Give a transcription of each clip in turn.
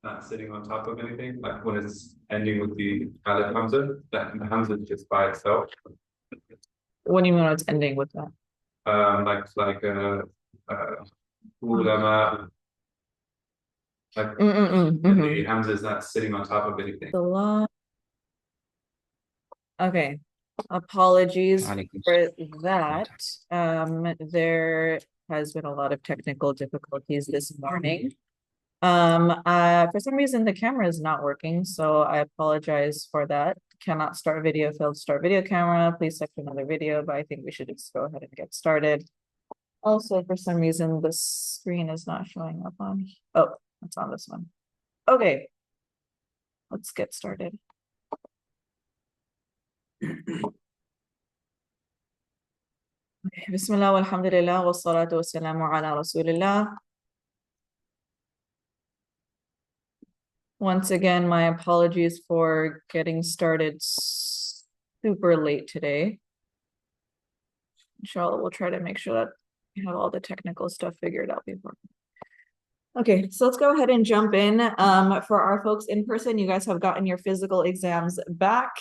not sitting on top of anything, like when it's ending with the Alif Hamza, that the Hamza is just by itself. What do you mean when it's ending with that? Uh, ulama, like the Mm-hmm. Hamza is not sitting on top of anything. The law. Okay. Apologies Alaikum for that. salam. There has been a lot of technical difficulties this morning. For some reason the camera is not working, so I apologize for that. Cannot start video, failed to start video camera. Please select another video, but I think we should just go ahead and get started. Also, for some reason, the screen is not showing up on. Oh, it's on this one. Okay, let's get started. Bismillah walhamdulillah wassalatu wassalamu ala rasulillah. Once again, my apologies for getting started super late today. Inshallah, we'll try to make sure that we have all the technical stuff figured out before. Okay, so let's go ahead and jump in. For our folks in person, you guys have gotten your physical exams back.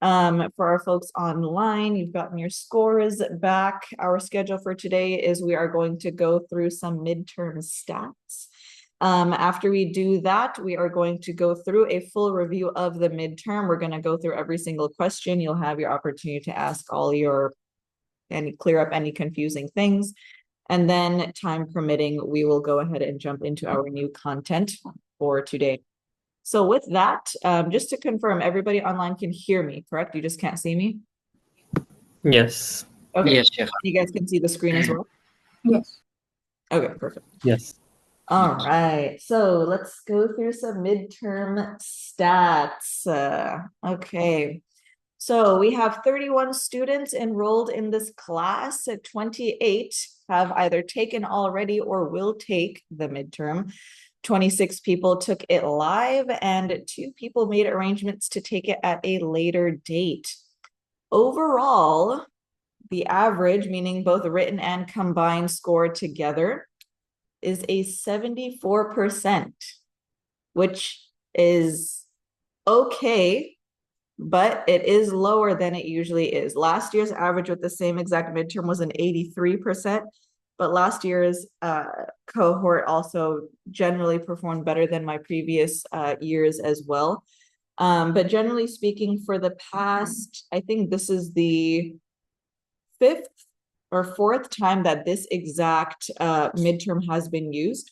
For our folks online, you've gotten your scores back. Our schedule for today is we are going to go through some midterm stats. After we do that, we are going to go through a full review of the midterm. We're going to go through every single question. You'll have your opportunity to ask all your and clear up any confusing things. And then, time permitting, we will go ahead and jump into our new content for today. So with that, just to confirm, everybody online can hear me, correct? You just can't see me? Yes. Okay. Yes, Sheikh. You guys can see the screen as well? Yes. Okay, perfect. Yes. All right, so let's go through some midterm stats. Okay, so we have 31 students enrolled in this class. 28 have either taken already or will take the midterm. 26 people took it live, and 2 people made arrangements to take it at a later date. Overall, the average, meaning both written and combined score together, is a 74%, which is okay, but it is lower than it usually is. Last year's average with the same exact midterm was an 83%, but last year's cohort also generally performed better than my previous years as well. But generally speaking, for the past, I think this is the 5th or 4th time that this exact midterm has been used.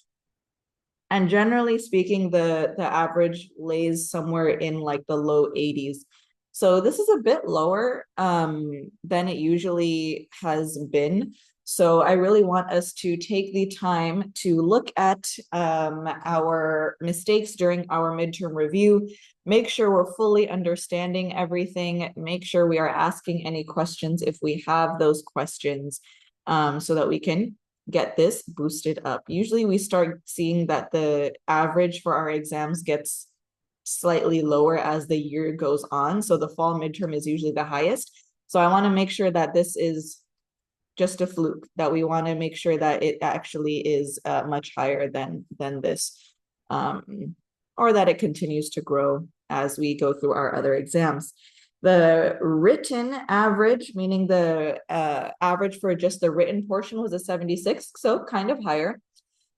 And generally speaking, the average lays somewhere in like the low 80s. So this is a bit lower than it usually has been. So I really want us to take the time to look at our mistakes during our midterm review, make sure we're fully understanding everything, make sure we are asking any questions if we have those questions, so that we can get this boosted up. Usually we start seeing that the average for our exams gets slightly lower as the year goes on. So the fall midterm is usually the highest. So I want to make sure that this is just a fluke, that we want to make sure that it actually is much higher than this, or that it continues to grow as we go through our other exams. The written average, meaning the average for just the written portion, was a 76, so kind of higher.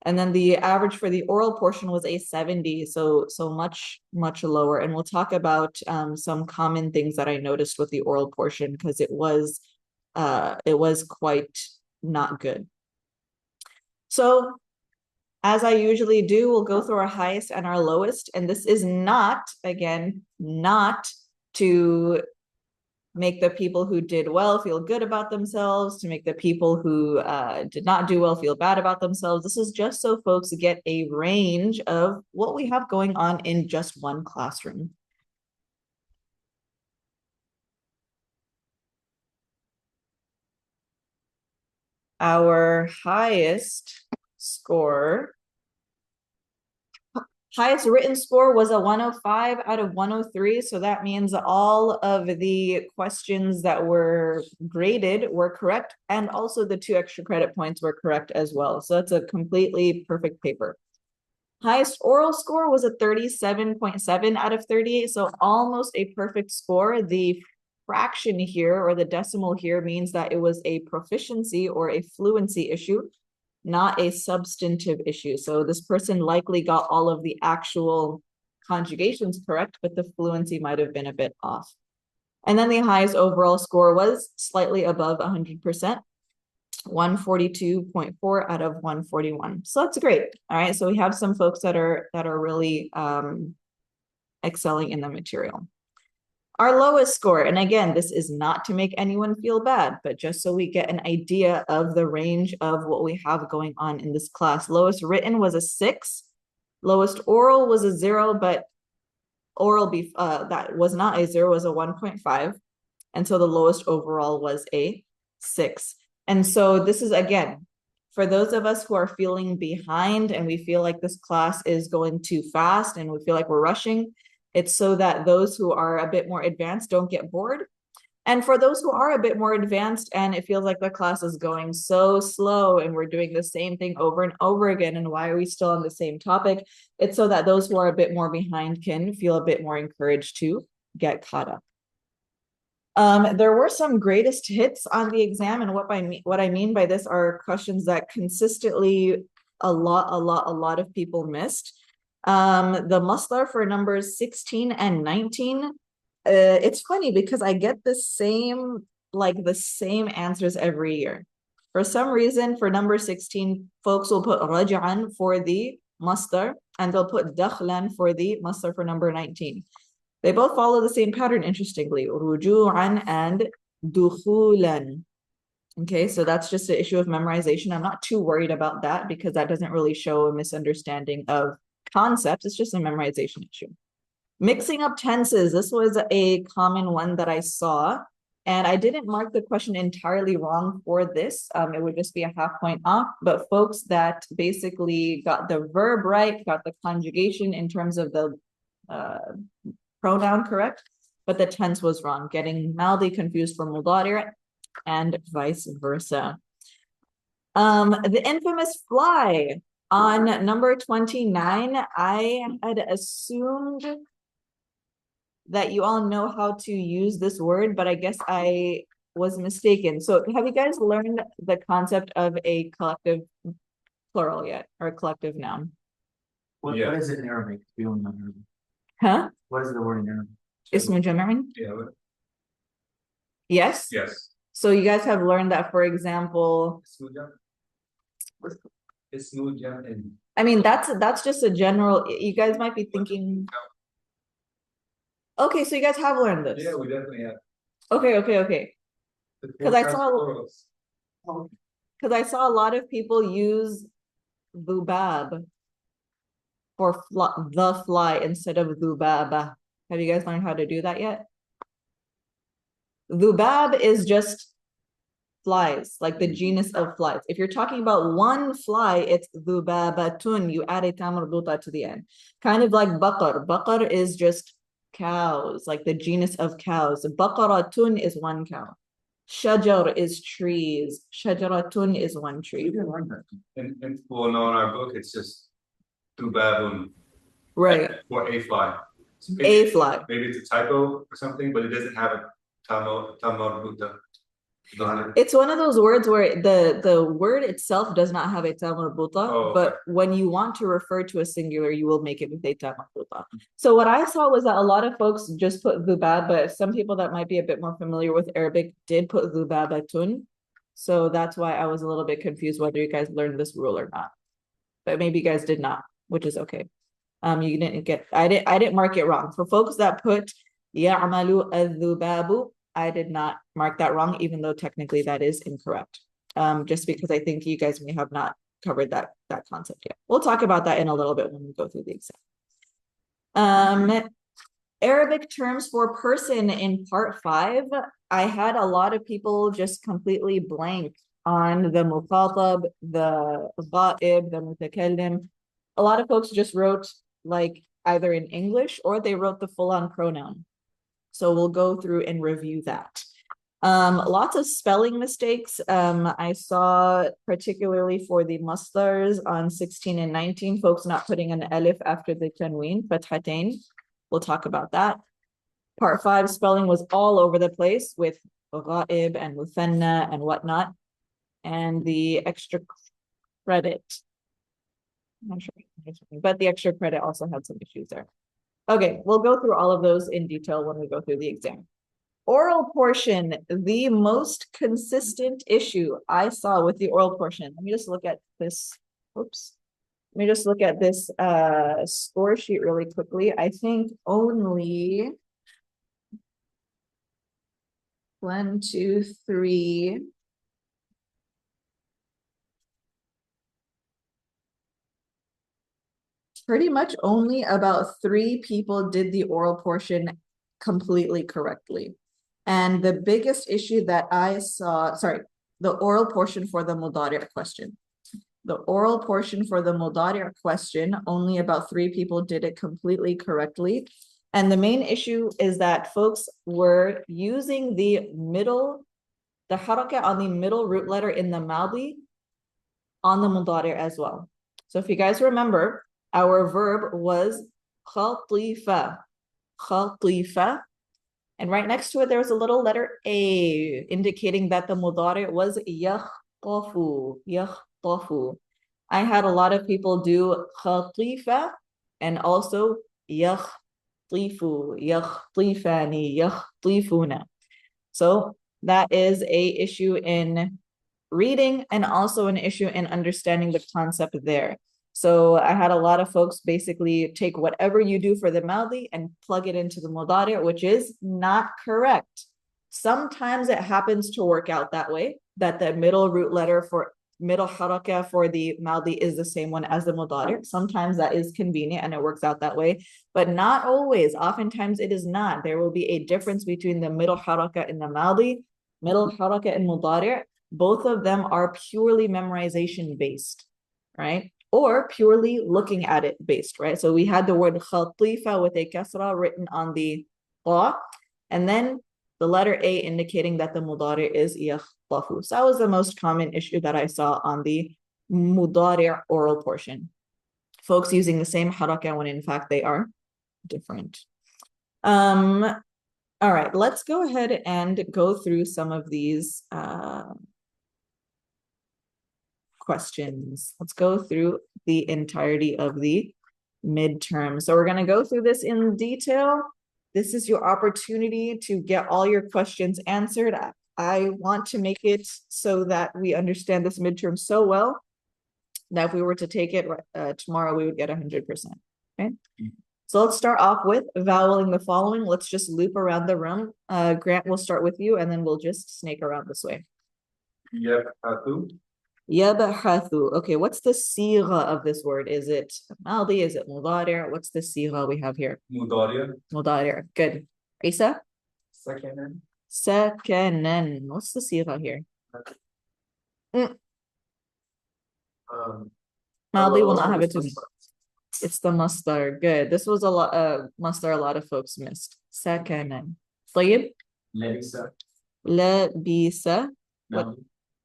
And then the average for the oral portion was a 70, so much lower. And we'll talk about some common things that I noticed with the oral portion, because it was quite not good. So as I usually do, we'll go through our highest and our lowest. And this is not, again, not to make the people who did well feel good about themselves, to make the people who did not do well feel bad about themselves. This is just so folks get a range of what we have going on in just one classroom. Our highest written score was a 105 out of 103. So that means all of the questions that were graded were correct. And also the 2 extra credit points were correct as well. So that's a completely perfect paper. Highest oral score was a 37.7 out of 38, so almost a perfect score. The fraction here, or the decimal here, means that it was a proficiency or a fluency issue, not a substantive issue. So this person likely got all of the actual conjugations correct, but the fluency might have been a bit off. And then the highest overall score was slightly above 100%. 142.4 out of 141. So that's great. All right. So we have some folks that are really excelling in the material. Our lowest score, and again, this is not to make anyone feel bad, but just so we get an idea of the range of what we have going on in this class. Lowest written was a 6. Lowest oral was a 0, but oral that was not a 0, was a 1.5. And so the lowest overall was a 6. And so this is, again, for those of us who are feeling behind and we feel like this class is going too fast and we feel like we're rushing, it's so that those who are a bit more advanced don't get bored. And for those who are a bit more advanced and it feels like the class is going so slow and we're doing the same thing over and over again, and why are we still on the same topic? It's so that those who are a bit more behind can feel a bit more encouraged to get caught up. There were some greatest hits on the exam, and what I mean by this are questions that consistently a lot of people missed. The masdar for numbers 16 and 19. It's funny because I get the same answers every year. For some reason, for number 16, folks will put raj'an for the masdar, and they'll put dakhlan for the masdar for number 19. They both follow the same pattern, interestingly, ruju'an and dukhulan. Okay, so that's just an issue of memorization. I'm not too worried about that because that doesn't really show a misunderstanding of concepts. It's just a memorization issue. Mixing up tenses. This was a common one that I saw, and I didn't mark the question entirely wrong for this. It would just be a half point off, but folks that basically got the verb right, got the conjugation in terms of the pronoun correct, but the tense was wrong, getting mildly confused for mudari' and vice versa. The infamous fly on number 29, I had assumed that you all know how to use this word, but I guess I was mistaken. So have you guys learned the concept of a collective plural yet, or a collective noun? What is it in Arabic? We don't know Arabic. Huh? What is the word in Arabic? Ismu jam'in? Yeah. Yes? Yes. So you guys have learned that, for example, Ismu jam'in. I mean, that's just a general, you guys might be thinking, okay, so you guys have learned this. Yeah, we definitely have. Okay. Because I saw a lot of people use dhubab for the fly instead of dhubaba. Have you guys learned how to do that yet? Dhubab is just flies, like the genus of flies. If you're talking about one fly, it's dhubabatun. You add a ta marbuta to the end. Kind of like baqar. Baqar is just cows, like the genus of cows. Baqaratun is one cow. Shajar is trees. Shajaratun is one tree. You didn't learn that. Well, no, in our book, it's just dubabun. Right. Or a fly. A fly. Maybe it's a typo or something, but it doesn't have a tamarbuta. It's one of those words where the word itself does not have a ta marbuta, but when you want to refer to a singular, you will make it with a ta marbuta. So what I saw was that a lot of folks just put dhubab, but some people that might be a bit more familiar with Arabic did put dhubabatun. So that's why I was a little bit confused whether you guys learned this rule or not. But maybe you guys did not, which is okay. You didn't get, I didn't mark it wrong. For folks that put ya'malu adhubabu, I did not mark that wrong, even though technically that is incorrect. Just because I think you guys may have not covered that concept yet. We'll talk about that in a little bit when we go through the exam. Arabic terms for person in part 5. I had a lot of people just completely blank on the mukhatab, the ghaib, the mutakallim. A lot of folks just wrote like either in English or they wrote the full-on pronoun. So we'll go through and review that. Lots of spelling mistakes. I saw particularly for the masdars on 16 and 19, folks not putting an alif after the tanween, fathatain. We'll talk about that. Part 5 spelling was all over the place with ghaib and muthanna and whatnot. And the extra credit. I'm not sure, but the extra credit also had some issues there. Okay, we'll go through all of those in detail when we go through the exam. Oral portion, the most consistent issue I saw with the oral portion. Let me just look at this. Oops. Let me just look at this score sheet really quickly. I think only 1, 2, 3. Pretty much only about 3 people did the oral portion completely correctly. And the biggest issue that I saw, sorry, the oral portion for the mudari' question. The oral portion for the mudari' question, only about 3 people did it completely correctly. And the main issue is that folks were using the harakah on the middle root letter in the madi on the mudari' as well. So if you guys remember, our verb was khatifa, khatifa. And right next to it, there was a little letter A, indicating that the mudari' was yakhtafu, yakhtafu. I had a lot of people do khatifa and also yakhtifu, yakhtifani, yakhtifuna. So that is a issue in reading and also an issue in understanding the concept there. So I had a lot of folks basically take whatever you do for the madi and plug it into the mudari', which is not correct. Sometimes it happens to work out that way, that the middle root letter for middle harakah for the madi is the same one as the mudari'. Sometimes that is convenient and it works out that way, but not always. Oftentimes it is not. There will be a difference between the middle harakah in the madi, middle harakah in mudari'. Both of them are purely memorization based, right? Or purely looking at it based, right? So we had the word khatifa with a kasra written on the ta, and then the letter A indicating that the mudari' is yakhtafu. So that was the most common issue that I saw on the mudari' oral portion. Folks using the same harakah when in fact they are different. All right, let's go ahead and go through some of these questions. Let's go through the entirety of the midterm. So we're going to go through this in detail. This is your opportunity to get all your questions answered. I want to make it so that we understand this midterm so well that if we were to take it tomorrow, we would get 100%. Okay. So let's start off with voweling the following. Let's just loop around the room. Grant, we'll start with you, and then we'll just snake around this way. Yabhathu. Yabhathu. Okay, what's the sigha of this word? Is it maldi? Is it mudari'? What's the sigha we have here? Mudari'. Mudari'. Good. Isa? Sakanan. Sakanan. What's the sigha here? Maldi will not have it to me. It's the masdar. Good. This was a lot masdar a lot of folks missed. Sakanan. طيب? Labisa. Labisa. What? No.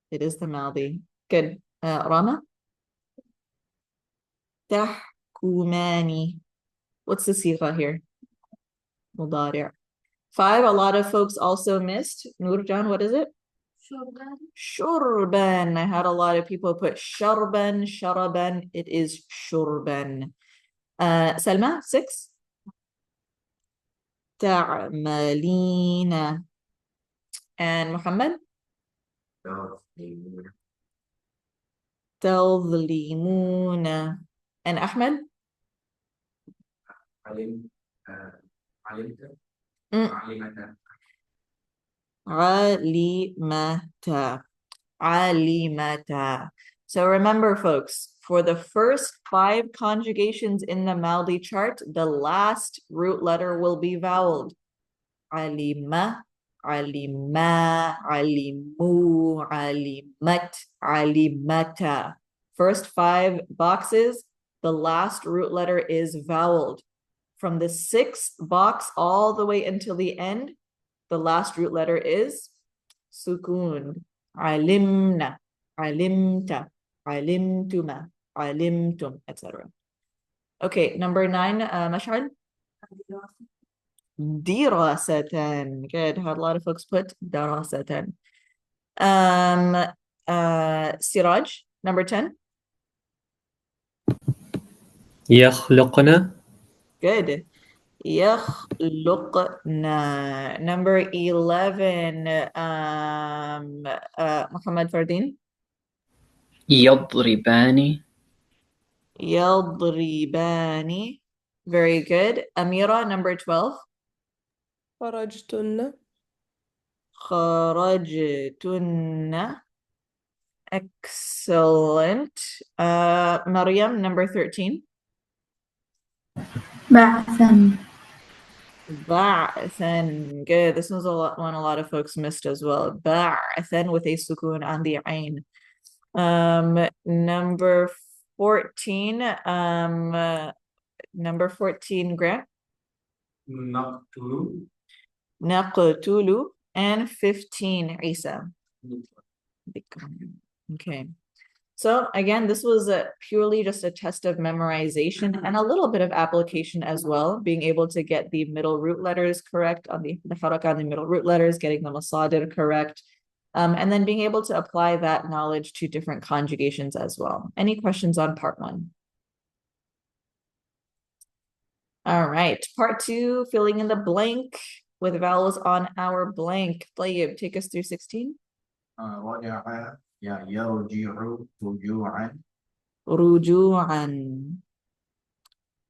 It is the maldi. Good. Rama? Tahkumani. What's the sigha here? Mudari'. 5, a lot of folks also missed. Nurjan, what is it? Shurban. Shurban. I had a lot of people put sharban, sharaban. It is shurban. Salma, 6. Ta'malina. And Muhammad? Tadlimuna. And Ahmed? Alimta. Alimata. Alimata. So remember, folks, for the first 5 conjugations in the Maldi chart, the last root letter will be voweled. Alima, alima, alimu, alimat, alimata. First 5 boxes, the last root letter is voweled. From the 6th box all the way until the end, the last root letter is sukun. علمنا, علمت, علمتما, علمتم, etc. Okay, number 9, مشعل. دراسة. Good. Had a lot of folks put دراسة. Siraj, number 10. يخلقنا. Good. يخلقنا. Number 11, Muhammad Fardin. يضربان. يضربان. Very good. Amira, number 12. خرجتن. خرجتن. Excellent. Maryam, number 13. بعثا. بعثا. Good. This was one a lot of folks missed as well. بعثا with a sukun on the ain. Number 14. Number 14, Grant. نقتل. نقتل. And 15, Isa. Okay. So again, this was purely just a test of memorization and a little bit of application as well, being able to get the middle root letters correct on the haraka on the middle root letters, getting the masadir correct, and then being able to apply that knowledge to different conjugations as well. Any questions on part 1? All right, part 2, filling in the blank with vowels on our blank. Tayyib, take us through 16. رجع يرجع رجوعا. رجوعا.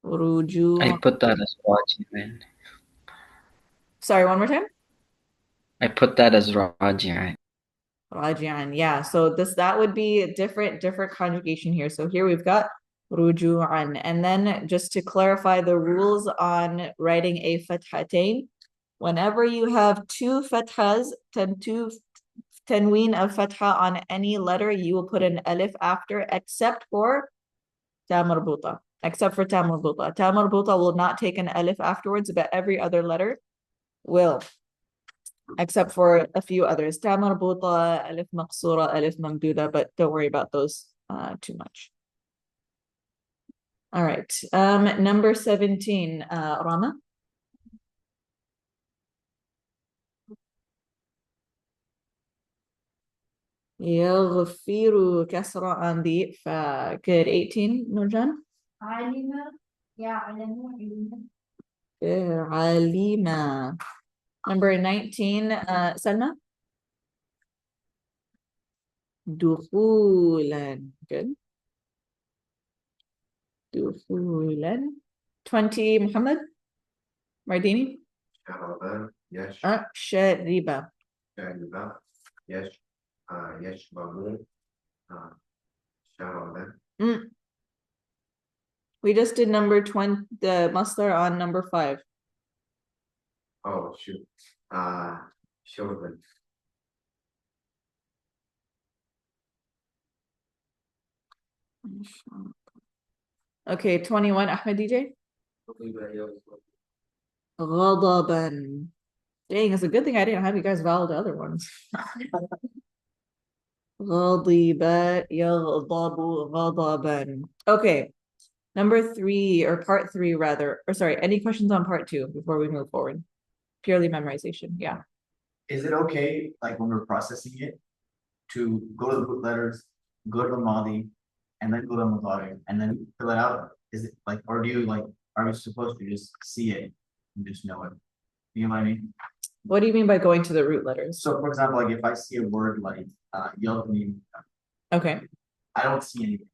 I رجوع. put that as راجعان. Sorry, one more time. I put that as راجعان. Raji'an. Yeah, so that would be a different conjugation here. So here we've got ruju'an. And then just to clarify the rules on writing a fathatain, whenever you have 2 fathas, 2 tanween of fatha on any letter, you will put an alif after, except for ta marbuta. Except for ta marbuta. Ta marbuta will not take an alif afterwards, but every other letter will. Except for a few others. Ta marbuta, alif maqsura, alif mamduda, but don't worry about those too much. All right. Number 17, Rama. يغفر كسرة on the fa. Good. 18, Nurjan. علم يعلم علما. Good. علima. Number 19, Salma. دخولا. Good. دخولا. 20, Muhammad. Mardini. شربا. شربا. شربا. يشربون. شربا. We just did number 20, the masdar on number 5. Oh, shoot. شربا. Okay, 21, Ahmed DJ. غضبا. Dang, it's a good thing I didn't have you guys vowel the other ones. غضب يغضب غضبا. Okay, number 3, or part 3 rather, or sorry, any questions on part 2 before we move forward? Purely memorization, yeah. Is it okay, like when we're processing it, to go to the root letters, go to the Madi, and then go to Mudari, and then fill it out? Is it like, or do you like, are we supposed to just see it and just know it? You know what I mean? What do you mean by going to the root letters? So for example, like if I see a word like Yalni, Okay. I don't see anything.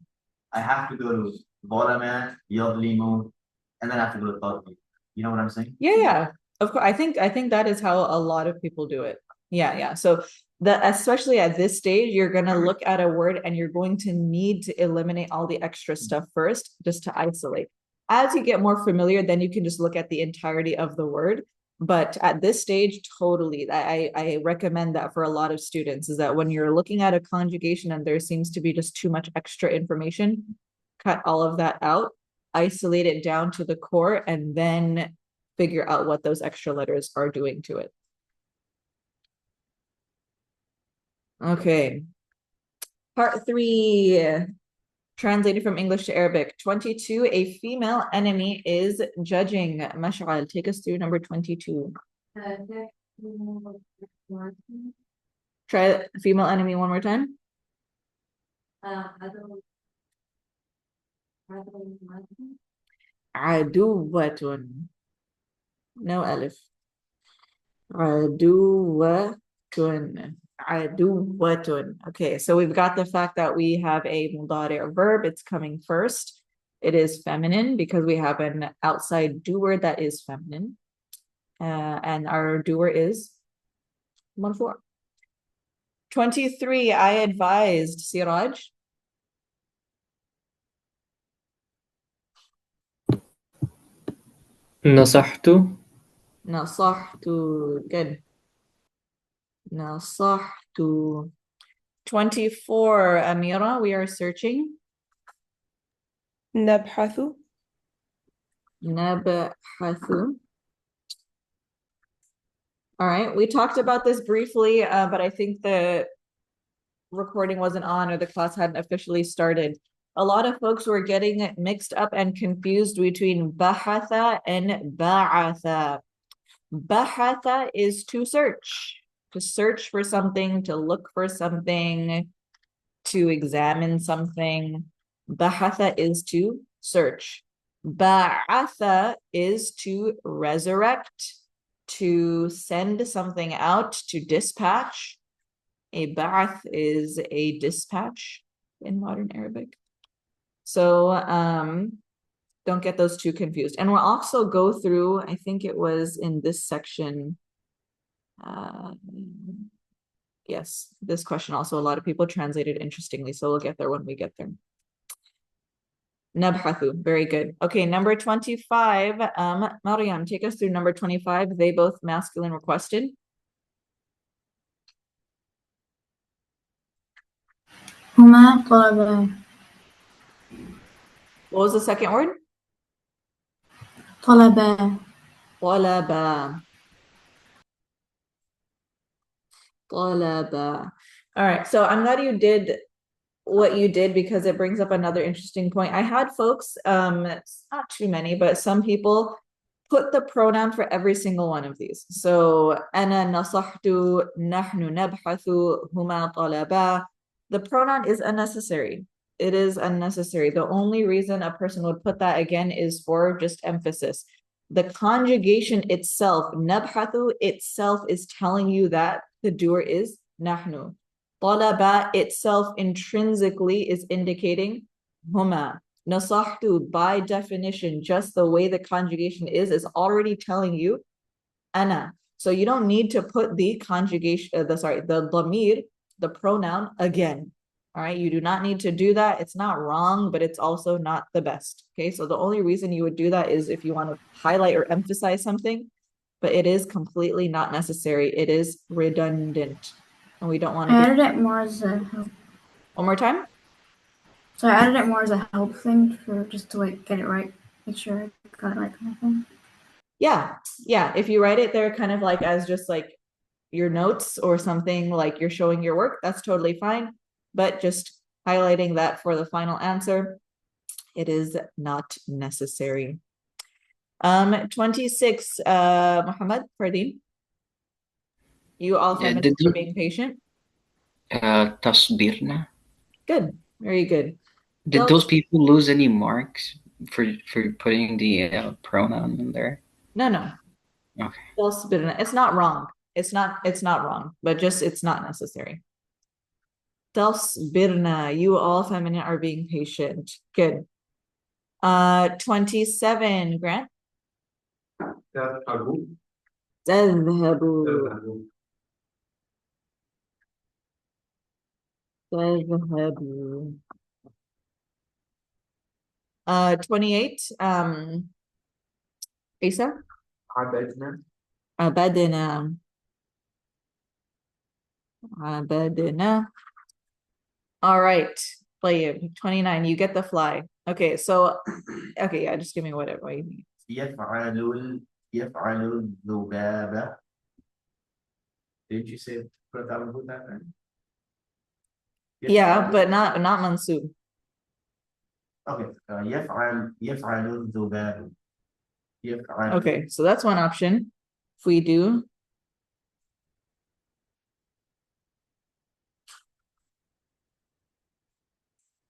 I have to go to Vodama, Yadlimu, and then I have to go to Tadli. You know what I'm saying? Yeah. Of course, I think that is how a lot of people do it. Yeah. So especially at this stage, you're gonna look at a word and you're going to need to eliminate all the extra stuff first, just to isolate. As you get more familiar, then you can just look at the entirety of the word. But at this stage, totally, I recommend that for a lot of students, is that when you're looking at a conjugation and there seems to be just too much extra information, cut all of that out, isolate it down to the core, and then figure out what those extra letters are doing to it. Okay. Part 3, translated from English to Arabic. 22, a female enemy is judging. Mash'al, take us through number 22. Try female enemy one more time. عدوة. No alif. عدوة. عدوة. Okay, so we've got the fact that we have a mudari' verb. It's coming first. It is feminine because we have an outside doer that is feminine. And our doer is marfu'. 23, I advised. Siraj. نصحت نصحت. Good. نصحت. 24, Amira, we are searching. نبحث نبحث. All right, we talked about this briefly, but I think the recording wasn't on or the class hadn't officially started. A lot of folks were getting mixed up and confused between bahatha and ba'atha. Bahatha is to search for something, to look for something, to examine something. Bahatha is to search. Ba'atha is to resurrect, to send something out, to dispatch. A ba'ath is a dispatch in modern Arabic. So don't get those two confused. And we'll also go through, I think it was in this section. Yes, this question also a lot of people translated interestingly, so we'll get there when we get there. Nabhathu, very good. Okay, number 25. Mariam, take us through number 25. They both masculine requested. هما طلبا. What was the second word? طلبا. طلبا. طلبا. All right, so I'm glad you did what you did because it brings up another interesting point. I had folks, not too many, but some people put the pronoun for every single one of these. So أنا نصحت, نحن نبحث, هما طلبا. The pronoun is unnecessary. It is unnecessary. The only reason a person would put that again is for just emphasis. The conjugation itself, nabhathu itself, is telling you that the doer is nahnu. Talaba itself intrinsically is indicating huma. Nasahtu, by definition, just the way the conjugation is already telling you ana. So you don't need to put the conjugation, the dhamir, the pronoun again. All right, you do not need to do that. It's not wrong, but it's also not the best. Okay, so the only reason you would do that is if you want to highlight or emphasize something, but it is completely not necessary. It is redundant, and we don't want to. I added it more as a help. One more time. So I added it more as a help thing for just to like get it right, make sure I got it right kind of thing. Yeah. If you write it there kind of like as just like your notes or something like you're showing your work, that's totally fine. But just highlighting that for the final answer, it is not necessary. 26, Muhammad, Fardeen. You all feminists are being patient. تصبرنا. Good, very good. Did those people lose any marks for putting the pronoun in there? No. Okay. It's not wrong. It's not wrong, but just it's not necessary. Tasbirna, you all feminine are being patient. Good. 27, Grant. تذهبوا. تذهبوا. تذهبوا. تذهبوا. 28, Isa. عبدنا. عبدنا. عبدنا. All right, طيب. 29, you get the fly. Okay, so, okay, yeah, just give me whatever you need. يفعل الذبابة. Did you say put that right? Yeah, but not mansub. Okay, يفعل الذباب. يفعل. Okay, so that's one option. If we do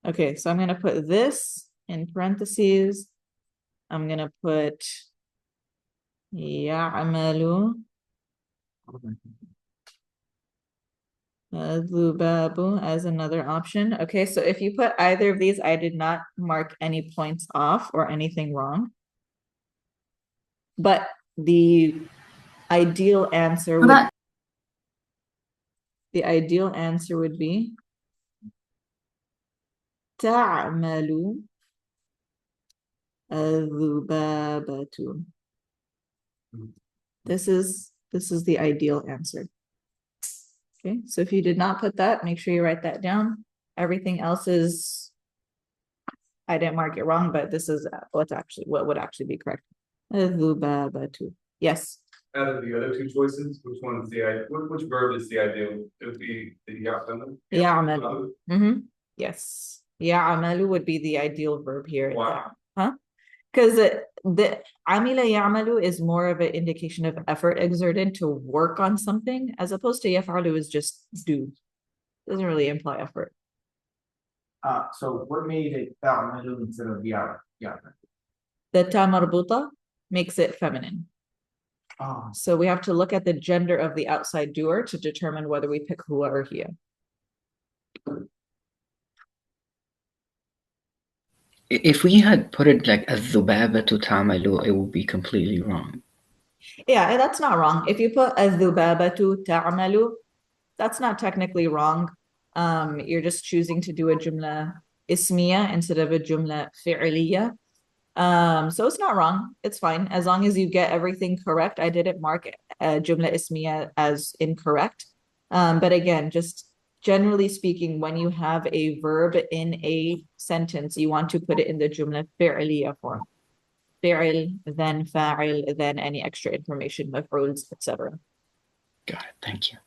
okay, so I'm gonna put this in parentheses. I'm gonna put يعمل الذباب as another option. Okay, so if you put either of these, I did not mark any points off or anything wrong. But the ideal answer Well, would that the ideal answer would be تعمل الذبابة. This is the ideal answer. Okay, so if you did not put that, make sure you write that down. Everything else is, I didn't mark it wrong, but this is what would actually be correct. الذبابة. Yes. Out of the other two choices, which one is which verb is the ideal? It would be the يعمل. يعمل. Yes. يعمل would be the ideal verb here. Why? Huh? Because the عمل يعمل is more of an indication of effort exerted to work on something, as opposed to يفعل is just do. Doesn't really imply effort. So what made it تعمل instead of يعمل? The ta marbuta makes it feminine. Oh, So we have to look at the gender of the outside doer to determine whether we pick huwa or hiya. If we had put it like الذبابة تعمل, it would be completely wrong. Yeah, that's not wrong. If you put الذبابة تعمل, that's not technically wrong. You're just choosing to do a jumla ismiya instead of a jumla fi'liya. So it's not wrong. It's fine. As long as you get everything correct. I didn't mark jumla ismiya as incorrect. But again, just generally speaking, when you have a verb in a sentence, you want to put it in the jumla fi'liya form. Fi'l, then fa'il, then any extra information, maf'uls, etc. Got it. Thank you.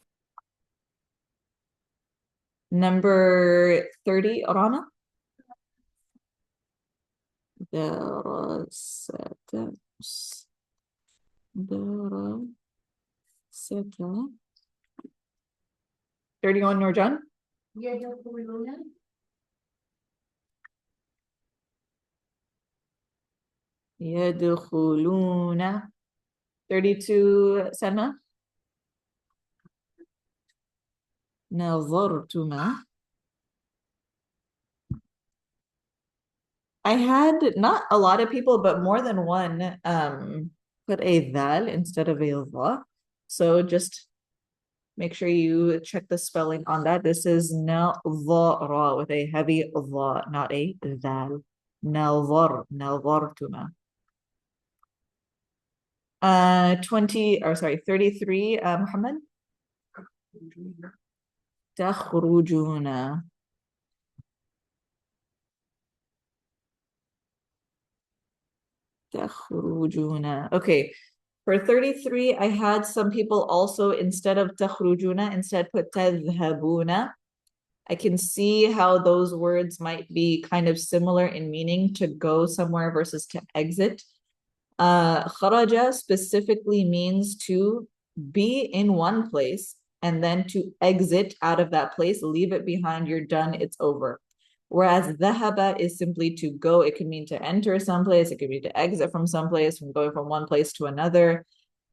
Number 30, Rana. درست 31, Nurjan. يدخلون 32, Salma. نظرتما. I had not a lot of people, but more than one put a dhal instead of a dha. So just make sure you check the spelling on that. This is nadhara with a heavy dha, not a dhal. Nadhartuma. 33, Muhammad. تخرجون. تخرجون. Okay, for 33, I had some people also, instead of تخرجون, instead put تذهبون. I can see how those words might be kind of similar in meaning, to go somewhere versus to exit. خرج specifically means to be in one place and then to exit out of that place, leave it behind, you're done, it's over. Whereas ذهب is simply to go. It could mean to enter someplace, it could mean to exit from someplace, from going from one place to another.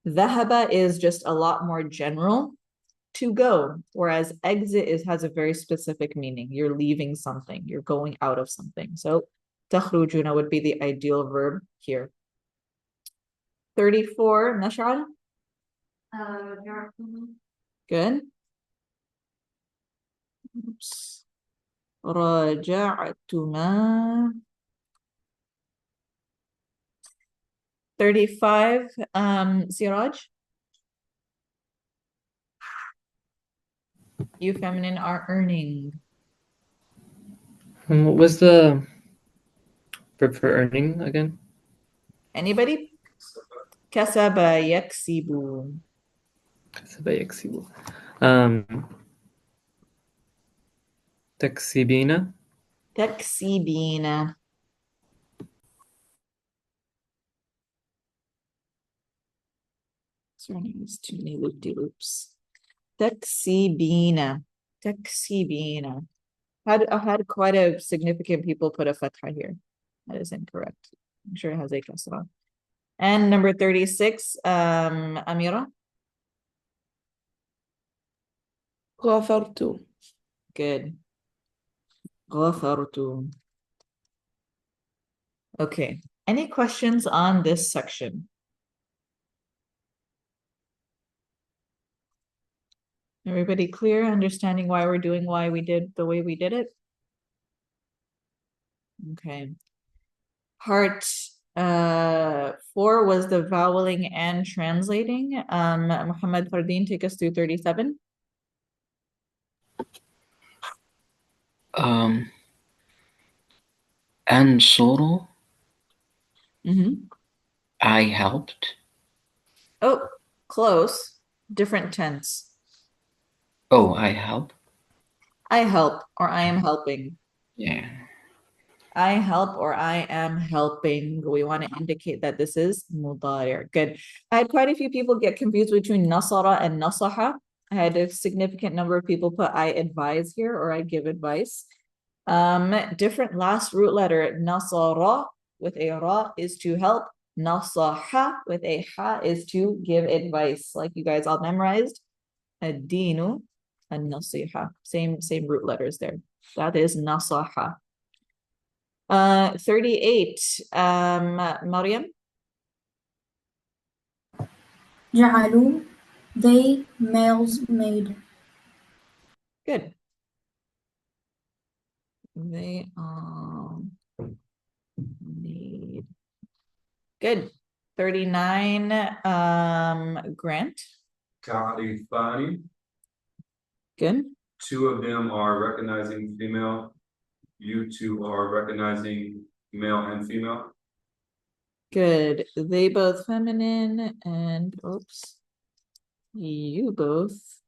ذهب is just a lot more general, to go, whereas exit has a very specific meaning. You're leaving something, you're going out of something. So تخرجون would be the ideal verb here. 34, Mash'al. Good. Oops. راجعتما. 35, Siraj. You feminine are earning. What was the verb for earning again? Anybody? Kasaba yaksibu. Kasaba yaksibu. تكسبين تكسبين. Sorry, there's too many loop-de-loops. تكسبين. تكسبين. I had quite a significant people put a fatha here. That is incorrect. I'm sure it has a kasra. And number 36, Amira. غفرت. Good. غفرت. Okay. Any questions on this section? Everybody clear, understanding why we're doing why we did the way we did it? Okay. Part 4 was the voweling and translating. Muhammad Fardeen, take us through 37. أنصر. Mm-hmm. I helped. Oh, close. Different tense. Oh, I help. I help or I am helping. Yeah. I help or I am helping. We want to indicate that this is mudari'. Good. I had quite a few people get confused between nasara and nasaha. I had a significant number of people put I advise here or I give advice. Different last root letter. Nasara with a ra is to help. Nasaha with a ha is to give advice. Like you guys all memorized. Ad-dinu an-nasiha. Same root letters there. That is nasaha. 38, Maryam. جعلوا. They males made. Good. They need. Good. 39, Grant. تعريفان. Good. 2 of them are recognizing female. You 2 are recognizing male and female. Good. They both feminine and oops. You both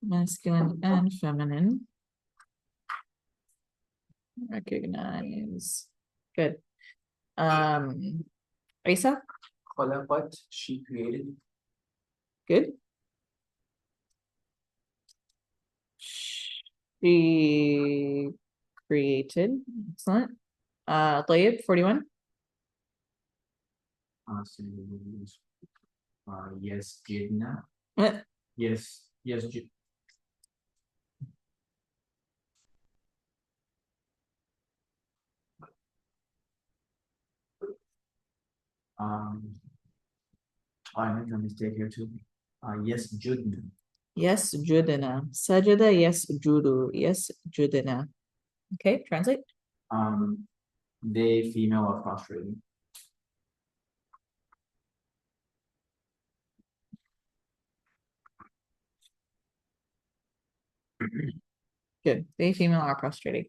masculine and feminine. Recognize. Good. Isa. خلقت, she created. Good. She created. Excellent. طيب 41. Yes, Jidna. Eh, Yes, I made a mistake here too. Yes, Judna. Yes, judana. Sajada, yes, judu. Yes, judana. Okay, translate. They female are prostrating. Good. They female are prostrating.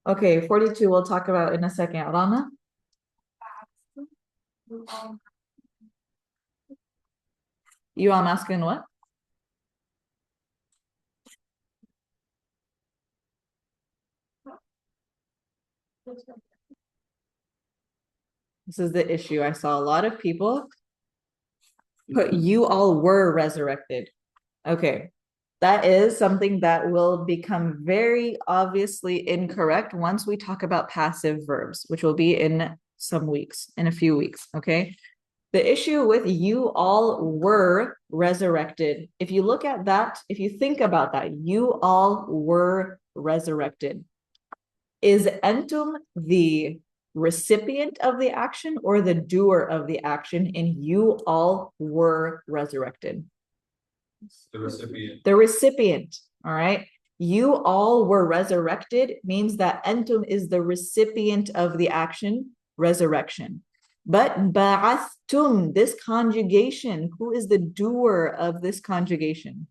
Okay, 42 we'll talk about in a second. Rana? You are masculine what? This is the issue. I saw a lot of people put you all were resurrected. Okay. That is something that will become very obviously incorrect once we talk about passive verbs, which will be in some weeks, in a few weeks, okay? The issue with you all were resurrected. If you look at that, if you think about that, you all were resurrected. Is entum the recipient of the action or the doer of the action in you all were resurrected? The recipient. The recipient, all right? You all were resurrected means that entum is the recipient of the action, resurrection. But ba'athtum, this conjugation, who is the doer of this conjugation?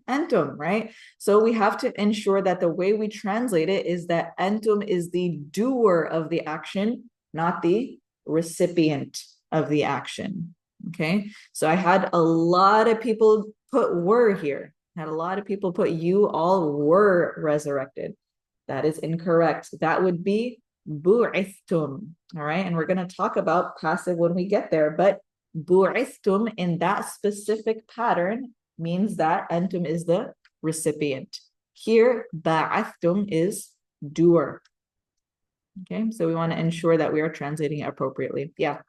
Entum, right? So we have to ensure that the way we translate it is that entum is the doer of the action, not the recipient of the action. Okay, so I had a lot of people put were here. Had a lot of people put you all were resurrected. That is incorrect. That would be bu'ithtum. All right. And we're going to talk about passive when we get there. But bu'ithtum in that specific pattern means that antum is the recipient. Here, ba'athtum is doer. Okay. So we want to ensure that we are translating it appropriately. Yeah.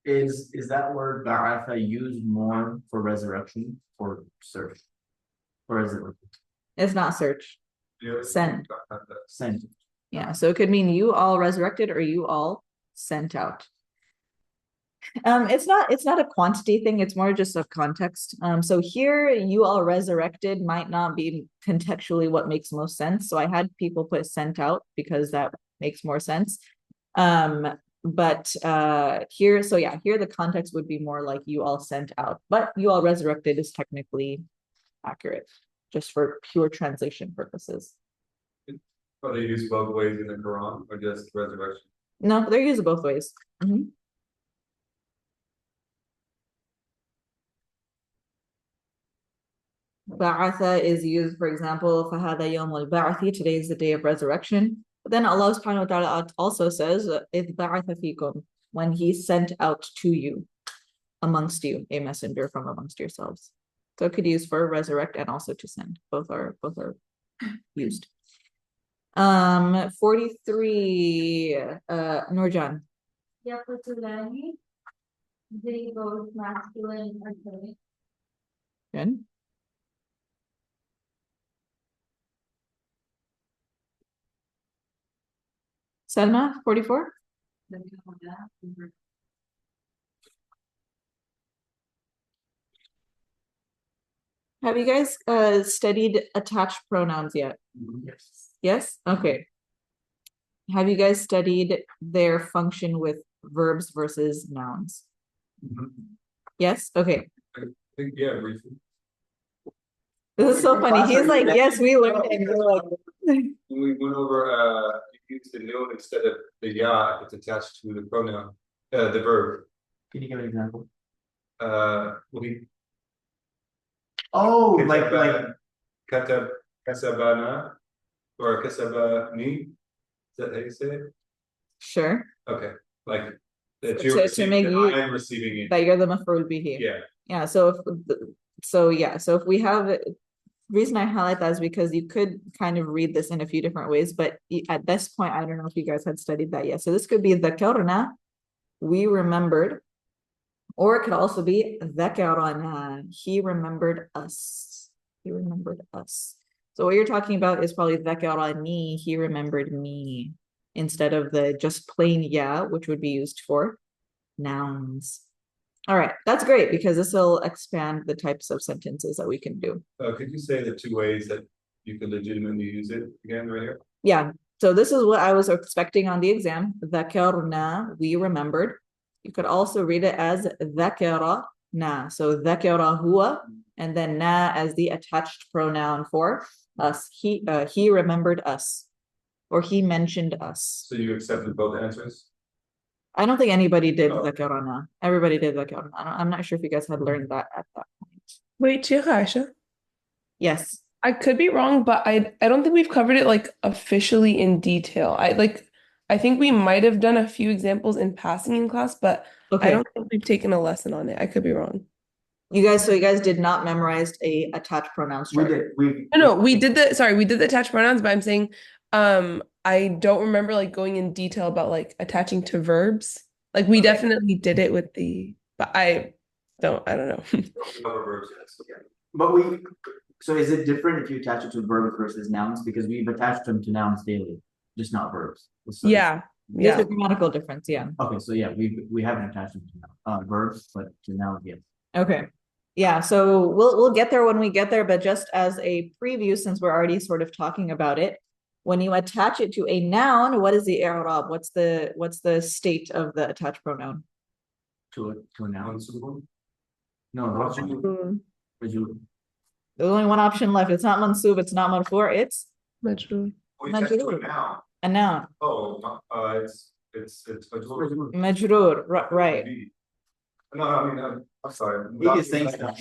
Is that word ba'atha used more for resurrection or search? Or is it It's not search. Yeah. Send. sent? Yeah, so it could mean you all resurrected or you all sent out. It's not a quantity thing, it's more just of context. So here you all resurrected might not be contextually what makes most sense. So I had people put sent out because that makes more sense. But here, so yeah, here the context would be more like you all sent out, but you all resurrected is technically accurate, just for pure translation purposes. Are they used both ways in the Quran or just resurrection? No, they're used both ways. Mhm. Ba'atha is used, for example, فَهَذَا يَوْمُ الْبَعْثِ, today is the day of resurrection. But then Allah subhanahu wa ta'ala also says, إِذْ بَعَثَ فِيكُمْ, when He sent out to you, amongst you, a messenger from amongst yourselves. So it could use for resurrect and also to send. Both are used. 43, Nurjan. Yaqutulani, they both masculine and feminine. Good. Salma, 44. Have you guys studied attached pronouns yet? Yes. Yes? Okay. Have you guys studied their function with verbs versus nouns? Yes? Okay. I think, yeah, briefly. This is so funny. He's like, yes, we learned it. And you're like, When we went over, you use the noun instead of the ya, it's attached to the pronoun, the verb. Can you give an example? We Oh, like katab, kasabana, or kasabani. Is that how you say it? sure. Okay, like that To- you're to receiving make it, you- I am receiving it. That you're the maf'ul bihi. Yeah, Yeah, so if we have reason I highlight that is because you could kind of read this in a few different ways, but at this point, I don't know if you guys had studied that yet. So this could be dhakarna, we remembered, or it could also be dhakarana, he remembered us. He remembered us. So what you're talking about is probably dhakarani, he remembered me, instead of the just plain ya, which would be used for nouns. All right, that's great because this will expand the types of sentences that we can do. could you say the two ways that you could legitimately use it again right here? Yeah, so this is what I was expecting on the exam. Dhakarna, we remembered. You could also read it as dhakarana. So dhakara huwa, and then na as the attached pronoun for us. He remembered us, or he mentioned us. So you accepted both answers? I don't think anybody did Oh. dhakarana. Everybody did dhakarana. I'm not sure if you guys had learned that at that point. Wait, Sheikh Aisha, Yes. I could be wrong, but I don't think we've covered it like officially in detail. I think we might have done a few examples in passing in class, but I Okay. don't think we've taken a lesson on it. I could be wrong. So you guys did not memorize a attached pronouns we chart. did. No, we did the attached pronouns, but I'm saying I don't remember like going in detail about like attaching to verbs. Like we definitely did it with but I don't know. Cover verbs, yes. But so is it different if you attach it to verbs versus nouns? Because we've attached them to nouns daily, just not verbs. So- Yeah. There's Yeah. a grammatical difference, yeah. Okay, so yeah, we haven't attached them to verbs, but to nouns, yes. Okay. Yeah, so we'll get there when we get there, but just as a preview, since we're already sort of talking about it, when you attach it to a noun, what is the i'rab? What's the state of the attached pronoun? To a noun. Mansubun? No, what's There's only one option left. It's not mansub, it's not marfu', it's Majrur. We attached to Majrur. it now. a noun. Oh, it's majrur. Majrur, right. No, I mean, I'm sorry. He is saying stuff.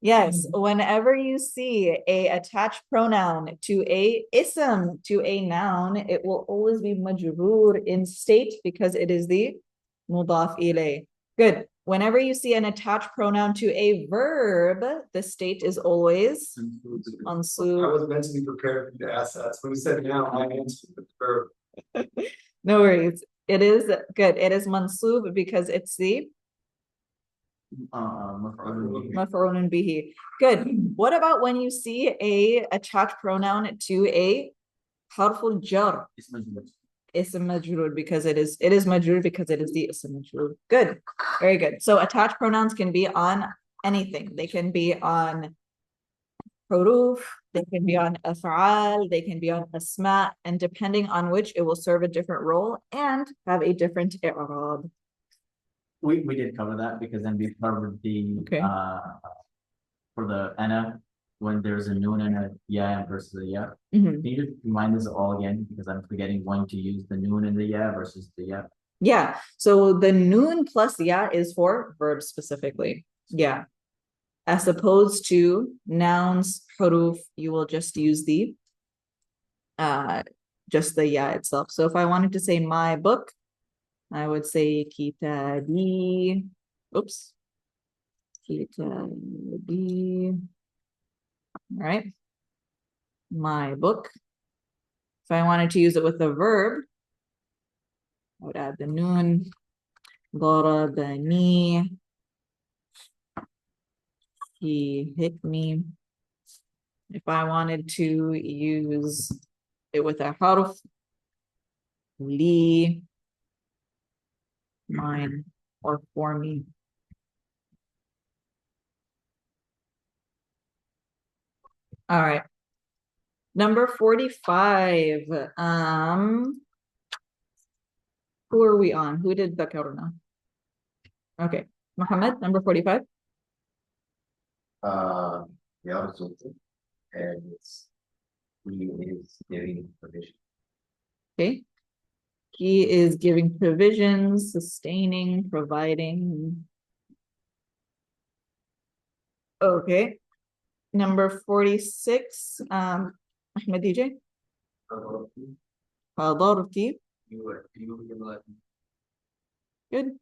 Yes, whenever you see a attached pronoun to a ism, to a noun, it will always be majroor in state because it is the mudaf ilay. Good. Whenever you see an attached pronoun to a verb, the state is always I mansub. was mentally prepared for you to ask that, so when you said now, I answered the verb. No worries. It is good. It is mansub because it's the maf'ulun bihi. Good. What about when you see a attached pronoun to a harful jar? Ism majrur because it is majrur because it is the ism majrur. Good. Very good. So attached pronouns can be on anything. They can be on huruf, they can be on af'al, they can be on asma, and depending on which, it will serve a different role and have a different i'rab. We did cover that because then we covered the Okay. for the ana when there's a noon and a ya versus a ya. Mhm. Can you just remind us all again because I'm forgetting when to use the noon and the ya versus the ya. Yeah. So the noon plus ya is for verbs specifically. Yeah. As opposed to nouns, huruf, you will just use the just the ya itself. So if I wanted to say my book, I would say kitabi. Oops. Kitabi. All right. My book. If I wanted to use it with a verb, I would add the noon. Darabani. He hit me. If I wanted to use it with a harf, li, mine, or for me. All right. Number 45. Who are we on? Who did the now? Okay. Muhammad, number 45. Yeah, and he is giving provision. Okay. He is giving provisions, sustaining, providing. Okay. Number 46. Ahmed DJ. Hadarti. Good.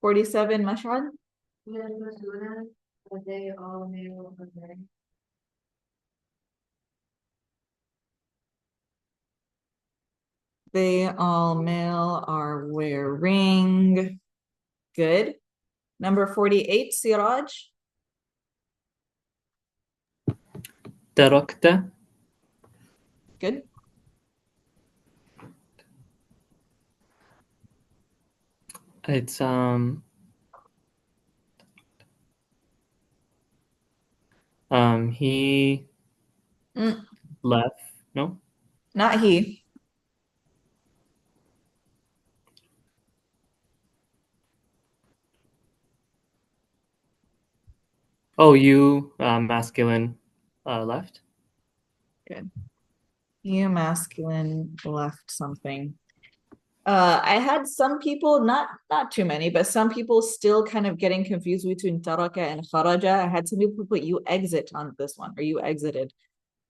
47, Mash'ad. They all male or very. They all male are wearing. Good. Number 48, Siraj. تركت Good. it's he Mm, left. No. not he. Oh, you masculine left. Good. You masculine left something. I had some people, not too many, but some people still kind of getting confused between taraka and kharaja. I had some people put you exit on this one, or you exited.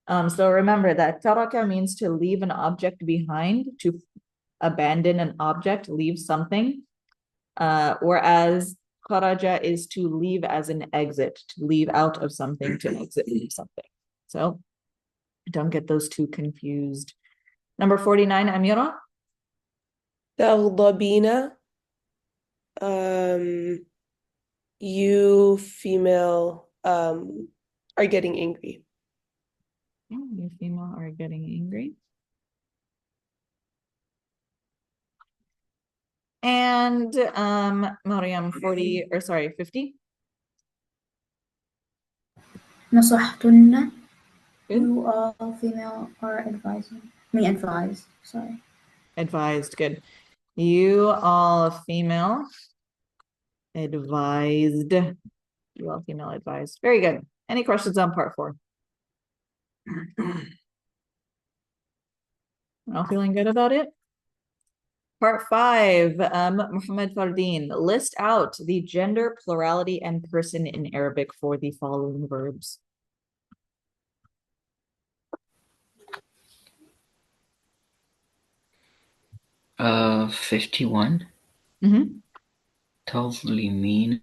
So remember that taraka means to leave an object behind, to abandon an object, leave something. Whereas kharaja is to leave as an exit, to leave out of something, to exit something. So don't get those two confused. Number 49, Amira. تغضبين. You female are getting angry. You female are getting angry. And Mariam 40 or sorry 50. نصحتن. Good. You all female are advising. Me advised. Sorry. Advised. Good. You all female advised. You all female advised. Very good. Any questions on part 4? All feeling good about it? Part 5, Muhammad Fardeen, list out the gender, plurality, and person in Arabic for the following verbs. Uh, 51. Mhm. تظلمين.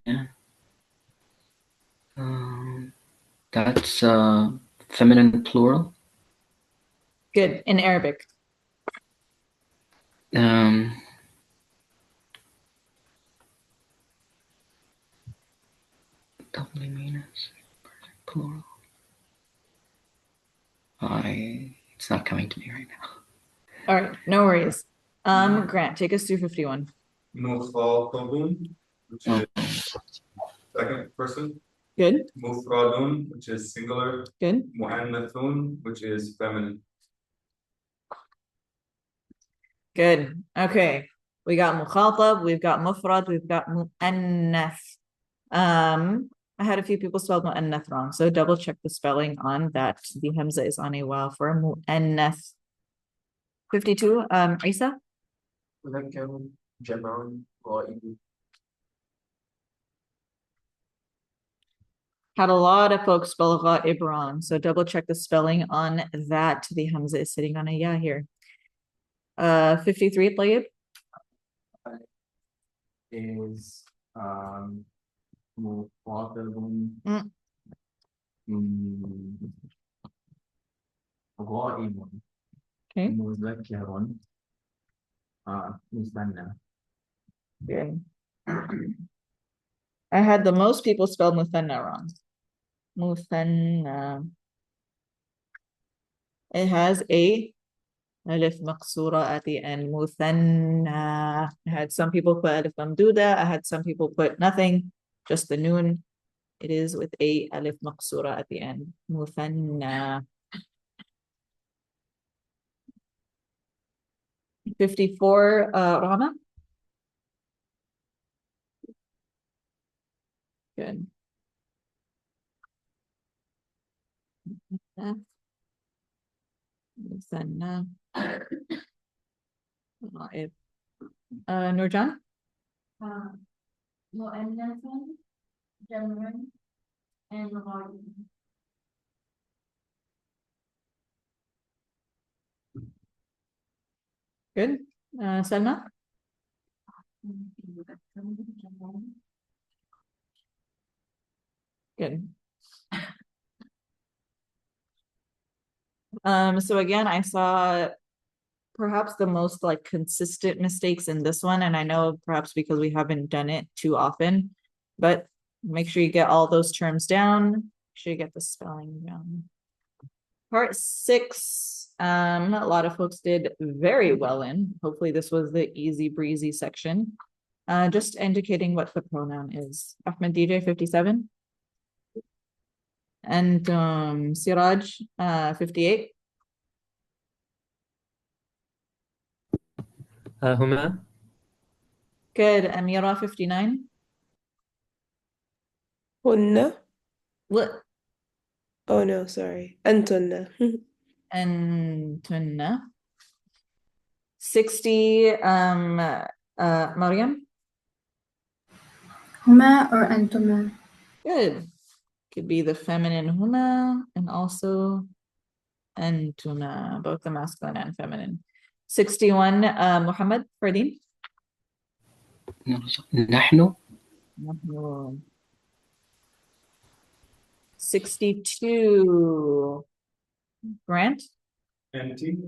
That's feminine plural. Good, in Arabic. Um, تظلمين is plural. It's not coming to me right now. All right, no worries. Grant, take us through 51. مخاطبون, which is second person. Good, مفردون, which is singular. good. مؤنثون, which is feminine. Good. Okay. We got mukhatab, we've got mufrad, we've got mu'annath. I had a few people spelled mu'annath wrong, so double check the spelling on that. The hamza is on a waw for mu'annath. 52, Isa? مذكر جمع غائب. Had a lot of folks spell ghaib wrong, so double check the spelling on that. The hamza is sitting on a ya here. 53, Tayyib? Is مخاطب غائب Okay. مذكر مثنى. Good. I had the most people spelled muthanna wrong. Muthanna. It has a alif maqsura at the end. Muthanna. I had some people put alif mamduda. I had some people put nothing, just the noon. It is with a alif maqsura at the end. Muthanna. 54, Rama. Good. Muthanna. Nurjan. مؤنث جمع and غائب. Good. Salma. Good. So again, I saw perhaps the most like consistent mistakes in this one, and I know perhaps because we haven't done it too often, but make sure you get all those terms down. Make sure you get the spelling down. Part 6, a lot of folks did very well in. Hopefully this was the easy breezy section. Just indicating what the pronoun is. Ahmed DJ 57. And Siraj 58. هما Good. Amira 59. هن. What? Oh no, sorry. أنتن. And Tunna. 60, Mariam. هما or أنتما. Good. Could be the feminine huma and also antuna, both the masculine and feminine. 61, Muhammad Fardeen. نحن. 62, Grant. Empty.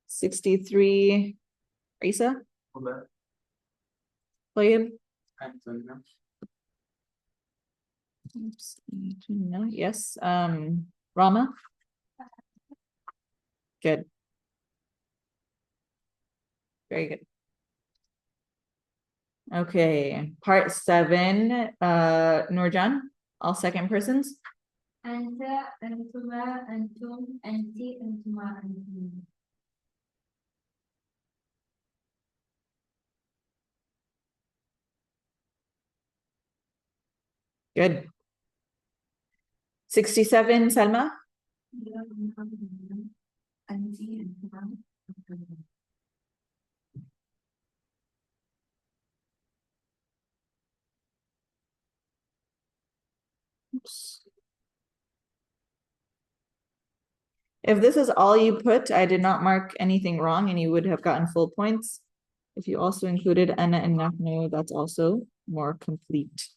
63, Isa. Tayyib. Yes. Rama. Good. Very good. Okay, part 7, Nurjan, all second persons. أنت أنتما أنتم أنتي أنتما أنتم. Good. 67, Salma. أنتي أنتما أنتم. Oops. If this is all you put, I did not mark anything wrong and you would have gotten full points. If you also included ana and nahnu, that's also more complete.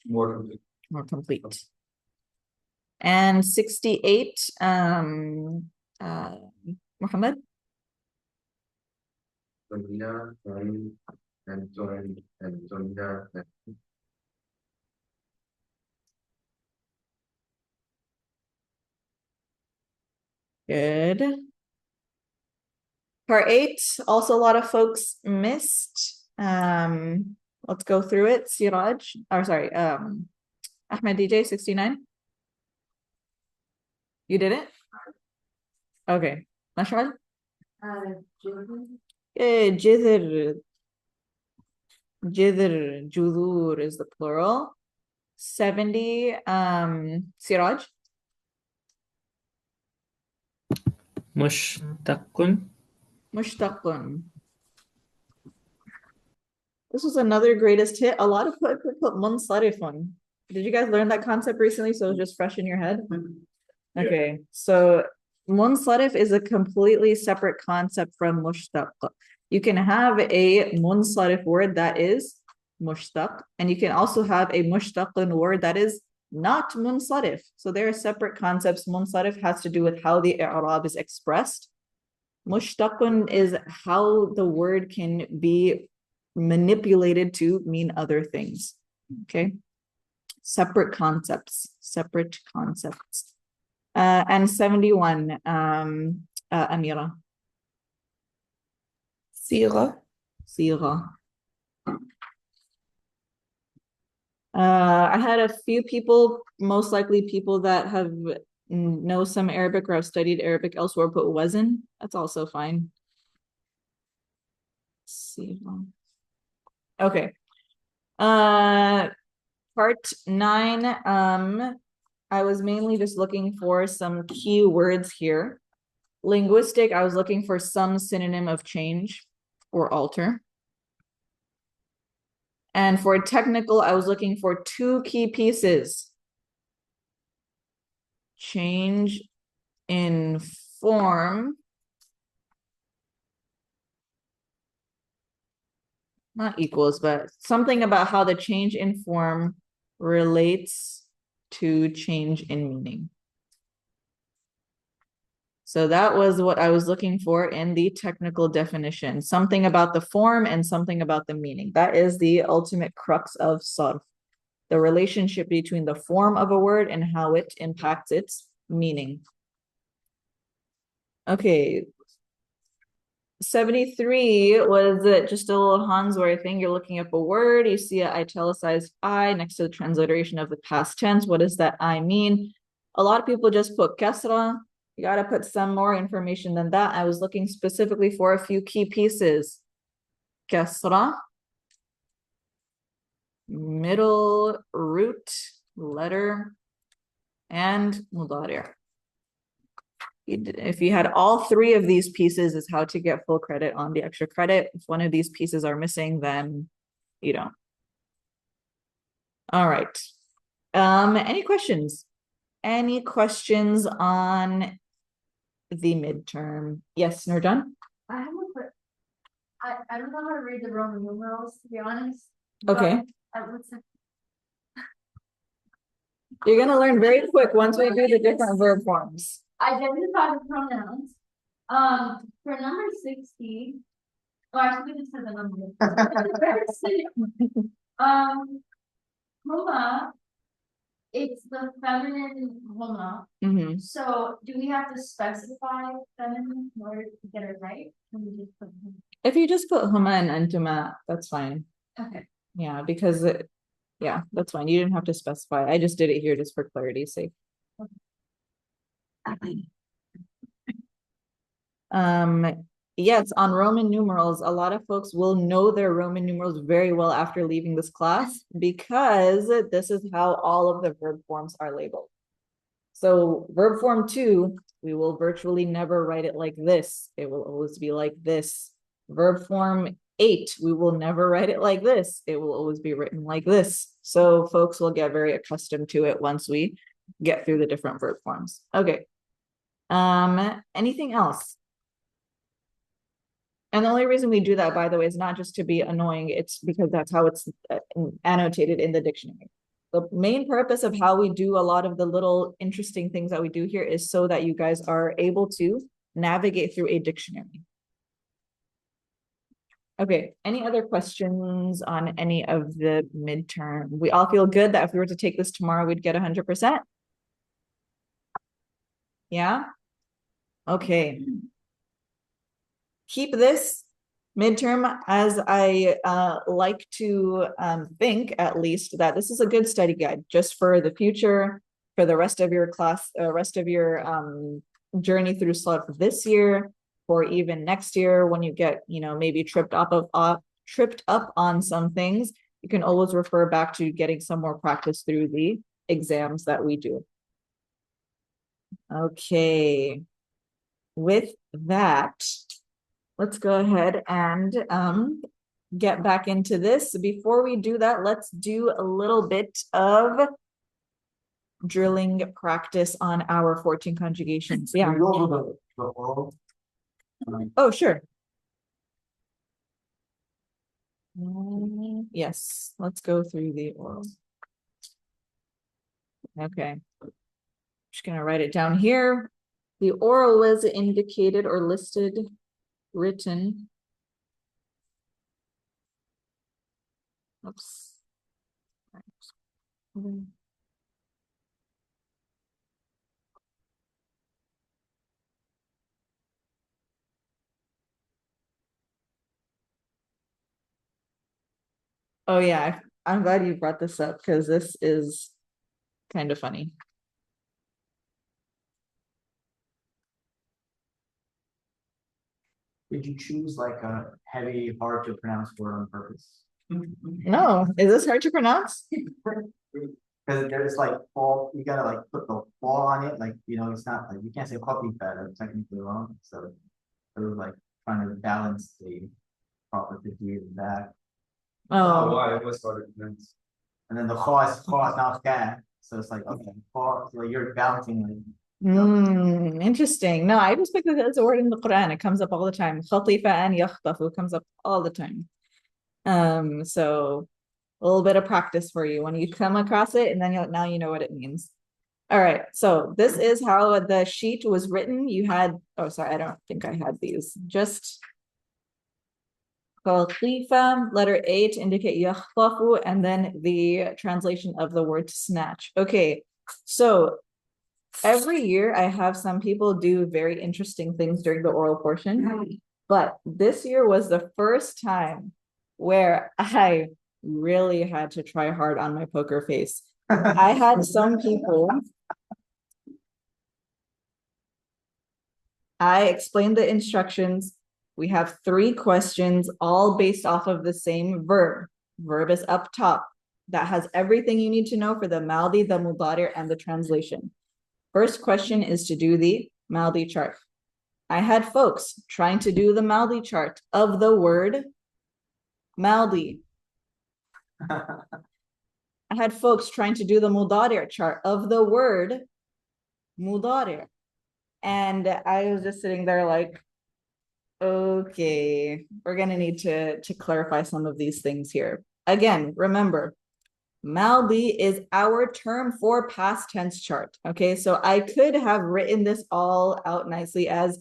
More complete. More complete. And 68, Muhammad. Antonia, Antonia. Good. Part 8, also a lot of folks missed. Let's go through it. Siraj, or sorry, Ahmed DJ 69. You did it? Okay. Mashal? Jither. Jither, Judur is the plural. 70, Siraj. Mushtaqun. Mushtaqun. This was another greatest hit. A lot of people put munsarifun. Did you guys learn that concept recently? So it's just fresh in your head? Okay, so munsarif is a completely separate concept from mushtaq. You can have a munsarif word that is mushtaq, and you can also have a mushtaqun word that is not munsarif. So they are separate concepts. Munsarif has to do with how the i'rab is expressed. Mushtaqun is how the word can be manipulated to mean other things. Okay, separate concepts. And 71, Amira. Sira. I had a few people, most likely people that have know some Arabic or have studied Arabic elsewhere, put wazn. That's also fine. Sira. Okay. Part 9, I was mainly just looking for some key words here. Linguistic, I was looking for some synonym of change or alter. And for technical, I was looking for 2 key pieces. Change in form. Not equals, but something about how the change in form relates to change in meaning. So that was what I was looking for in the technical definition. Something about the form and something about the meaning. That is the ultimate crux of sarf. The relationship between the form of a word and how it impacts its meaning. Okay. 73 was just a little Hansware thing. You're looking up a word, you see an italicized I next to the transliteration of the past tense. What does that I mean? A lot of people just put kasra. You got to put some more information than that. I was looking specifically for a few key pieces. Kasra, middle root letter, and mudari'. If you had all 3 of these pieces is how to get full credit on the extra credit. If one of these pieces are missing, then you don't. All right. Any questions? Any questions on the midterm? Yes, Nurjan? I have a quick. I don't know how to read the Roman numerals, to be honest. Okay. But, what's the You're gonna learn very quick once we do the different verb forms. identify the pronouns. For number 60. Oh, actually, this is the number. Huma, it's the feminine huma. Mhm. So do we have to specify feminine in order to get it right? Can we just put If you just put huma and antuma, that's fine. okay. Yeah, because yeah, that's fine. You didn't have to specify. I just did it here just for clarity's sake. Yes, on Roman numerals, a lot of folks will know their Roman numerals very well after leaving this class because this is how all of the verb forms are labeled. So verb form 2, we will virtually never write it like this. It will always be like this. Verb form 8, we will never write it like this. It will always be written like this. So folks will get very accustomed to it once we get through the different verb forms. Okay. Anything else? And the only reason we do that, by the way, is not just to be annoying, it's because that's how it's annotated in the dictionary. The main purpose of how we do a lot of the little interesting things that we do here is so that you guys are able to navigate through a dictionary. Okay, any other questions on any of the midterm? We all feel good that if we were to take this tomorrow, we'd get 100%? Yeah? Okay. Keep this midterm as I like to think, at least, that this is a good study guide just for the future, for the rest of your class, rest of your journey through SLUT this year, or even next year when you get, maybe tripped up on some things. You can always refer back to getting some more practice through the exams that we do. Okay. With that, let's go ahead and get back into this. Before we do that, let's do a little bit of drilling practice on our 14 conjugations. Yeah. Can we go over the oral? Oh, sure. Yes, let's go through the oral. Okay. Just gonna write it down here. The oral was indicated or listed, written. Oops. Oh yeah, I'm glad you brought this up because this is kind of funny. Did you choose like a heavy, hard to pronounce word on purpose? No, is this hard to pronounce? Because there's like fall, you gotta like put the fall on it, like it's not like you can't say coffee fat, that's technically wrong. So it was like trying to balance the proper degree of that. Oh, Why? It was hard to pronounce. And then the kha is not cat. So it's like okay, kha, so you're balancing like interesting. No, I just picked it as a word in the Quran. It comes up all the time. Khatifa and yakhtafu comes up all the time. So a little bit of practice for you when you come across it, and then now you know what it means. All right, so this is how the sheet was written. You had, oh, sorry, I don't think I had these. Just khatifa, letter A to indicate yakhtafu, and then the translation of the word snatch. Okay, so every year I have some people do very interesting things during the oral portion, but this year was the first time where I really had to try hard on my poker face. I had some people, I explained the instructions. We have 3 questions, all based off of the same verb. Verb is up top. That has everything you need to know for the Maldi, the Mudari, and the translation. First question is to do the Maldi chart. I had folks trying to do the Maldi chart of the word Maldi. I had folks trying to do the Mudari chart of the word Mudari. And I was just sitting there like, okay, we're gonna need to clarify some of these things here. Again, remember, Maldi is our term for past tense chart. Okay, so I could have written this all out nicely as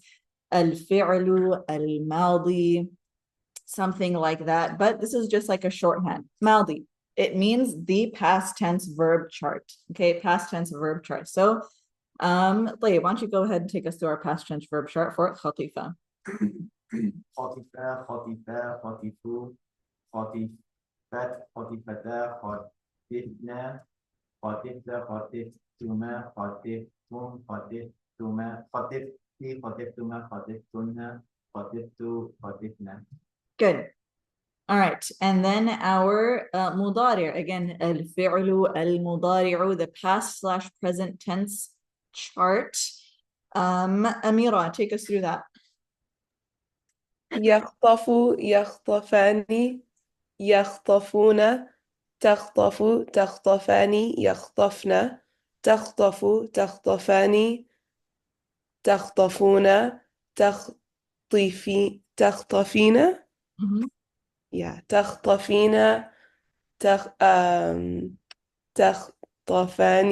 al-fi'lu, al-maldi, something like that, but this is just like a shorthand. Maldi, it means the past tense verb chart. Okay, past tense verb chart. So, why don't you go ahead and take us through our past tense verb chart for khatifa. khatifa, khatifa, khatifu, khatifat, khatifata, khatifna, khatifta, khatiftuma, khatiftum, khatiftuma, khatifti, khatiftuma, khatiftunna, khatiftu, khatifna. Good. All right, and then our mudari, again, al-fi'lu, al-mudari'u, the past/present tense chart. Amira, take us through that. يخطف يخطفان يخطفون تخطف تخطفان يخطفن تخطف تخطفان تخطفون تخطفين Mhm. تخطفين تخطفان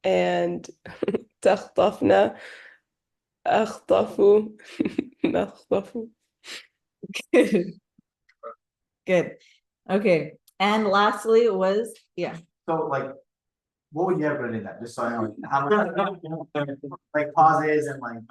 and تخطفن أخطف نخطف. Good. Good. Okay. And lastly was, yeah. So like, what would you have written in that, just so I know, how much, like pauses and like,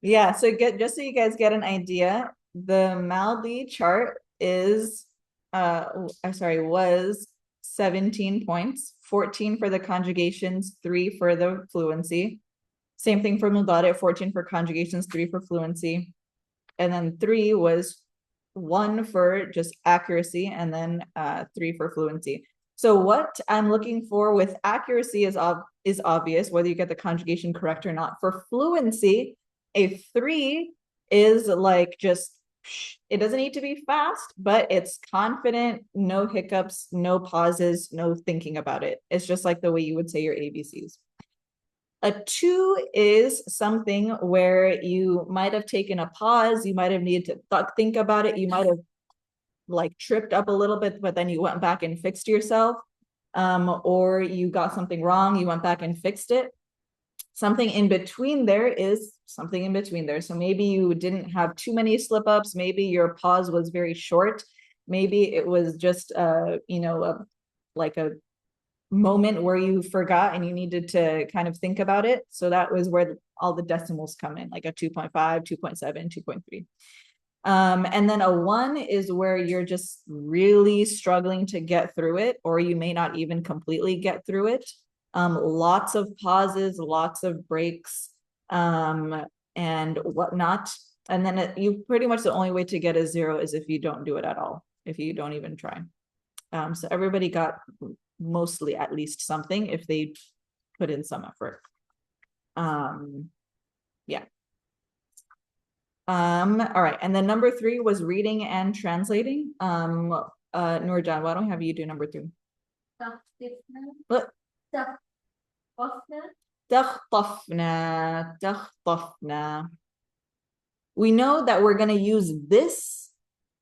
Yeah, so just so you guys get an idea, the Maldi chart is I'm sorry, was 17 points, 14 for the conjugations, 3 for the fluency. Same thing for Mudari, 14 for conjugations, 3 for fluency. And then 3 was 1 for just accuracy, and then 3 for fluency. So what I'm looking for with accuracy is obvious, whether you get the conjugation correct or not. For fluency, a 3 is like just, it doesn't need to be fast, but it's confident, no hiccups, no pauses, no thinking about it. It's just like the way you would say your ABCs. A 2 is something where you might have taken a pause, you might have needed to think about it, you might have like tripped up a little bit, but then you went back and fixed yourself. Or you got something wrong, you went back and fixed it. Something in between there is something in between there. So maybe you didn't have too many slip ups, maybe your pause was very short, maybe it was just like a moment where you forgot and you needed to kind of think about it. So that was where all the decimals come in, like a 2.5, 2.7, 2.3. And then a 1 is where you're just really struggling to get through it, or you may not even completely get through it. Lots of pauses, lots of breaks, and whatnot. And then you pretty much the only way to get a 0 is if you don't do it at all, if you don't even try. So everybody got mostly at least something if they put in some effort. Yeah. All right, and then number 3 was reading and translating. Nurjan, why don't I have you do number 3? What? تخطفنا. We know that we're going to use this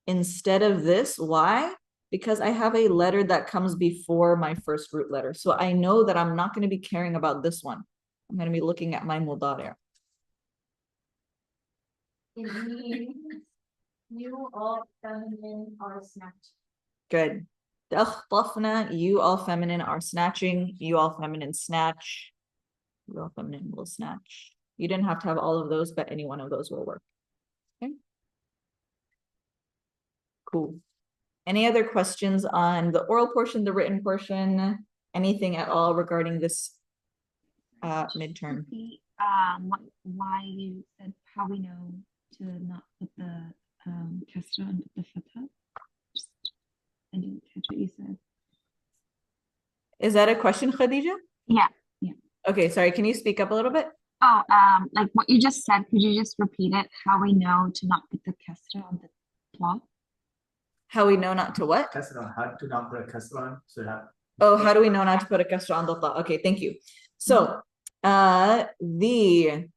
instead of this. Why? Because I have a letter that comes before my first root letter. So I know that I'm not going to be caring about this one. I'm going to be looking at my mudari'. You all feminine are snatched. Good. تخطفنا, you all feminine are snatching. You all feminine snatch. You all feminine will snatch. You didn't have to have all of those, but any one of those will work. Okay. Cool. Any other questions on the oral portion, the written portion, anything at all regarding this midterm? Why you said how we know to not put the kasra and put the fatha? I didn't catch what you said. Is that a question, Khadija? Yeah. Okay, sorry, can you speak up a little bit? Oh, like what you just said, could you just repeat it? How we know to not put the kasra on the ta? How we know not to what? kasra, how to not put a kasra on, so that. Oh, how do we know not to put a kasra on the ta? Okay, thank you. So, the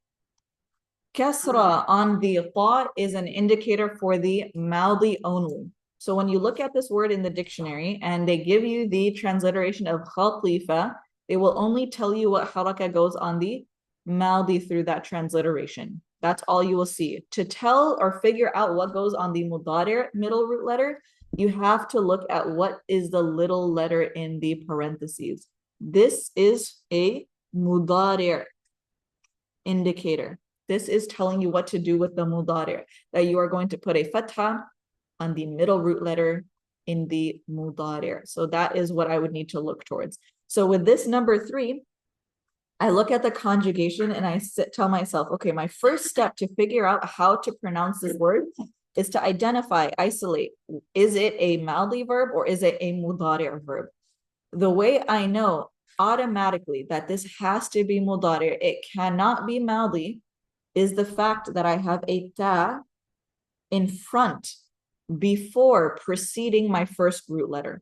kasra on the ta is an indicator for the Maldi only. So when you look at this word in the dictionary and they give you the transliteration of khatifa, they will only tell you what haraka goes on the Maldi through that transliteration. That's all you will see. To tell or figure out what goes on the mudari' middle root letter, you have to look at what is the little letter in the parentheses. This is a mudari' indicator. This is telling you what to do with the mudari', that you are going to put a fatha on the middle root letter in the mudari'. So that is what I would need to look towards. So with this number 3, I look at the conjugation and I tell myself, okay, my first step to figure out how to pronounce this word is to identify, isolate, is it a Maldi verb or is it a mudari' verb? The way I know automatically that this has to be mudari', it cannot be Maldi, is the fact that I have a ta in front before preceding my first root letter.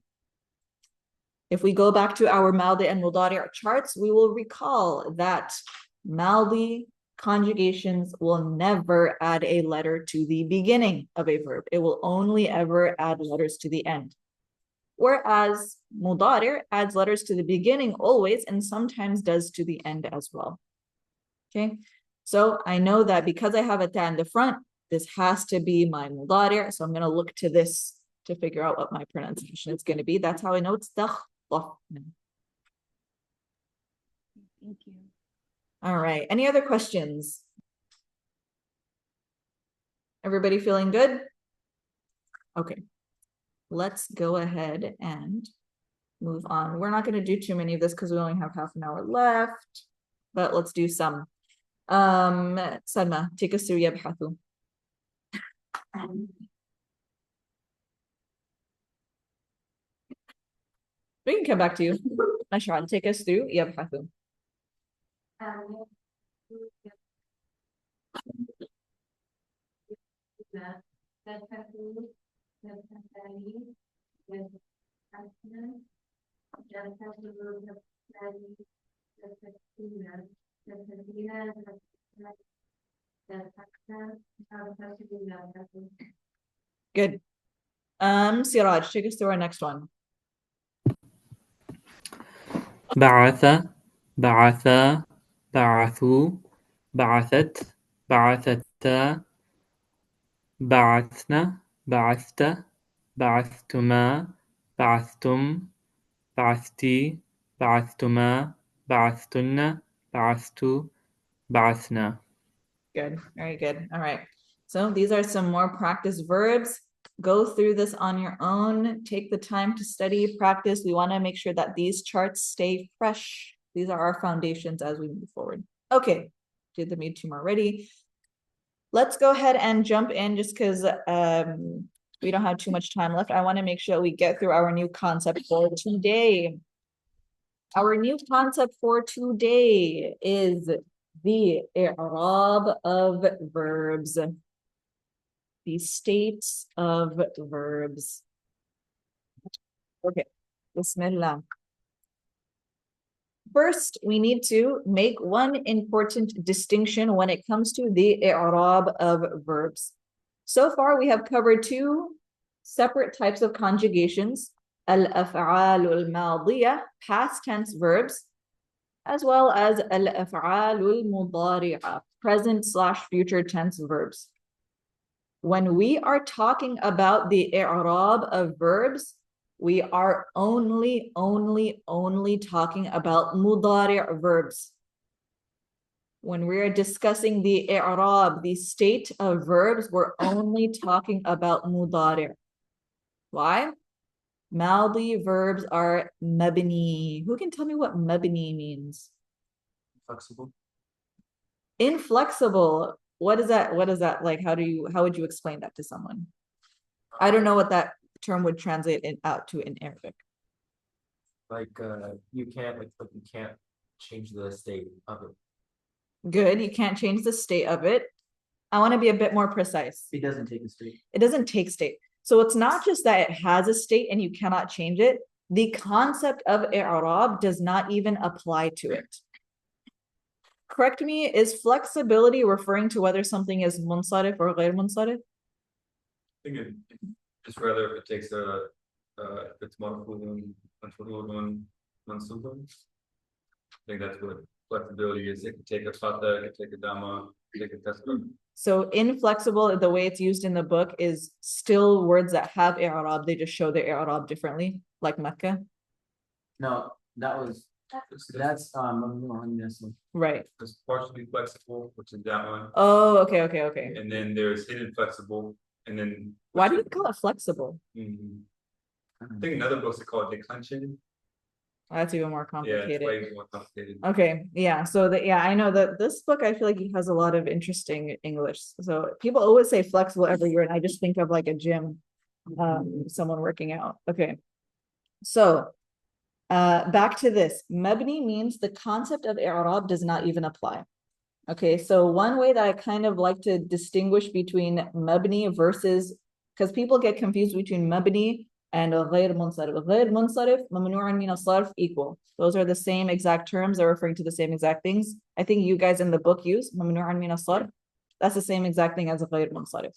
If we go back to our Maldi and Mudari charts, we will recall that Maldi conjugations will never add a letter to the beginning of a verb. It will only ever add letters to the end. Whereas Mudari adds letters to the beginning always and sometimes does to the end as well. Okay, so I know that because I have a ta in the front, this has to be my Mudari. So I'm going to look to this to figure out what my pronunciation is going to be. That's how I know it's dakh. Thank you. All right. Any other questions? Everybody feeling good? Okay. Let's go ahead and move on. We're not going to do too many of this because we only have half an hour left, but let's do some. Salma, take us through Yabhathu. We can come back to you. Ashran, take us through Yabhathu. Good. Siraj, take us through our next one. بعث بعثا بعثوا بعثت بعثتا بعثنا بعثت بعثتما بعثتم بعثتي بعثتما بعثتن بعثت بعثنا. Good. Very good. All right. So these are some more practice verbs. Go through this on your own. Take the time to study, practice. We want to make sure that these charts stay fresh. These are our foundations as we move forward. Okay. Did the mid-term already. Let's go ahead and jump in just because we don't have too much time left. I want to make sure we get through our new concept for today. Our new concept for today is the i'rab of verbs, the states of verbs. Okay, Bismillah. First, we need to make one important distinction when it comes to the i'rab of verbs. So far, we have covered two separate types of conjugations, al-af'al al-madiyah, past tense verbs, as well as al-af'al al-mudari'ah, present/future tense verbs. When we are talking about the i'rab of verbs, we are only talking about mudari' verbs. When we're discussing the i'rab, the state of verbs, we're only talking about mudari'. Why? Maldi verbs are mabni. Who can tell me what mabni means? Flexible. Inflexible. What is that? What is that like? How would you explain that to someone? I don't know what that term would translate out to in Arabic. Like you can't change the state of it. Good. You can't change the state of it. I want to be a bit more precise. It doesn't take a state. It doesn't take state. So it's not just that it has a state and you cannot change it. The concept of i'rab does not even apply to it. Correct me, is flexibility referring to whether something is munsarif or ghair munsarif? I think it just rather if it takes if it's marfu'un, manfu'un, mansubun. I think that's what flexibility is. It can take a fatha, it can take a dama, it can take a tasbih. So inflexible, the way it's used in the book is still words that have i'rab, they just show the i'rab differently, like Makkah. No, that's Right. It's partially flexible, which is that one. Oh, okay. And then there's hidden flexible, and then Why do you call it flexible? I think another book's called declension. That's even more Yeah, complicated. it's way more complicated. Okay, yeah. So I know that this book, I feel like it has a lot of interesting English. So people always say flexible every year, and I just think of like a gym, someone working out. Okay, so back to this. Mabni means the concept of i'rab does not even apply. Okay, so one way that I kind of like to distinguish between mabni versus, because people get confused between mabni and غير منصرف. غير منصرف ممنوع من الصرف equal. Those are the same exact terms. They're referring to the same exact things. I think you guys in the book use ممنوع من الصرف. That's the same exact thing as غير منصرف.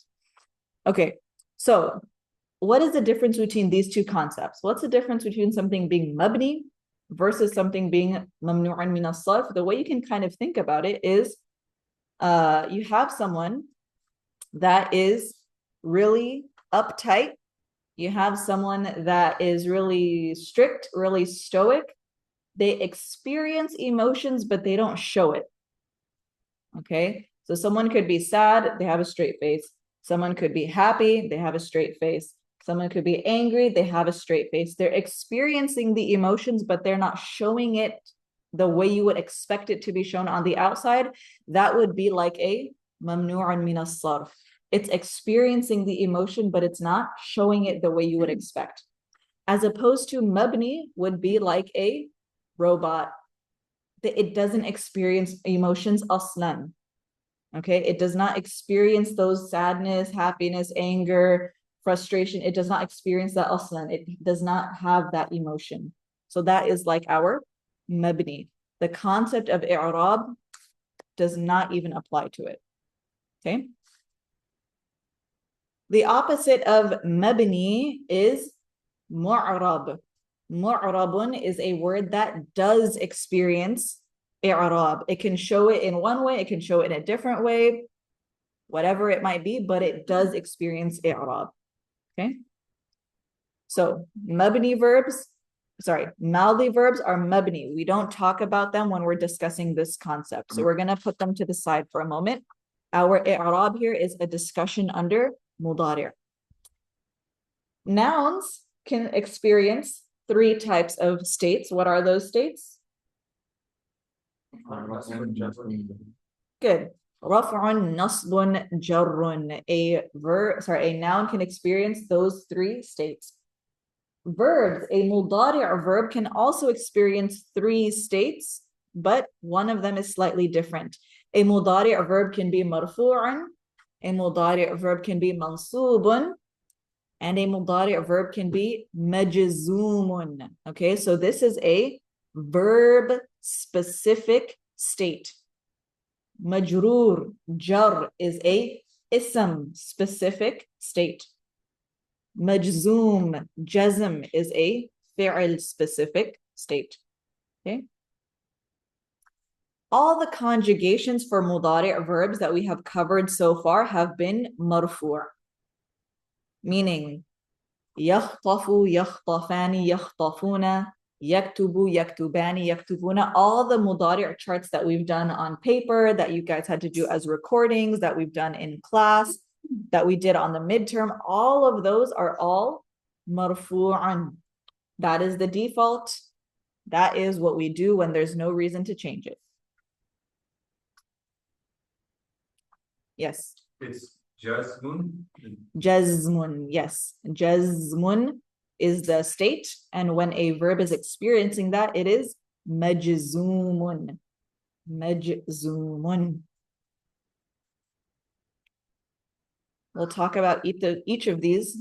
Okay, so what is the difference between these two concepts? What's the difference between something being mabni versus something being mamnu'an min as-sarf? The way you can kind of think about it is you have someone that is really uptight. You have someone that is really strict, really stoic. They experience emotions, but they don't show it. Okay, so someone could be sad, they have a straight face. Someone could be happy, they have a straight face. Someone could be angry, they have a straight face. They're experiencing the emotions, but they're not showing it the way you would expect it to be shown on the outside. That would be like a mamnu'an min as-sarf. It's experiencing the emotion, but it's not showing it the way you would expect. As opposed to mabni would be like a robot. It doesn't experience emotions aslan. Okay, it does not experience those sadness, happiness, anger, frustration. It does not experience that aslan. It does not have that emotion. So that is like our mabni. The concept of i'rab does not even apply to it. Okay. The opposite of mabni is mu'rab. Mu'rabun is a word that does experience i'rab. It can show it in one way, it can show it in a different way, whatever it might be, but it does experience i'rab. Okay. So mabni verbs, maldi verbs are mabni. We don't talk about them when we're discussing this concept. So we're going to put them to the side for a moment. Our i'rab here is a discussion under mudari'. Nouns can experience three types of states. What are those states? Good. Raf'un, nasbun, jarrun. A noun can experience those three states. Verbs, a mudari' verb can also experience three states, but one of them is slightly different. A mudari' verb can be marfu'un, a mudari' verb can be mansubun, and a mudari' verb can be majzumun. Okay, so this is a verb specific state. Majroor, jar is a ism specific state. Majzoom, jazm is a fi'l specific state. Okay. All the conjugations for mudari' verbs that we have covered so far have been marfu', meaning yakhtafu, yakhtafani, yakhtafuna, yaktubu, yaktubani, yaktubuna. All the mudari' charts that we've done on paper, that you guys had to do as recordings, that we've done in class, that we did on the midterm, all of those are all marfu'an. That is the default. That is what we do when there's no reason to change it. Yes. It's jazmun. Jazmun, yes. Jazmun is the state, and when a verb is experiencing that, it is majzumun. Majzumun. We'll talk about each of these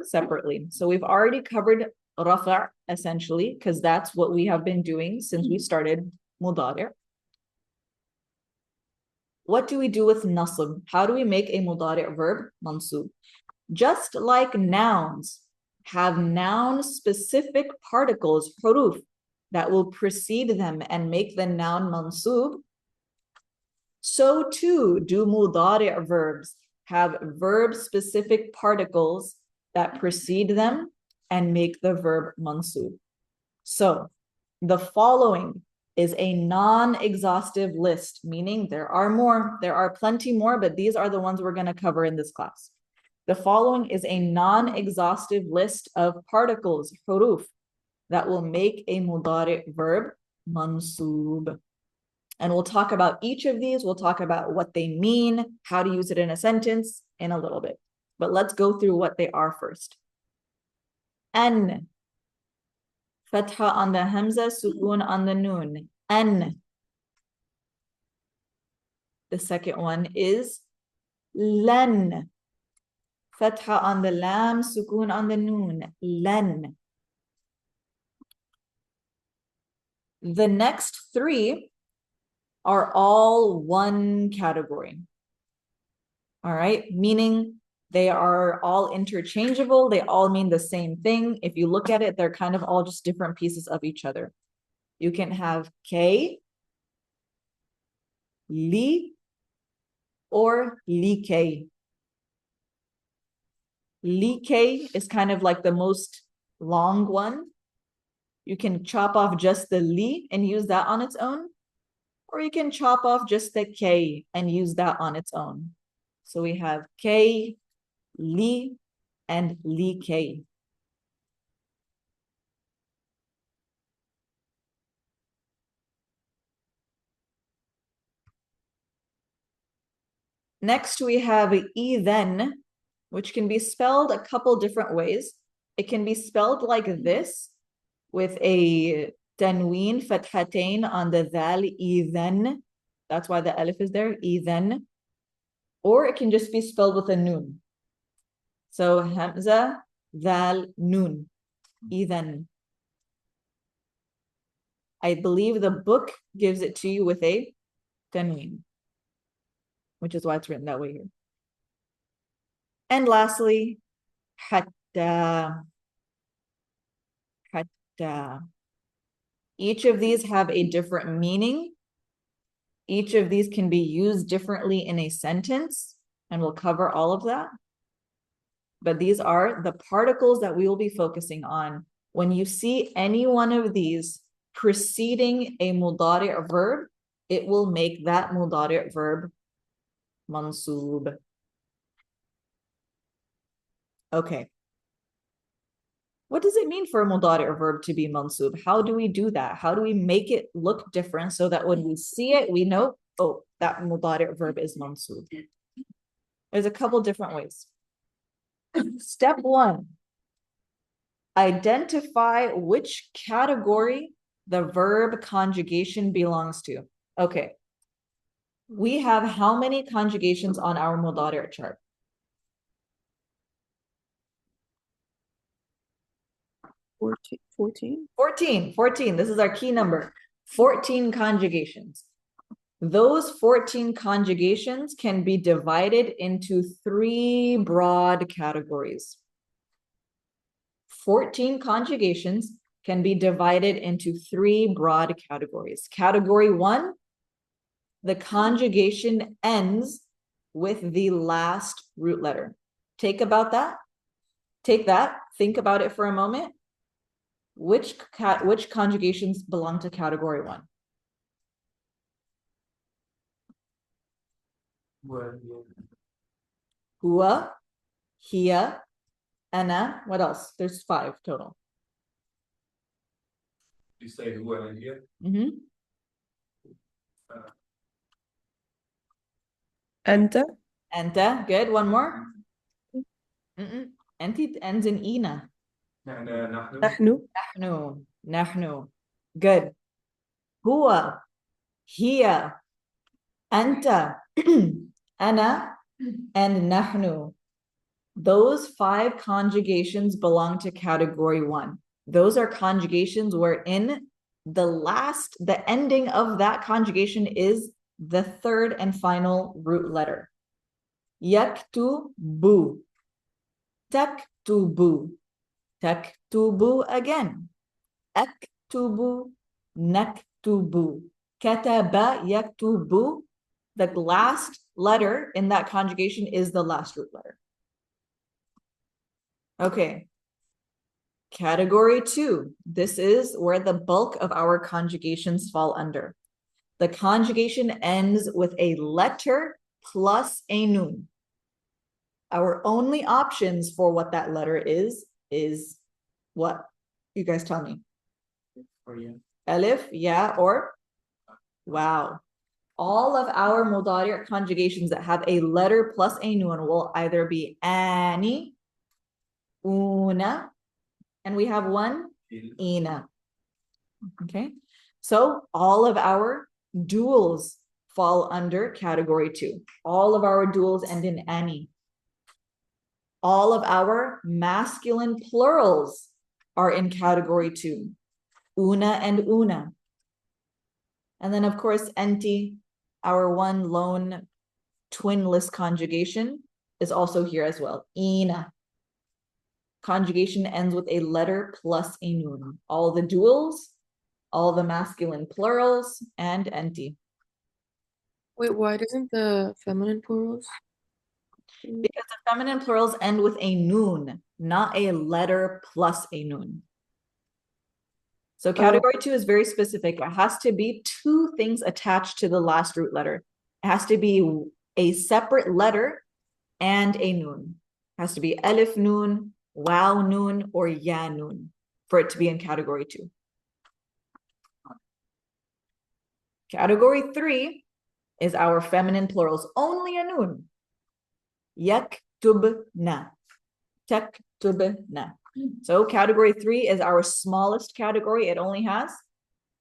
separately. So we've already covered rafa' essentially, because that's what we have been doing since we started mudari'. What do we do with nasb? How do we make a mudari' verb mansub? Just like nouns have noun-specific particles, huruf, that will precede them and make the noun mansub, so too do mudari' verbs have verb-specific particles that precede them and make the verb mansub. So the following is a non-exhaustive list, meaning there are plenty more, but these are the ones we're going to cover in this class. The following is a non-exhaustive list of particles, huruf, that will make a mudari' verb mansub. And we'll talk about each of these. We'll talk about what they mean, how to use it in a sentence in a little bit. But let's go through what they are first. An. Fatha on the hamza, sukoon on the noon. An. The second one is lan. Fatha on the lam, sukoon on the noon. Lan. The next three are all one category. All right, meaning they are all interchangeable. They all mean the same thing. If you look at it, they're kind of all just different pieces of each other. You can have K, li, or like. Like is kind of like the most long one. You can chop off just the li and use that on its own, or you can chop off just the K and use that on its own. So we have K, li, and like. Next, we have idhan, which can be spelled a couple different ways. It can be spelled like this, with a tanween, fathatain on the dhal, idhan. That's why the alif is there, idhan. Or it can just be spelled with a noon. So hamza, dhal, noon, idhan. I believe the book gives it to you with a tanween, which is why it's written that way here. And lastly, hatta. Hatta. Each of these have a different meaning. Each of these can be used differently in a sentence, and we'll cover all of that. But these are the particles that we will be focusing on. When you see any one of these preceding a mudari' verb, it will make that mudari' verb mansoob. Okay. What does it mean for a mudari' verb to be mansoob? How do we do that? How do we make it look different so that when we see it, we know, oh, that mudari' verb is mansoob? There's a couple different ways. Step one, identify which category the verb conjugation belongs to. Okay. We have how many conjugations on our mudari' chart? 14. This is our key number. 14 conjugations. Those 14 conjugations can be divided into 3 broad categories. 14 conjugations can be divided into 3 broad categories. Category 1, the conjugation ends with the last root letter. Take that, think about it for a moment. Which conjugations belong to category 1? Huwa, hiya, ana. What else? There's 5 total. You say huwa and hiya? Anta. Anta, good. One more. Anti ends in ina. Nahnu. Nahnu. Good. Huwa, hiya, anta, ana, and nahnu. Those 5 conjugations belong to category 1. Those are conjugations wherein the ending of that conjugation is the 3rd and final root letter. Yaktubu. Taktubu. Taktubu again. Aktubu. Naktubu. Kataba yaktubu. The last letter in that conjugation is the last root letter. Okay. Category 2. This is where the bulk of our conjugations fall under. The conjugation ends with a letter plus a noon. Our only options for what that letter is what? You guys tell me. Alif, yeah, or? Wow. All of our mudari' conjugations that have a letter plus a noon will either be ani, una, and we have one, ina. Okay, so all of our duals fall under category 2. All of our duals end in any. All of our masculine plurals are in category 2. Una and una. And then of course, enti, our one lone twinless conjugation, is also here as well. Ina. Conjugation ends with a letter plus a nun. All the duals, all the masculine plurals, and enti. Wait, why doesn't the feminine plurals? Because the feminine plurals end with a nun, not a letter plus a nun. So category 2 is very specific. It has to be 2 things attached to the last root letter. It has to be a separate letter and a nun. It has to be alif nun, waw nun, or ya nun for it to be in category 2. Category 3 is our feminine plurals, only a nun. Yaktubna, taktubna. So category 3 is our smallest category. It only has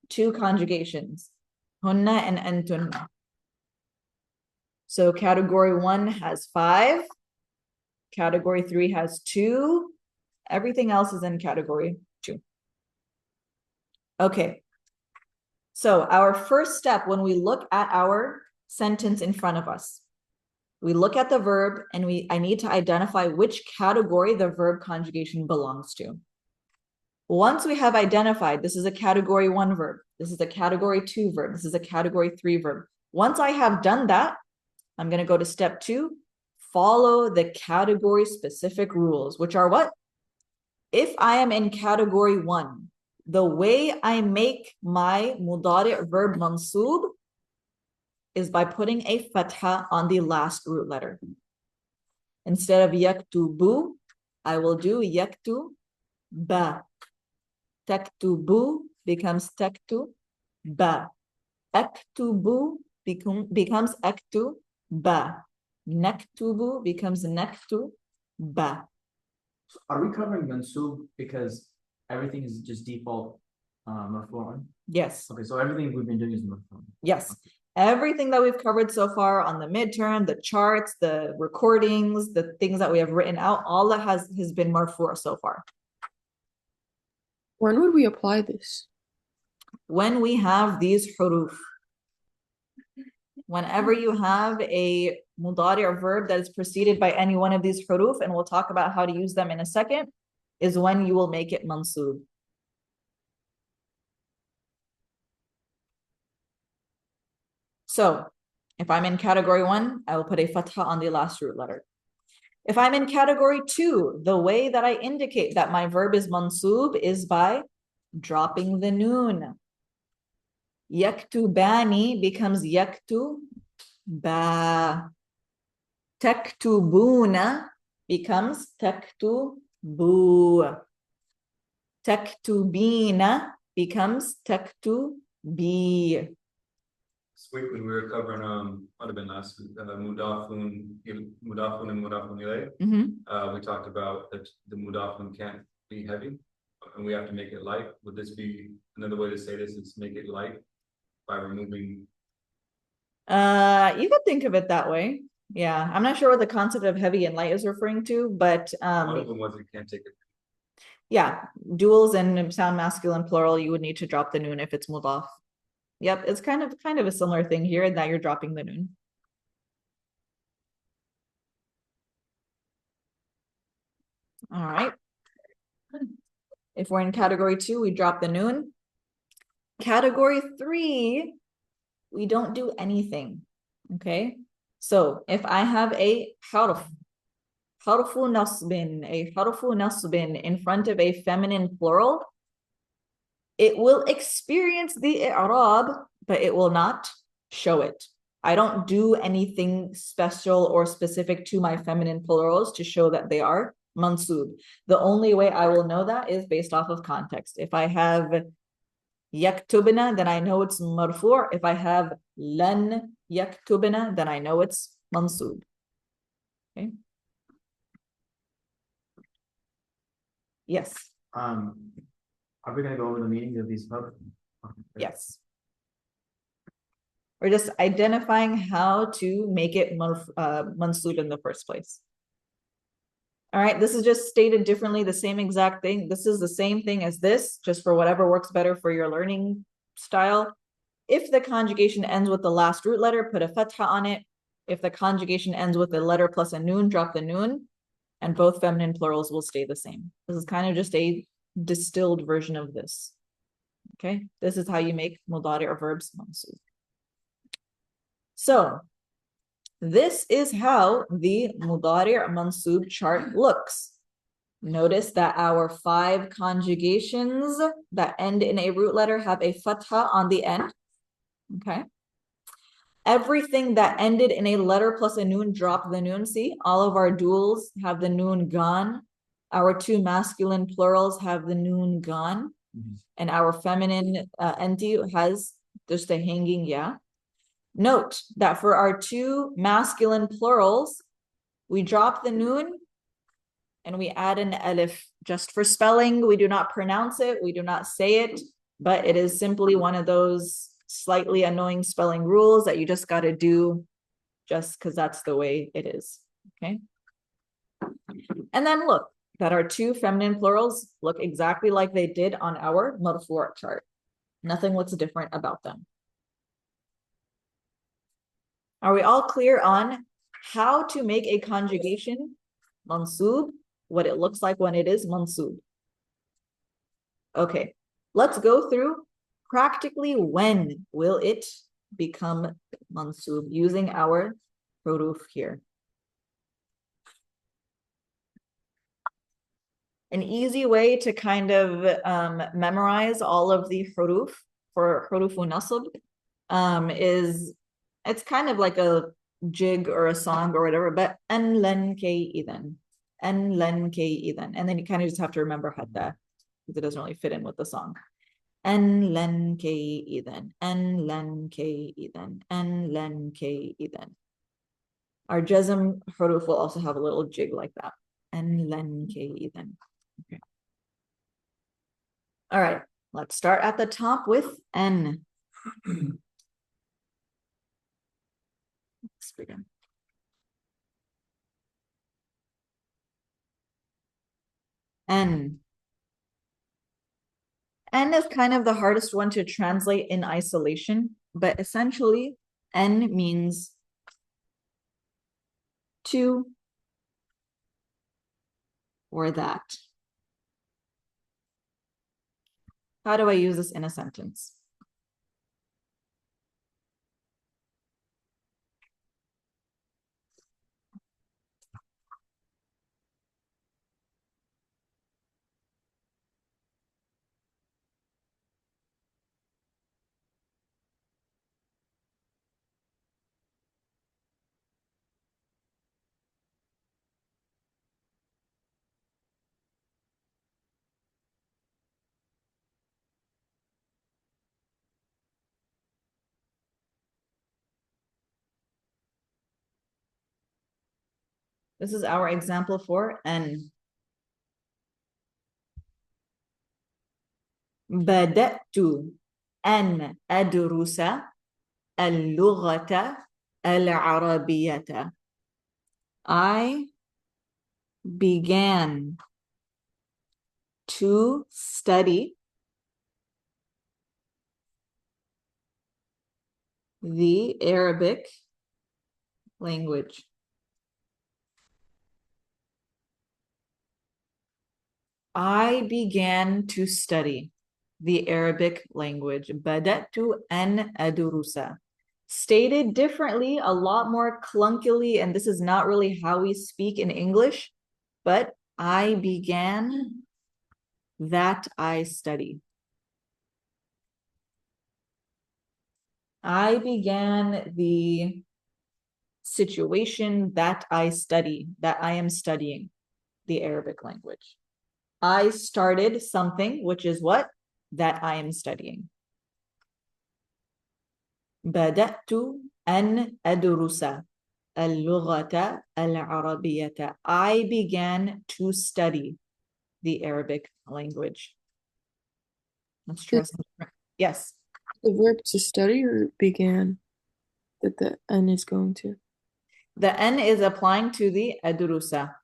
2 conjugations, hunna and antunna. So category 1 has 5. Category 3 has 2. Everything else is in category 2. Okay. So our first step when we look at our sentence in front of us, we look at the verb and I need to identify which category the verb conjugation belongs to. Once we have identified, this is a category 1 verb, this is a category 2 verb, this is a category 3 verb. Once I have done that, I'm going to go to step 2, follow the category specific rules, which are what? If I am in category 1, the way I make my mudari' verb mansub is by putting a fatha on the last root letter. Instead of yaktubu, I will do yaktu ba. Taktubu becomes taktu ba. Aktubu becomes aktu ba. Naktubu becomes naktu ba. Are we covering mansub because everything is just default marfu'? Yes. Okay, so everything we've been doing is marfu'. Yes. Everything that we've covered so far on the midterm, the charts, the recordings, the things that we have written out, all that has been marfu' so far. When would we apply this? When we have these huruf. Whenever you have a mudari' or verb that is preceded by any one of these huruf, and we'll talk about how to use them in a second, is when you will make it mansub. So if I'm in category 1, I will put a fatha on the last root letter. If I'm in category 2, the way that I indicate that my verb is mansub is by dropping the noon. Yaktubani becomes yaktu ba. Taktubuna becomes taktubu. Taktubina becomes taktubi. This week when we were covering might have been last week, mudafun and mudafun ilayh. We talked about that the mudafun can't be heavy and we have to make it light. Would this be another way to say this is make it light by removing? You could think of it that way. Yeah, I'm not sure what the concept of heavy and light is referring to, but one of them was you can't take it. Yeah, duals and sound masculine plural, you would need to drop the noon if it's mudaf. Yep, it's kind of a similar thing here that you're dropping the noon. All right. If we're in category 2, we drop the noon. Category 3, we don't do anything. Okay. So if I have a harfu nasbin in front of a feminine plural, it will experience the i'rab, but it will not show it. I don't do anything special or specific to my feminine plurals to show that they are mansub. The only way I will know that is based off of context. If I have yaktubna, then I know it's marfu'. If I have lan yaktubna, then I know it's mansub. Okay. Yes. Are we gonna go over the meanings of these verbs? Yes. We're just identifying how to make it mansub in the first place. All right, this is just stated differently, the same exact thing. This is the same thing as this, just for whatever works better for your learning style. If the conjugation ends with the last root letter, put a fatha on it. If the conjugation ends with a letter plus a noon, drop the noon, and both feminine plurals will stay the same. This is kind of just a distilled version of this. Okay, this is how you make mudari or verbs mansub. So this is how the mudari mansub chart looks. Notice that our 5 conjugations that end in a root letter have a fatha on the end. Okay. Everything that ended in a letter plus a noon, drop the noon. See, all of our duals have the noon gone. Our 2 masculine plurals have the noon gone. And our feminine enti has just a hanging ya. Note that for our 2 masculine plurals, we drop the noon and we add an alif. Just for spelling, we do not pronounce it, we do not say it, but it is simply one of those slightly annoying spelling rules that you just got to do just because that's the way it is. Okay. And then look, that our 2 feminine plurals look exactly like they did on our marfu' chart. Nothing looks different about them. Are we all clear on how to make a conjugation mansub, what it looks like when it is mansub? Okay, let's go through practically when will it become mansub using our huruf here. An easy way to kind of memorize all of the huruf for hurufu nasb is, it's kind of like a jig or a song or whatever, but an len kay idan, an len kay idan, and then you kind of just have to remember hatta because it doesn't really fit in with the song. An len kay idan, an len kay idan, an len kay idan. Our jazm huruf will also have a little jig like that. An len kay idan. Okay. All right, let's start at the top with N. Let's begin. N. N is kind of the hardest one to translate in isolation, but essentially N means 2 or that. How do I use this in a sentence? This is our example for N. بدأت أن أدرس اللغة العربية. I began to study the Arabic language. I began to study the Arabic language. بدأت أن أدرس. Stated differently, a lot more clunkily, and this is not really how we speak in English, but I began that I study. I began the situation that I study, that I am studying the Arabic language. I started something, which is what? That I am studying. بدأت أن أدرس اللغة العربية. I began to study the Arabic language. Let's try something. Yes. The verb to study or began? that the N is going to? The N is applying to the adrusa.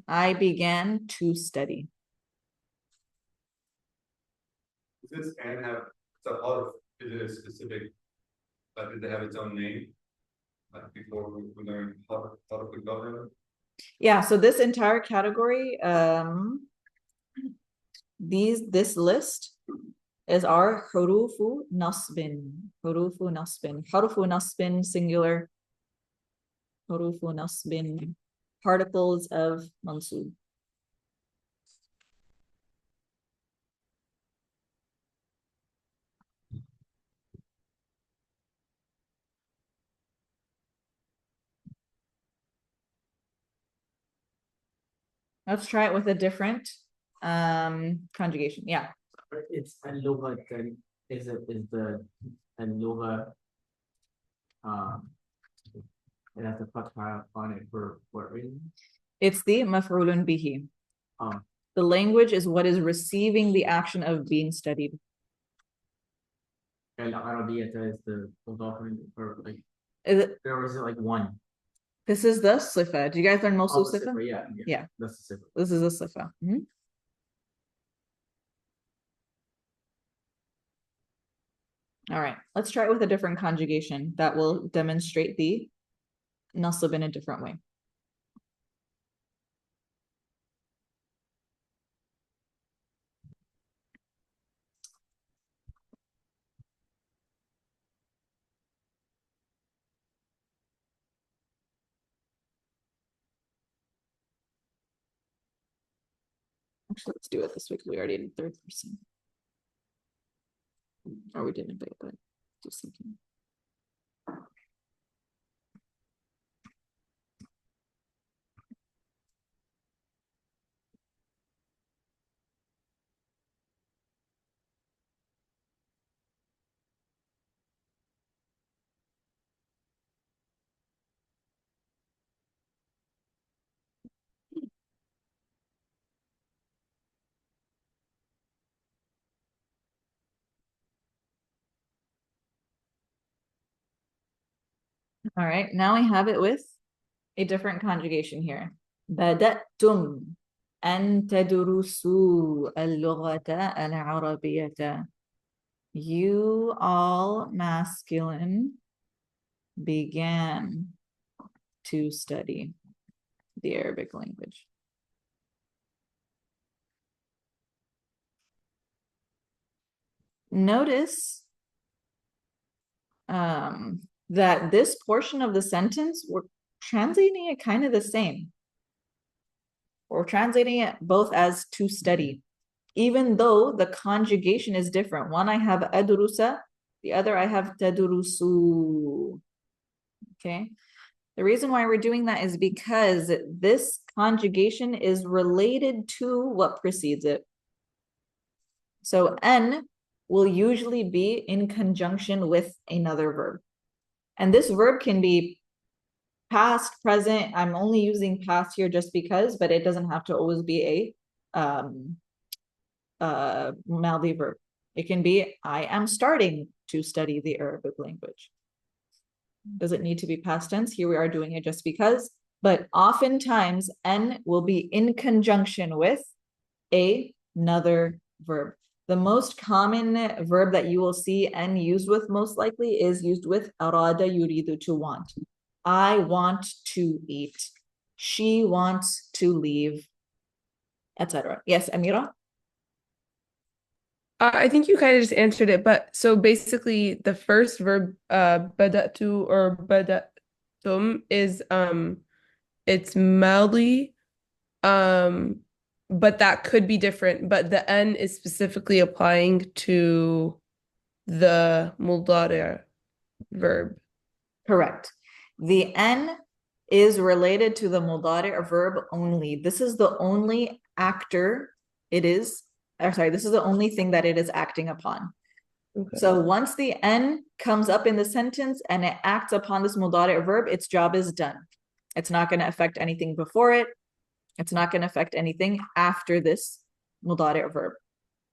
I began to study. Does this N have, it's a lot of, is it a specific, did they have its own name? Like before we learned how to put government? Yeah, so this entire category, this list is our hurufu nasbin. Hurufu nasbin. Hurufu nasbin singular. Hurufu nasbin. Particles of mansub. Let's try it with a different conjugation. Yeah. It's اللغة is the اللغة it has a fatha on it for what reason? It's the maf'ulun bihi. Um, The language is what is receiving the action of being studied. and Arabiyyata is the mudaf or like Is it, or is it like one? this is the sifa. Do you guys learn most Oh, of the sifa? sifa, yeah, Yeah. That's the sifa. This is a sifa. Mhm. All right, let's try it with a different conjugation that will demonstrate the nasab in a different way. Actually, let's do it this week. We already did third person. Or we didn't, but just thinking. All right, now we have it with a different conjugation here. بدأتم أن تدرسوا اللغة العربية. You all masculine began to study the Arabic language. Notice that this portion of the sentence, we're translating it kind of the same. We're translating it both as to study, even though the conjugation is different. One I have adrusa, the other I have tadrusu. Okay. The reason why we're doing that is because this conjugation is related to what precedes it. So N will usually be in conjunction with another verb. And this verb can be past, present. I'm only using past here just because, but it doesn't have to always be a Maldi verb. It can be, I am starting to study the Arabic language. Does it need to be past tense? Here we are doing it just because, but oftentimes N will be in conjunction with another verb. The most common verb that you will see N used with most likely is used with arada yuridu, to want. I want to eat. She wants to leave, etc. Yes, Amira? I think you kind of just answered it, but so basically the first verb, badatu or badatum is it's mildly, but that could be different. But the N is specifically applying to the mudari verb. Correct. The N is related to the mudari verb only. This is the only actor it is. This is the only thing that it is acting upon. Okay. So once the N comes up in the sentence and it acts upon this mudari verb, its job is done. It's not going to affect anything before it. It's not going to affect anything after this mudari verb.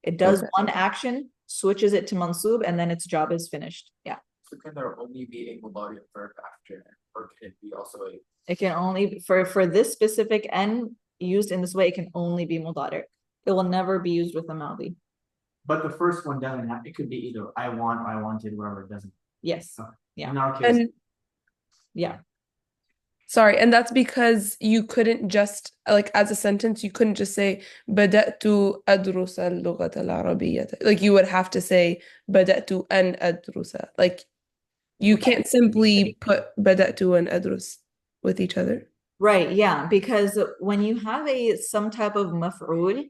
It does one action, switches it to mansub, and then its job is finished. Yeah. So can there only be a Mudari verb after, or can it be also a? It can only, for this specific N used in this way, it can only be mudari. It will never be used with a Madi. But the first one doesn't have, it could be either I want, I wanted, whatever, it doesn't. Yes, In yeah, our case, And yeah, sorry, and that's because you couldn't just like as a sentence, you couldn't just say بدأت أدرس اللغة العربية. Like you would have to say بدأت أن أدرس. Like you can't simply put بدأت and أدرس with each other. right, yeah, because when you have some type of maf'ul,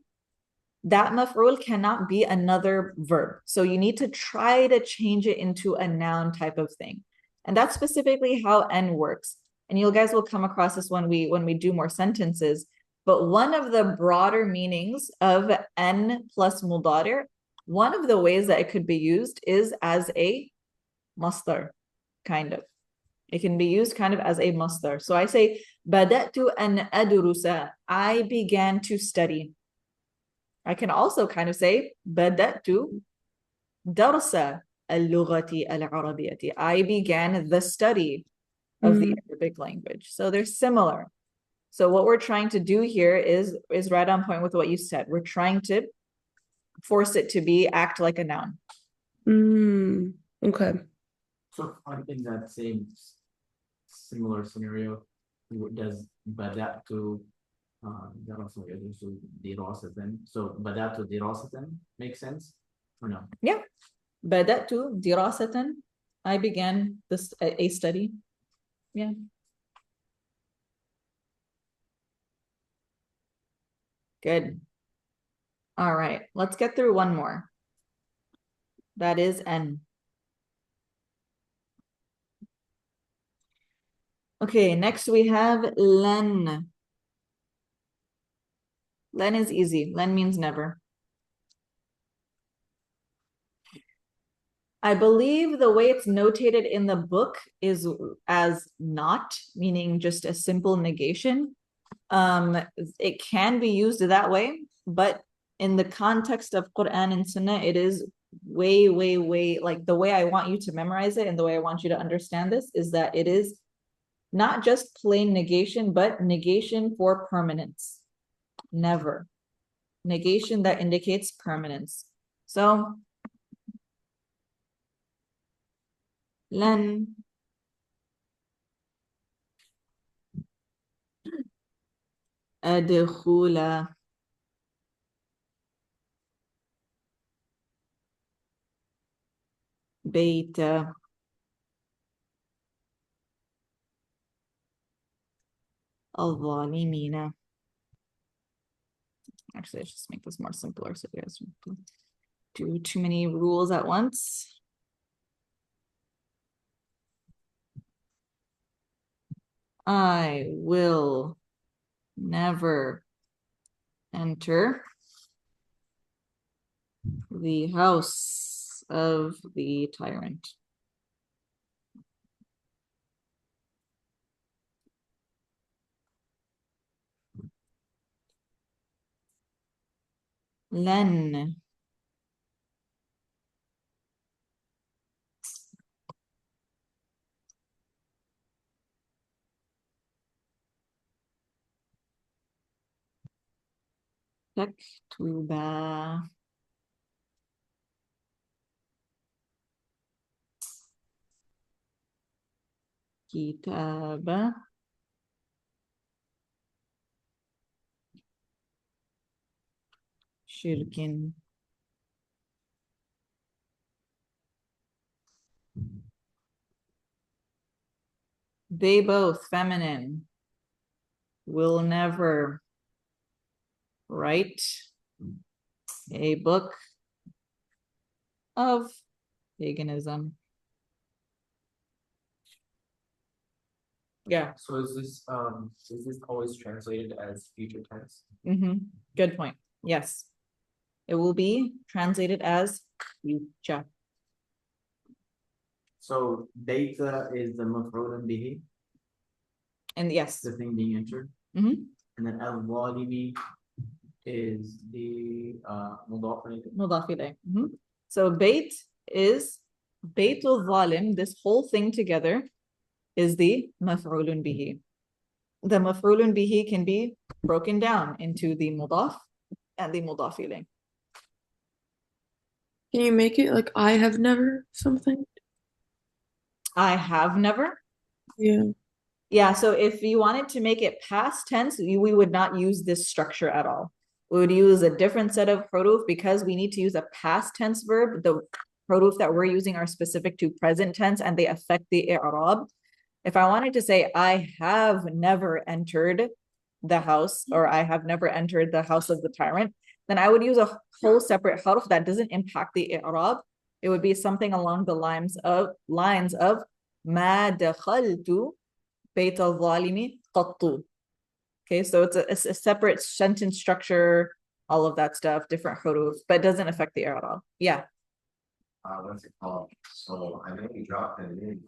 that maf'ul cannot be another verb. So you need to try to change it into a noun type of thing. And that's specifically how N works. And you guys will come across this when we do more sentences. But one of the broader meanings of N plus mudari, one of the ways that it could be used is as a masdar, kind of. It can be used kind of as a masdar. So I say, بدأت أن أدرس, I began to study. I can also kind of say بدأت درس اللغة العربية. I began the study of the Arabic language. So they're similar. So what we're trying to do here is right on point with what you said. We're trying to force it to act like a noun. Okay. so in that same similar scenario, does badatu dirasatan, so badatu dirasatan make sense or no? Yeah. بدأت دراسة. I began a study. Yeah. Good. All right, let's get through one more. That is N. Okay, next we have len. Len is easy. Len means never. I believe the way it's notated in the book is as not, meaning just a simple negation. It can be used that way, but in the context of Quran and Sunnah, it is way, way, way, like the way I want you to memorize it and the way I want you to understand this is that it is not just plain negation, but negation for permanence. Never. Negation that indicates permanence. So, لن أدخل بيت الظالمين. Actually, let's just make this more simpler so you guys don't do too many rules at once. I will never enter the house of the tyrant. لن تكتب كتاب شرك. They both, feminine, will never write a book of paganism. Yeah. So is this always translated as future tense? Good point. Yes. It will be translated as future. So data is the maf'ulun bihi, And yes. the thing being entered. And then al-zalimi is the mudaf ilayh. مضاف إليه. So bait is Baytul Zalim, this whole thing together is the maf'ulun bihi. The maf'ulun bihi can be broken down into the mudaf and the mudaf ilayh. Can you make it like I have never something? I have never. Yeah. Yeah, so if you wanted to make it past tense, we would not use this structure at all. We would use a different set of huruf because we need to use a past tense verb. The huruf that we're using are specific to present tense and they affect the i'rab. If I wanted to say I have never entered the house or I have never entered the house of the tyrant, then I would use a whole separate harf that doesn't impact the i'rab. It would be something along the lines of ma dakhaltu bayt al-zalimi qattu. Okay, so it's a separate sentence structure, all of that stuff, different huruf, but it doesn't affect the i'rab. Yeah. What's it called? So I know you dropped it in.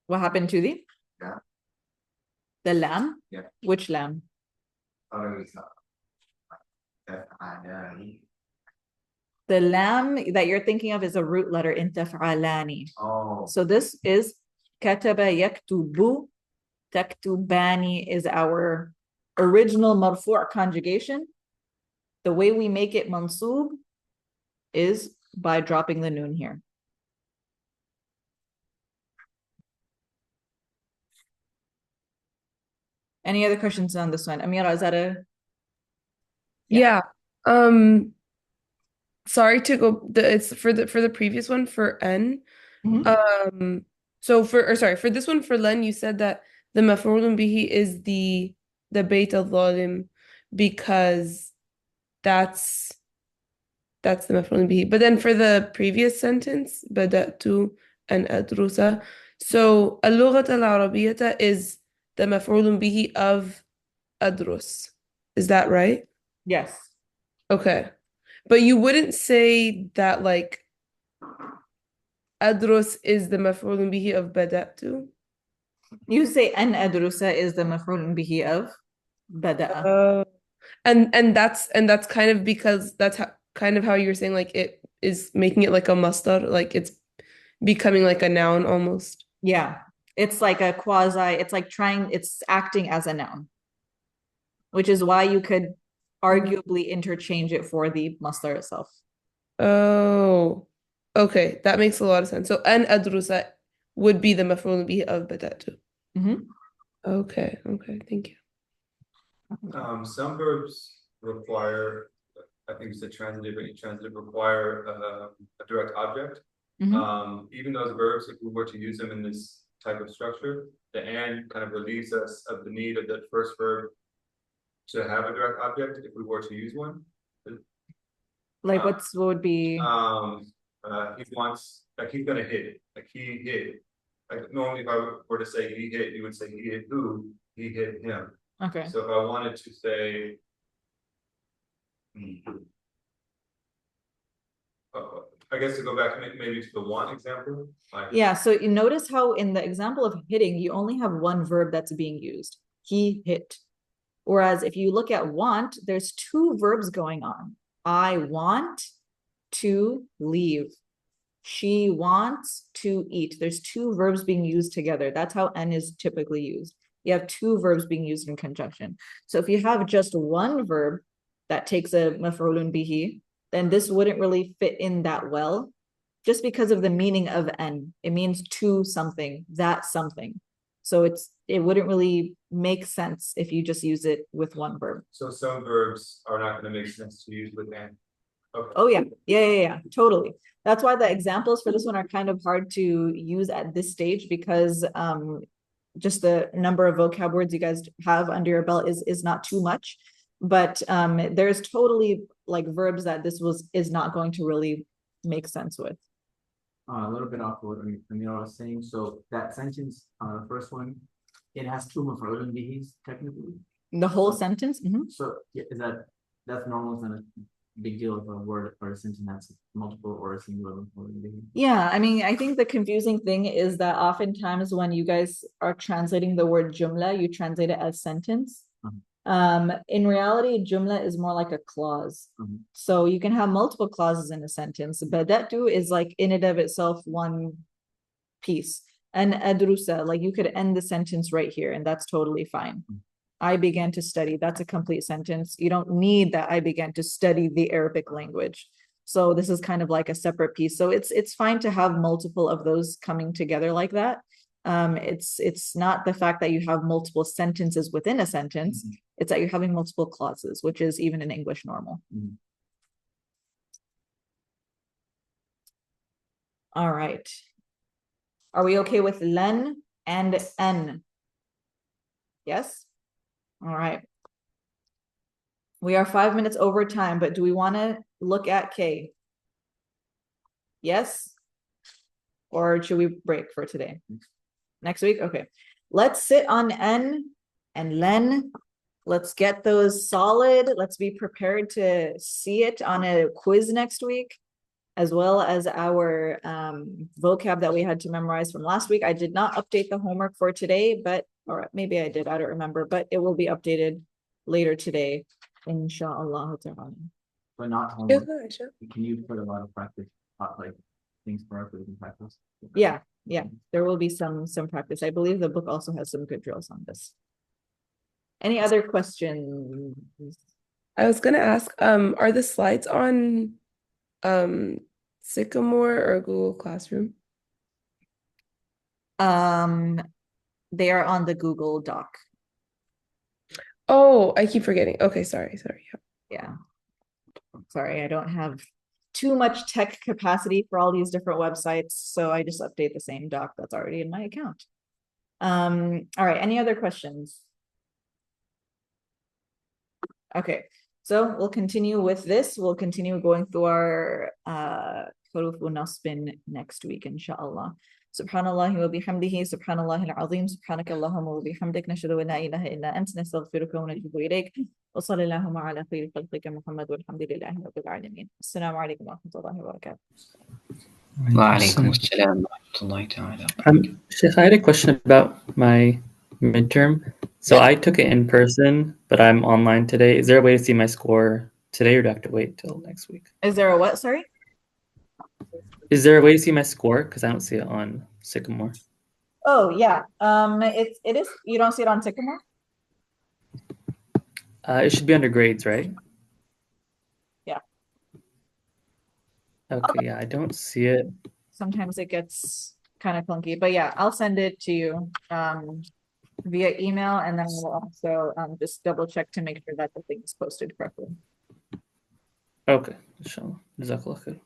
What happened to the? Yeah. The lamb? Yeah. Which lamb? Oh, it's not. The lamb that you're thinking of is a root letter in taf'alani. Oh. So this is kataba yaktubu. Taktubani is our original marfu' conjugation. The way we make it mansub is by dropping the noon here. Any other questions on this one? Amira, is that a? Yeah. Sorry to go it's for the previous one for N. Mhm. So for this one for Len, you said that the maf'ulun bihi is the bayt al-zalim because that's the maf'ulun bihi. But then for the previous sentence, bada'tu an adrusa. So al-lughat al-arabiyyah is the maf'ulun bihi of adrus. Is that right? Yes. Okay. But you wouldn't say that like adrus is the maf'ulun bihi of bada'tu? You say an adrusa is the maf'ulun bihi of bada'a. And that's kind of because that's kind of how you're saying like it is making it like a masdar, like it's becoming like a noun almost. Yeah. It's like a quasi, it's acting as a noun, which is why you could arguably interchange it for the masdar itself. Oh, okay. That makes a lot of sense. So an adrusa would be the maf'ulun bihi of bada'tu. Okay, thank you. Some verbs require, I think it's a transitive, but transitive require a direct object. Even those verbs, if we were to use them in this type of structure, the and kind of relieves us of the need of that first verb to have a direct object if we were to use one. Like what would be? He wants, like he's gonna hit, like he hit. Like normally if I were to say he hit, you would say he hit who? He hit him. Okay. So if I wanted to say I guess to go back maybe to the want example. Yeah, so you notice how in the example of hitting, you only have one verb that's being used. He hit. Whereas if you look at want, there's two verbs going on. I want to leave. She wants to eat. There's two verbs being used together. That's how N is typically used. You have two verbs being used in conjunction. So if you have just one verb that takes a maf'ulun bihi, then this wouldn't really fit in that well, just because of the meaning of N. It means to something, that something. So it wouldn't really make sense if you just use it with one verb. So some verbs are not going to make sense to use with and. Okay. Oh yeah, totally. That's why the examples for this one are kind of hard to use at this stage because just the number of vocab words you guys have under your belt is not too much. But there's totally like verbs that this is not going to really make sense with. A little bit off what Amira was saying. So that sentence, the first one, it has two maf'ulun bihis technically. The whole sentence? So yeah, that's normal? It's not a big deal if a word or a sentence has multiple or a singular maf'ulun bihi? Yeah, I mean, I think the confusing thing is that oftentimes when you guys are translating the word jumla, you translate it as sentence. In reality, jumla is more like a clause. So you can have multiple clauses in a sentence. Badatu is like in and of itself one piece. And adrusa, like you could end the sentence right here, and that's totally fine. I began to study. That's a complete sentence. You don't need that I began to study the Arabic language. So this is kind of like a separate piece. So it's fine to have multiple of those coming together like that. It's not the fact that you have multiple sentences within a sentence. It's that you're having multiple clauses, which is even in English normal. All right. Are we okay with len and en? Yes? All right. We are 5 minutes over time, but do we want to look at K? Yes? Or should we break for today? Next week? Okay. Let's sit on N and Len. Let's get those solid. Let's be prepared to see it on a quiz next week, as well as our vocab that we had to memorize from last week. I did not update the homework for today, but, or maybe I did, I don't remember, but it will be updated later today, inshallah ta'ala. But not Yeah, homework. sure. Can you put a lot of practice, like things for us that we can practice? Yeah, there will be some practice. I believe the book also has some good drills on this. Any other questions? I was gonna ask, are the slides on Sycamore or Google Classroom? They are on the Google Doc. Oh, I keep forgetting. Okay, sorry. Yeah. Sorry, I don't have too much tech capacity for all these different websites, so I just update the same doc that's already in my account. All right, any other questions? Okay, so we'll continue with this. We'll continue going through our Huruf Nasbin next week, inshallah. Subhanallah wa bihamdihi, subhanallah al-azim, subhanaka Allahumma wa bihamdik, nashhadu an la ilaha illa anta, nastaghfiruka wa natubu ilayk. Wa sallallahu ala khayri khalqika Muhammad walhamdulillahi rabbil alamin. Assalamu alaikum wa rahmatullahi wa barakatuh. وعليكم السلام ورحمة الله تعالى. Sheikh, I had a question about my midterm. So I took it in person, but I'm online today. Is there a way to see my score today, or do I have to wait till next week? Is there a what, sorry? Is there a way to see my score? Because I don't see it on Sycamore. Oh yeah, it is, you don't see it on Sycamore? It should be under grades, right? Yeah. Okay, yeah, I don't see it. Sometimes it gets kind of clunky, but yeah, I'll send it to you via email, and then we'll also just double check to make sure that the thing is posted correctly. Okay, inshallah. Jazakallah khair.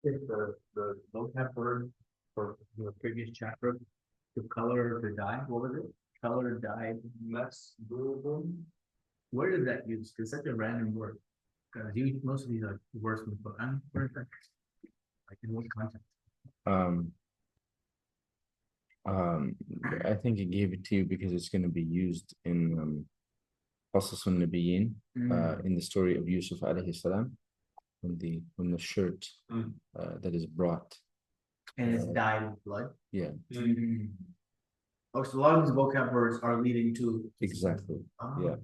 If the vocab word for the previous chapter, to color or to dye, what was it? Color, dye, That's doable. where did that use? It's such a random word. Cause you, most of these are words from the Quran, where is that? Like in what context? Um, I think it gave it to you because it's going to be used in Qasas al-Nabiyyin, in the story of Yusuf alayhi salam, when the shirt Mm. that is brought. And it's dyed with blood. Yeah, Oh, so a lot of these vocab words are leading to. exactly. Ah. Yeah.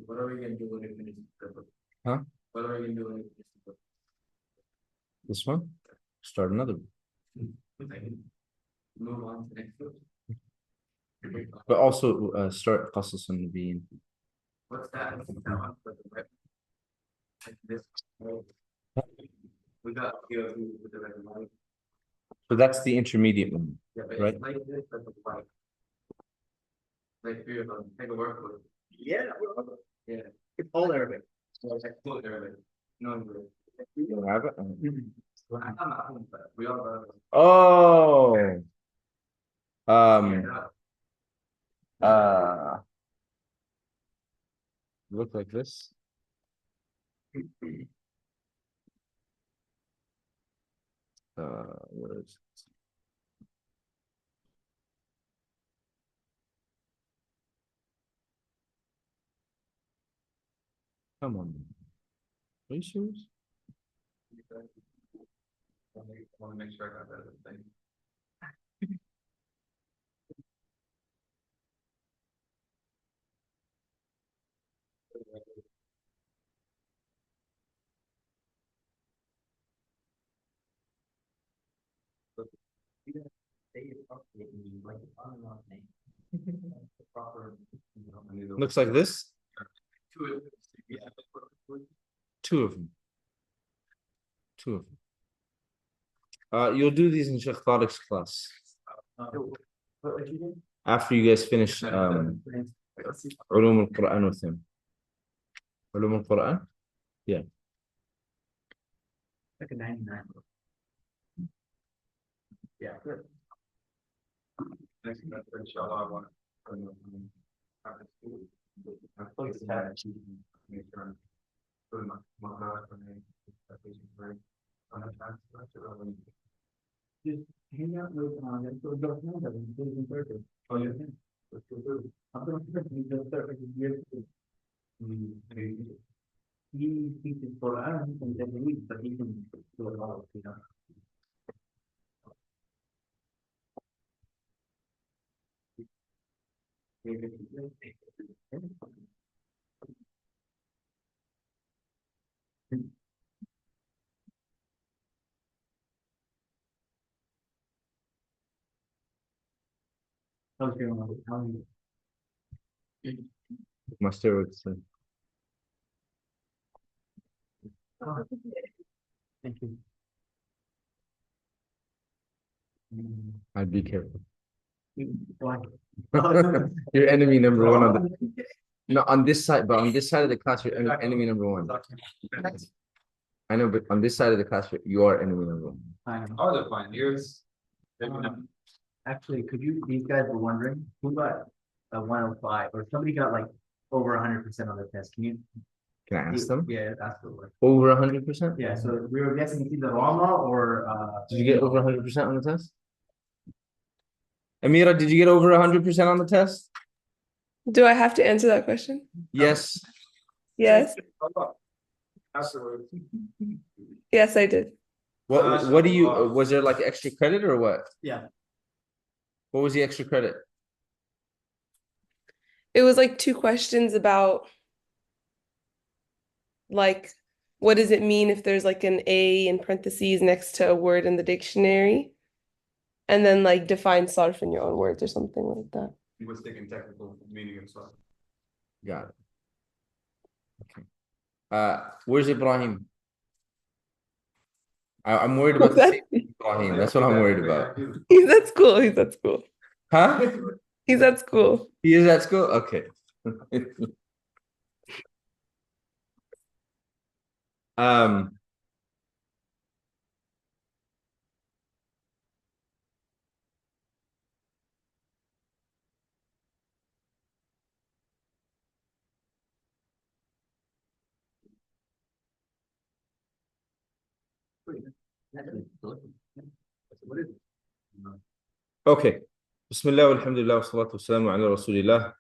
What are we gonna do when it finishes the book? Huh? What are we gonna do when it finishes the book? This one? Start another. Move on to next book. But also start Qasas al-Nabiyyin. What's that? What's that one for the red? Like this. We got POV with the red and white. So that's the intermediate one, Yeah, but right? it's like this, but the white. Like three of them, take a word for it. Yeah, Yeah. it's all Arabic. So it's like fluent Arabic. No English. You don't have it? Well, I'm not home, but we all got it. Oh. Yeah, Look like this. Where is it? Come on. Are you serious? I wanna make sure I got that thing. Looks like this. Yeah. Two of them. Two of them. You'll do these in Sheikh Tariq's class. After you guys finish Ulum al-Quran with him. Ulum al-Quran? Yeah. Like a 99. Yeah, good. Next semester, inshallah, I want to. After school. I'm supposed to have make sure I'm doing my for me. On the time semester, or when- Just hang out with, so it doesn't matter, it's in purpose. Oh, yeah. Let's go through. I'm gonna put it in the purpose of year two. He teaches Quran and every week, but he can do it all, you know. How's your mom? How are you? My steroids. Oh, thank you. I'd be careful. Why? Your enemy number one on the no on this side, but on this side of the class, you're enemy number one. I know, but on this side of the class, you are enemy number one. Fine. Oh, they're fine. Yours. Actually, these guys were wondering, who got a 105, or somebody got like over 100% on the test, can you? Can I ask them? Yeah, ask them. Over 100%? Yeah, so we were guessing it's either Rama or, Did you get over 100% on the test? Amira, did you get over 100% on the test? Do I have to answer that question? Yes. Yes. Afterwards. Yes, I did. What do you, was there like extra credit or what? Yeah. What was the extra credit? It was like 2 questions about like what does it mean if there's like an A in parentheses next to a word in the dictionary? And then like define sarf in your own words or something like that. He was thinking technical meaning of stuff. Got it. Okay. Where's Ibrahim? I'm worried about the safety of Ibrahim. That's what I'm worried about. He's at school. He's at school. Huh? He's at school. He is at school? Okay. Okay. Bismillah walhamdulillah wa salatu wassalamu ala rasulillah.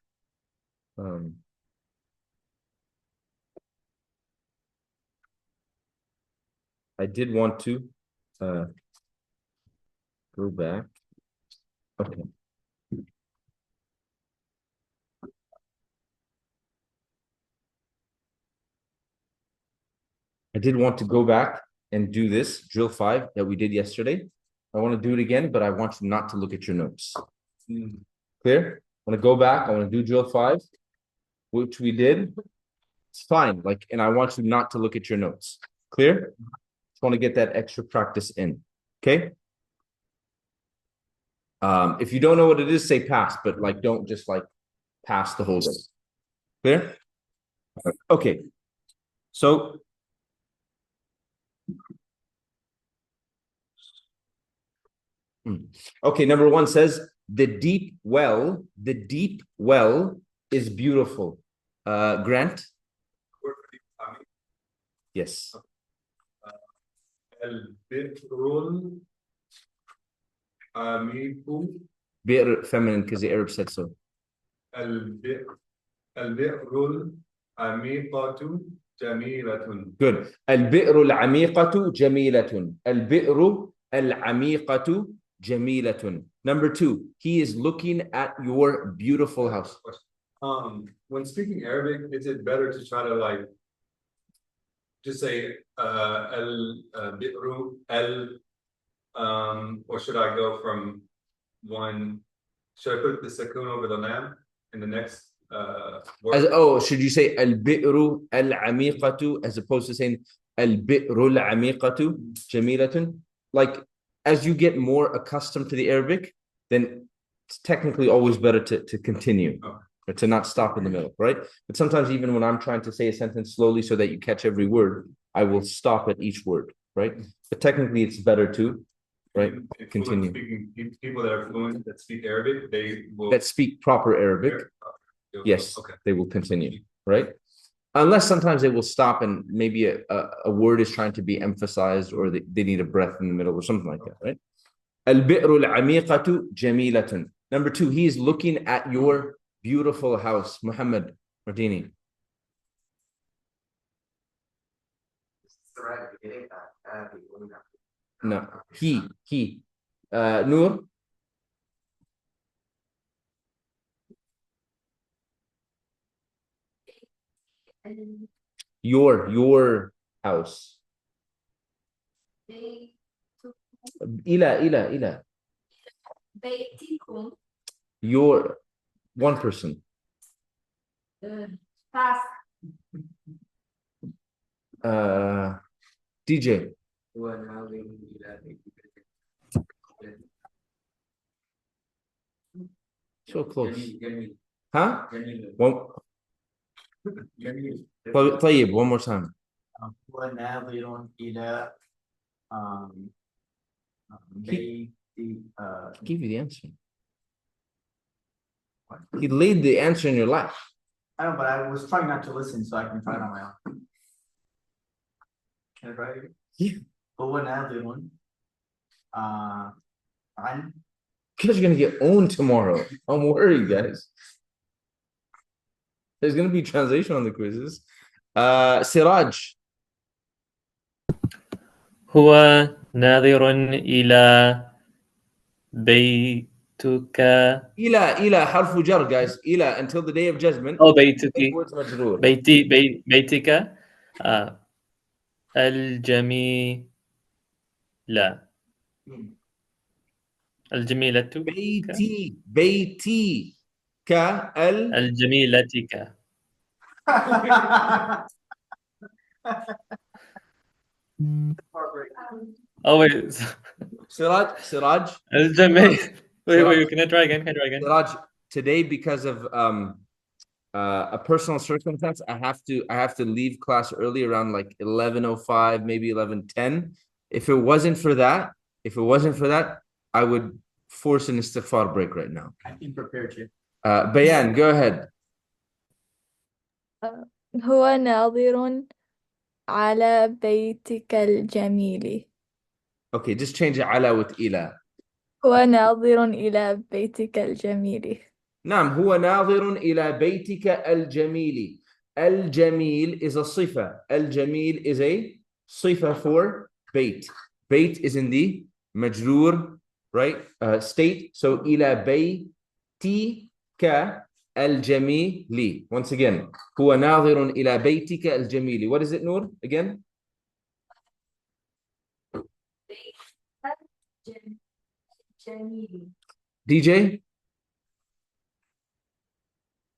I did want to go back. Okay. I did want to go back and do this drill 5 that we did yesterday. I want to do it again, but I want you not to look at your notes. Clear? I want to go back. I want to do drill 5, which we did. It's fine. Like, and I want you not to look at your notes. Clear? Just want to get that extra practice in. Okay? If you don't know what it is, say pass, but like don't just like pass the whole thing. Clear? Okay. So okay, number 1 says the deep well is beautiful. Grant? Yes. Bi'r feminine because the Arab said so. Good. البئر العميقة جميلة. البئر العميقة جميلة. Number 2, he is looking at your beautiful house. When speaking Arabic, is it better to try to like just say al-bi'ru or should I go from one? Should I put the sakun over the lam in the next word? Should you say al-bi'ru al-amiqatu as opposed to saying al-bi'ru al-amiqatu jamilatun? Like, as you get more accustomed to the Arabic, then it's technically always better to continue. Or to not stop in the middle, right? But sometimes even when I'm trying to say a sentence slowly so that you catch every word, I will stop at each word, right? But technically it's better to, right, continue. People that are fluent, that speak Arabic, they will... That speak proper Arabic, yes, okay. They will continue, right? Unless sometimes they will stop and maybe a word is trying to be emphasized or they need a breath in the middle or something like that, right? Al-bi'ru al-amiqatu jamilatun. Number 2, he is looking at your beautiful house. Muhammad Mardini. No, he. Noor. Your house. Ila. Your one person. DJ. So close. Huh? طيب, one more time. He gave you the answer. He laid the answer in your lap. I know, but I was trying not to listen so I can try it on my own. Can I try it? Yeah. هو ناظر عن You guys are gonna get owned tomorrow. I'm worried, guys. There's gonna be translation on the quizzes. Siraj. هو ناظر إلى بيتك. إلى حرف جر, guys. إلى until the day of judgment. بيتك الجميلة. الجميلة. بيتي الجميلتك. Oh wait. Siraj. Wait, can I try again? Siraj, today because of a personal circumstance, I have to leave class early around like 11:05, maybe 11:10. If it wasn't for that, I would force an istighfar break right now. I can prepare you. Bayan, go ahead. هو ناظر على بيتك الجميل. Okay, just change it على with إلى. هو ناظر إلى بيتك الجميل. نعم هو ناظر إلى بيتك الجميل. الجميل is a صفة. الجميل is a صفة for بيت. بيت is in the مجرور, right? State. So إلى بيتك الجميل. Once again. هو ناظر إلى بيتك الجميل. What is it, Noor? Again? DJ?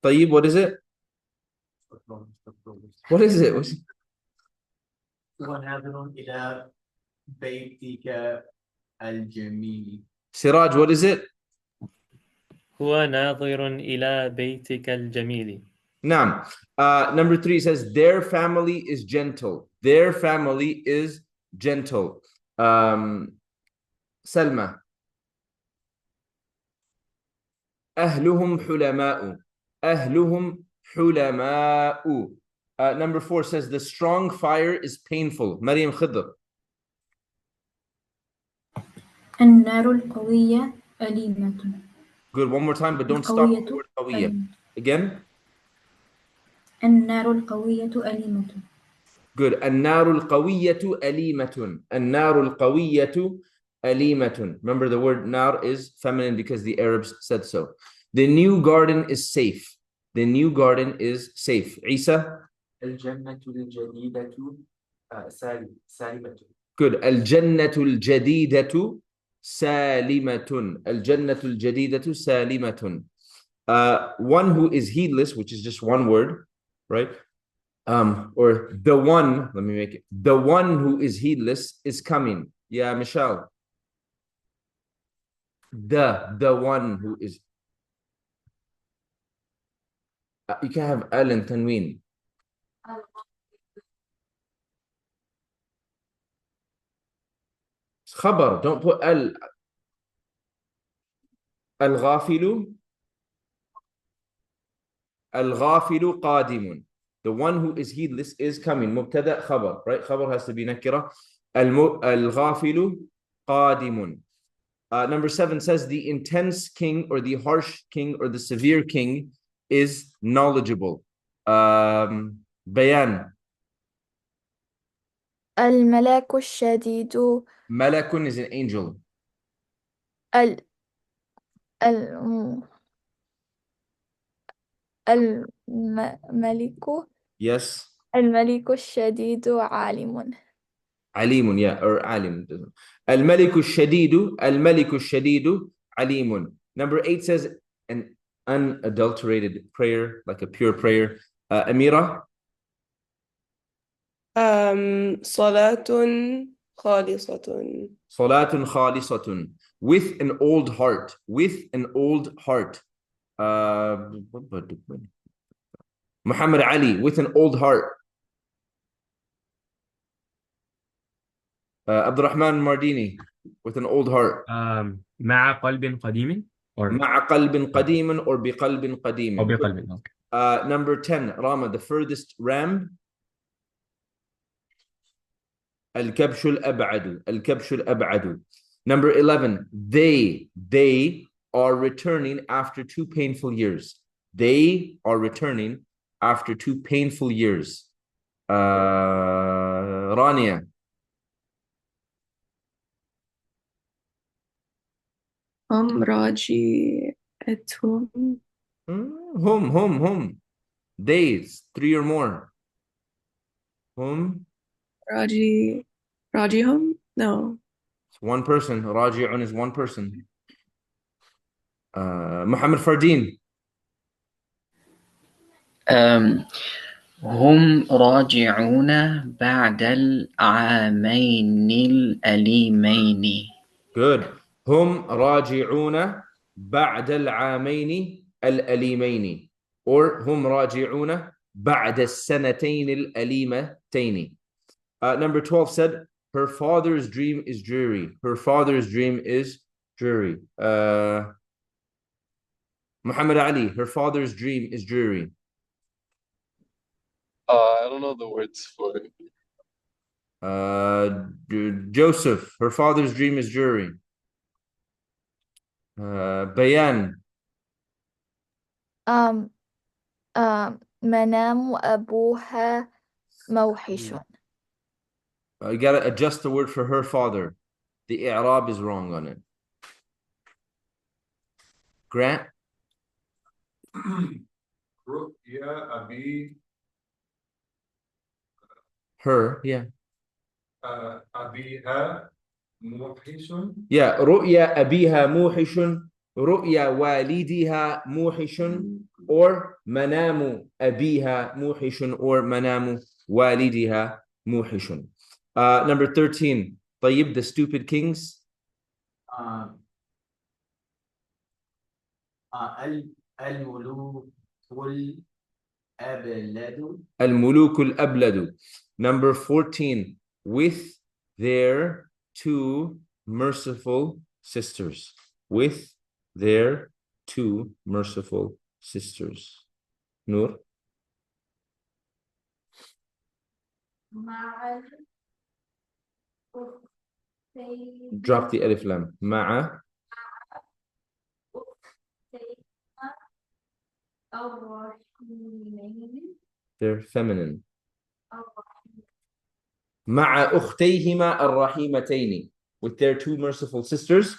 طيب, what is it? What is it? What's... وناظر إلى بيتك الجميل. Siraj, what is it? هو ناظر إلى بيتك الجميل. نعم. Number 3 says their family is gentle. Their family is gentle. Salma. أهلهم حلماء. أهلهم حلماء. Number 4 says the strong fire is painful. Maryam Khidr. النار القوية أليمة. Good. One more time, but don't stop the word قوية. Again. النار القوية أليمة. Good. النار القوية أليمة. النار القوية أليمة. Remember the word nar is feminine because the Arabs said so. The new garden is safe. The new garden is safe. Isa. الجنة الجديدة سالمة. Good. الجنة الجديدة سالمة. الجنة الجديدة سالمة. One who is heedless, which is just one word, right? Or the one, let me make it. The one who is heedless is coming. Yeah, Michelle. The one who is. You can have al and tanween. Khabar, don't put al. Al-ghafilu. Al-ghafilu qadimun. The one who is heedless is coming. Mubtada khabar, right? Khabar has to be nakira. Al-ghafilu qadimun. Number 7 says the intense king or the harsh king or the severe king is knowledgeable. Bayan. الملاك الشديد. Malakun is an angel. الملك Yes. الملك الشديد عالم. عليم, yeah, or alim. الملك الشديد. الملك الشديد عليم. Number 8 says an unadulterated prayer, like a pure prayer. Amira. صلاة خالصة. صلاة خالصة. With an old heart. With an old heart. Muhammad Ali. With an old heart. Abdurrahman Mardini. With an old heart. مع قلب قديم. مع قلب قديم or بقلب قديم. أو بقلب. Okay. Number 10, Rama, the furthest ram. الكبش الأبعد. الكبش الأبعد. Number 11, they are returning after 2 painful years. They are returning after 2 painful years. Rania. راجعتهم. Hum. Days, 3 or more. Hum. راجعهم? No. It's one person. Raji'un is one person. Muhammad Fardeen. هم راجعون بعد العامين الأليمين. Good. هم راجعون بعد العامين الأليمين. Or هم راجعون بعد السنتين الأليمتين. Number 12 said, her father's dream is dreary. Her father's dream is dreary. Muhammad Ali, her father's dream is dreary. I don't know the words for it. Joseph, her father's dream is jewelry. Bayan, أم منام أبوها موحش. you gotta adjust the word for her father. The i'rab is wrong on it. Grant, رؤيا أبي her, yeah. أبيها موحش. Yeah, رؤيا أبيها موحش, رؤيا والدها موحش, or منام أبيها موحش, or منام والدها موحش. Number 13, طيب, the stupid kings. الملوك الأبلد. الملوك الأبلد. Number 14, with their two merciful sisters. With their two merciful sisters. Noor? Drop the alif lam. Ma'a. They're feminine. مع أختيهما الرحيمتين, with their two merciful sisters,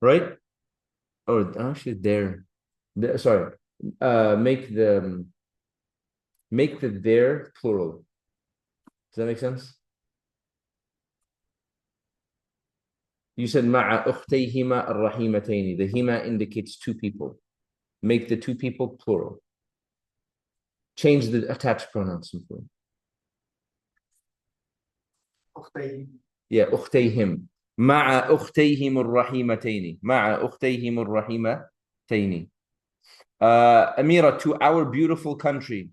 right? Or actually sorry, make the their plural. Does that make sense? You said مع أختيهما الرحيمتين. The hima indicates two people. Make the two people plural. Change the attached pronouns simply. Yeah, أختيهم. مع أختيهم الرحيمتين. مع أختيهم الرحيمتين. Amira, to our beautiful country.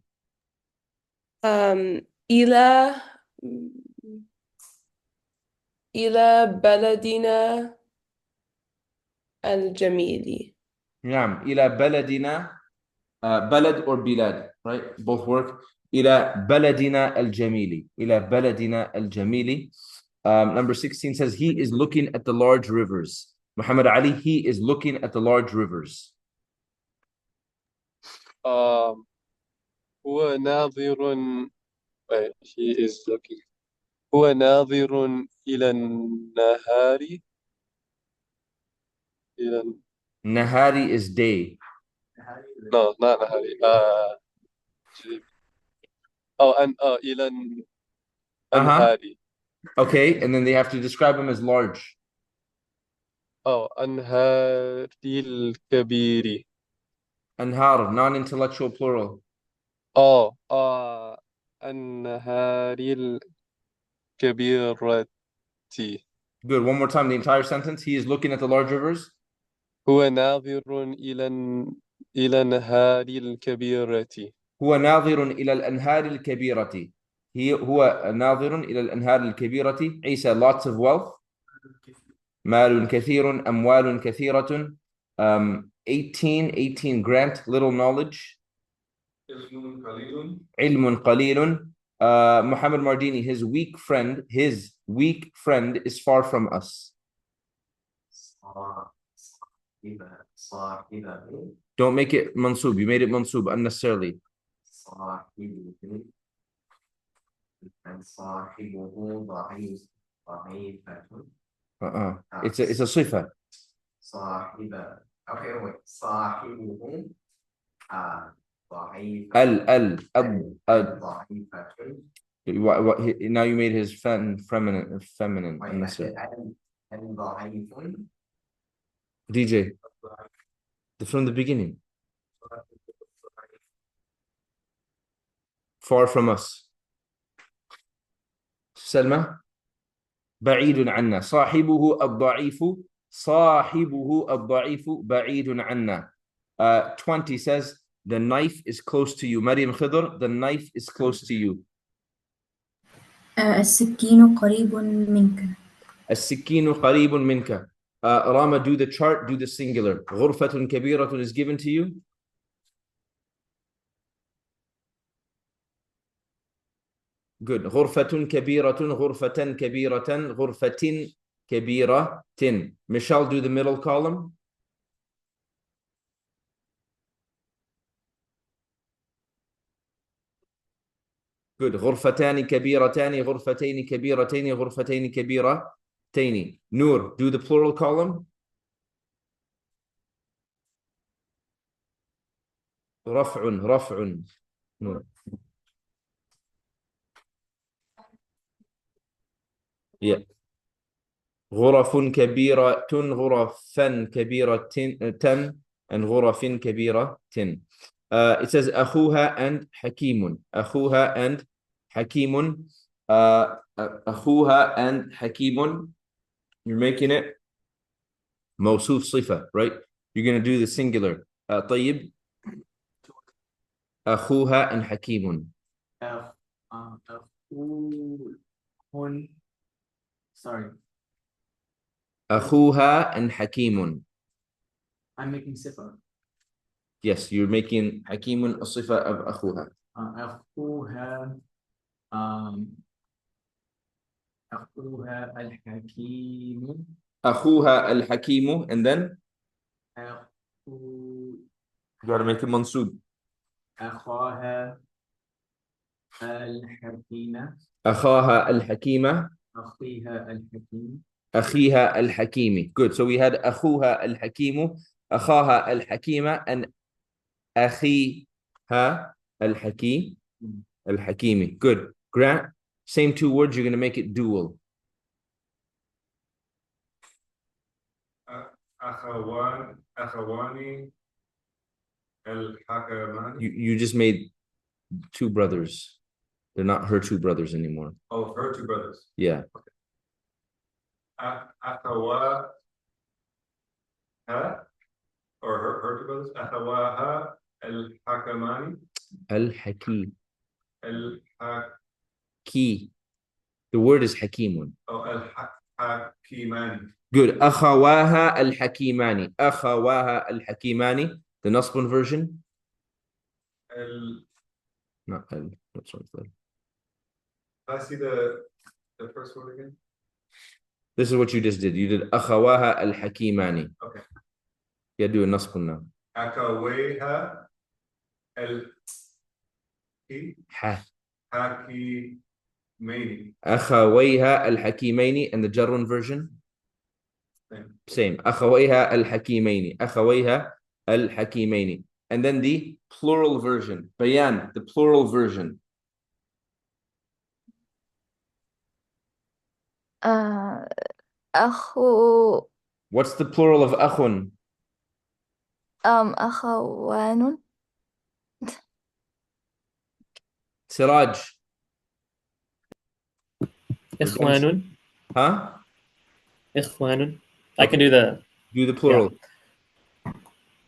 إلى بلدنا الجميل. نعم, إلى بلدنا, بلد or بلاد, right? Both work. إلى بلدنا الجميل. إلى بلدنا الجميل. Number 16 says, he is looking at the large rivers. Muhammad Ali, he is looking at the large rivers. هو ناظر. He is looking. هو ناظر إلى النهار. Nahari is day. No, not Nahari. إلى النهار. Okay, and then they have to describe him as large. أنهار الكبير. Anhar, non-intellectual plural. النهار الكبيرة. Good. One more time, the entire sentence. He is looking at the large rivers. هو ناظر إلى النهار الكبيرة. هو ناظر إلى الأنهار الكبيرة. هو ناظر إلى الأنهار الكبيرة. عيسى, lots of wealth. مال كثير, أموال كثيرة. 18, Grant, little knowledge. علم قليل. Muhammad Mardini, his weak friend is far from us. Don't make it mansub. You made it mansub unnecessarily. It's a sifa. Okay, wait. صاحبه now you made his feminine unnecessary. DJ, from the beginning. Far from us. Salma. بعيد عنا. صاحبه الضعيف بعيد عنا. 20 says, the knife is close to you. Maryam Khidr, the knife is close to you. السكين قريب منك. السكين قريب منك. Rama, do the chart, do the singular. غرفة كبيرة is given to you. Good. غرفة كبيرة, غرفة كبيرة, غرفة كبيرة. Michelle, do the middle column. Good. غرفتان كبيرتان, غرفتين كبيرتين, غرفتين كبيرتين. Noor, do the plural column. رفع. نور. Yeah. غرف كبيرة, غرفا كبيرة, and غرف كبيرة. It says أخوها and حكيم. أخوها and حكيم. أخوها and حكيم. You're making it موصوف صفة, right? You're going to do the singular. طيب. أخوها and حكيم. Sorry. أخوها and حكيم. I'm making sifa. Yes, you're making حكيم a صفة of أخوها. أخوها أخوها الحكيم. أخوها الحكيم, and then أخو you gotta make it منصوب. أخاها الحكيمة. أخاها الحكيمة. أخيها الحكيم. أخيها الحكيم. Good. So we had أخوها الحكيم, أخاها الحكيمة, and أخيها الحكيم. Good. Grant, same two words, you're going to make it dual. أخواني الحكماني. You just made two brothers. They're not her two brothers anymore. Oh, her two brothers. Yeah. Okay. أخوها or her two brothers. أخوها الحكماني. الحكيم. Key. The word is حكيم. Oh, الحكيماني. Good. أخواها الحكيماني. أخواها الحكيماني. The Nasbun version. Not al. That's what it's. I see the first word again. This is what you just did. You did أخواها الحكيماني. Okay. Yeah, do a Nasbun now. أخويها الحكيمين. أخويها الحكيمين, and the Jarrun version. Same. أخويها الحكيمين. أخويها الحكيمين. And then the plural version. Bayan, the plural version. أخو. What's the plural of أخون? أخوان. Siraj. إخوان. Huh? إخوان. I can do the. Do the plural. Yeah.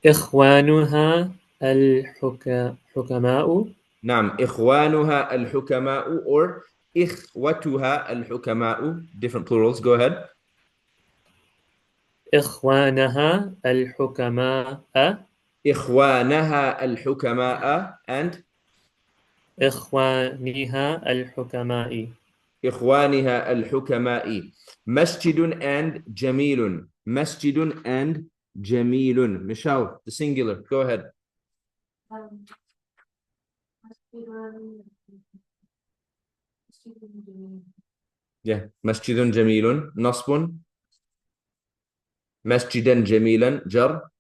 إخوانها الحكماء. نعم. إخوانها الحكماء or إخوتها الحكماء. Different plurals. Go ahead. إخوانها الحكماء. إخوانها الحكماء and إخوانها الحكماء. إخوانها الحكماء. مسجد and جميل. مسجد and جميل. Michelle, the singular. Go ahead. Yeah. مسجد جميل. نصب. مسجدا جميلا. جر.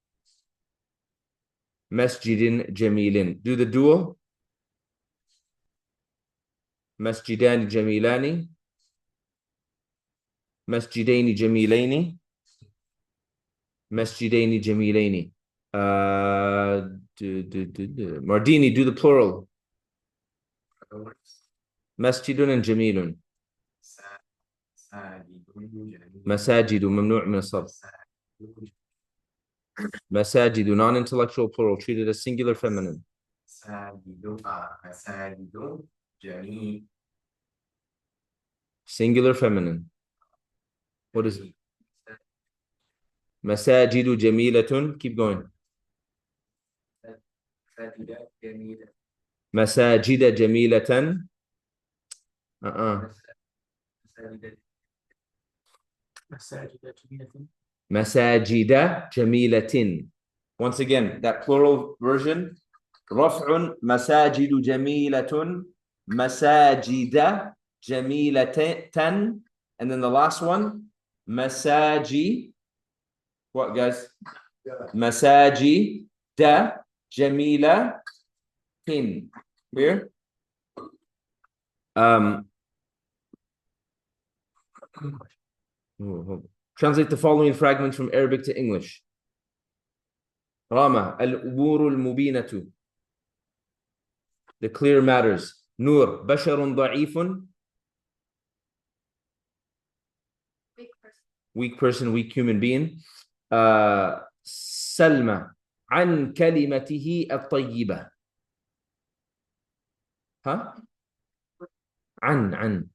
مسجد جميل. Do the dual. مسجدان جميلان. مسجدين جميلين. مسجدين جميلين. Mardini, do the plural. مسجد and جميل. مساجد ممنوع من الصرف. مساجد non-intellectual plural treated as singular feminine. Singular feminine. What is it? مساجد جميلة. Keep going. مساجد جميلة. مساجد جميلة. Once again, that plural version. رفع مساجد جميلة مساجد جميلة. And then the last one. مساجي. What guys? مساجد جميلة. Here. Translate the following fragments from Arabic to English. Rama, al-umur al-mubinatu. The clear matters. Nur, basharun da'ifun. Weak person, weak human being. Salma, an kalimatihi at-tayyibah. Huh? An.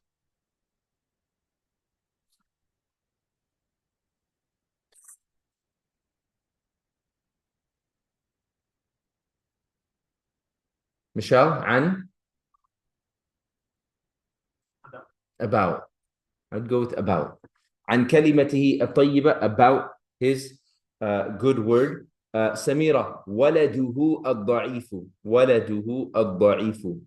Michelle, an? About. I'd go with about. An kalimatihi at-tayyibah, about his good word. Samira, waladuhu ad-da'ifu. Waladuhu ad-da'ifu.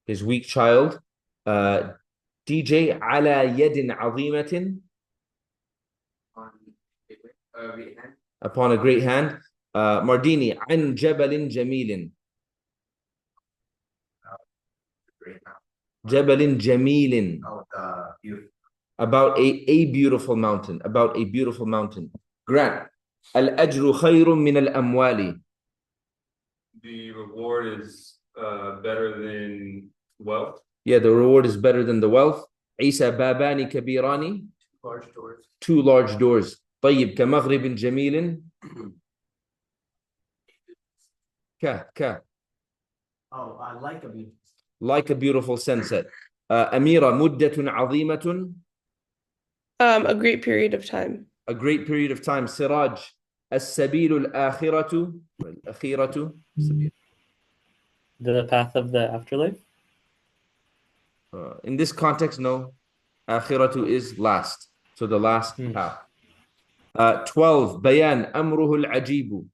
His weak child. DJ, ala yadin azimatin. Upon a great hand. Mardini, an jabalin jamilin. Jabalin jamilin. About a beautiful mountain. About a beautiful mountain. Grant. Al-ajru khayrun min al-amwali. The reward is better than wealth. Yeah, the reward is better than the wealth. Isa babani kabirani. Large doors. Two large doors. طيب كمغرب جميل. Like a beautiful sunset. Amira, muddatun azimatun. A great period of time. A great period of time. Siraj, as-sabilul akhiratu. Akhiratu. The path of the afterlife? In this context, no. Akhiratu is last. So the last path. 12. Bayan, amruhu al-ajibu.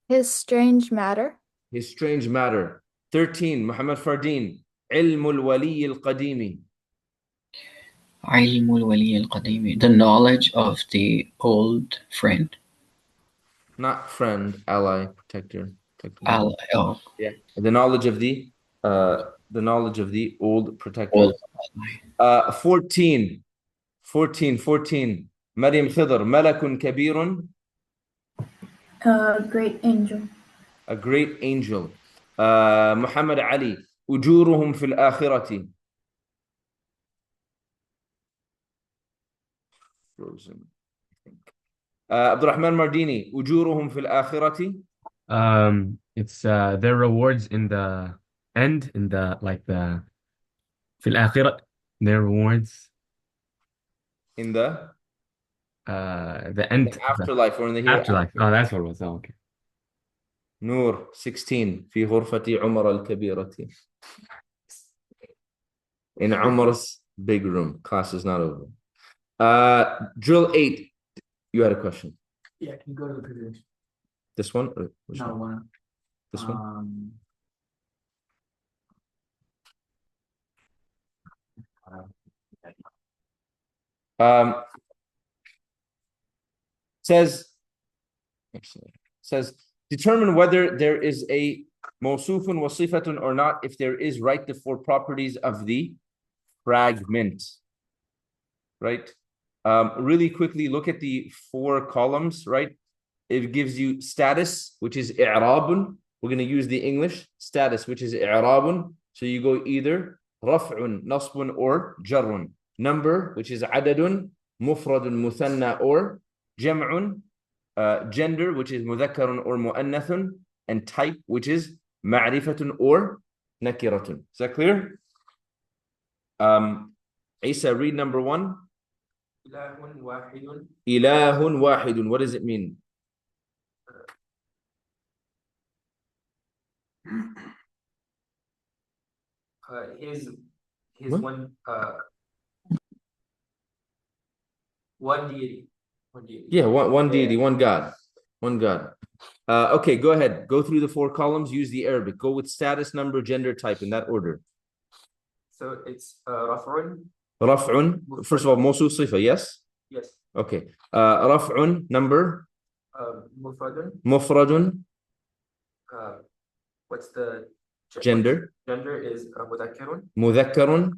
His strange matter. His strange matter. 13. Muhammad Fardeen. Ilmul wali al-qadimi. Ilmul wali al-qadimi. The knowledge of the old friend. Not friend, ally, protector. Ally, oh. Yeah. The knowledge of the old protector. 14. Maryam Khidr. Malakun kabirun. Great angel. A great angel. Muhammad Ali. Ujuruhum fil akhirati. Frozen. Abdurrahman Mardini. Ujuruhum fil akhirati. It's their rewards in the end, in the fil akhirah, their rewards in the end, the afterlife, or in the hereafter. Afterlife. Oh, that's what it was. Oh, okay. Noor 16 في غرفة عمر الكبيرة. In Umar's big room. Class is not over. Drill 8. You had a question. Yeah, can you go to the previous? This one? Or which No, one? one. This one? Says determine whether there is a mawsufun wa sifatun or not, if there is, write the four properties of the fragment. Right? Really quickly look at the four columns, right? It gives you status, which is i'rabun. We're going to use the English status, which is i'rabun. So you go either raf'un, nasbun, or jarrun. Number, which is adadun, mufradun, muthanna, or jam'un. Gender, which is mudhakkarun or mu'annathun. And type, which is ma'rifatun or nakiratun. Is that clear? Isa, read number 1. Ilahun wahidun. Ilahun wahidun. What does it mean? His What? one deity. One deity. Yeah, one deity, one God. One God. Okay, go ahead. Go through the 4 columns, use the Arabic. Go with status, number, gender, type in that order. So it's رفع. Raf'un. First of all, موصوف صفة, yes? Yes. Okay. رفع, number. مفرد. مفرد. What's the Gender. Gender is مذكر. مذكر.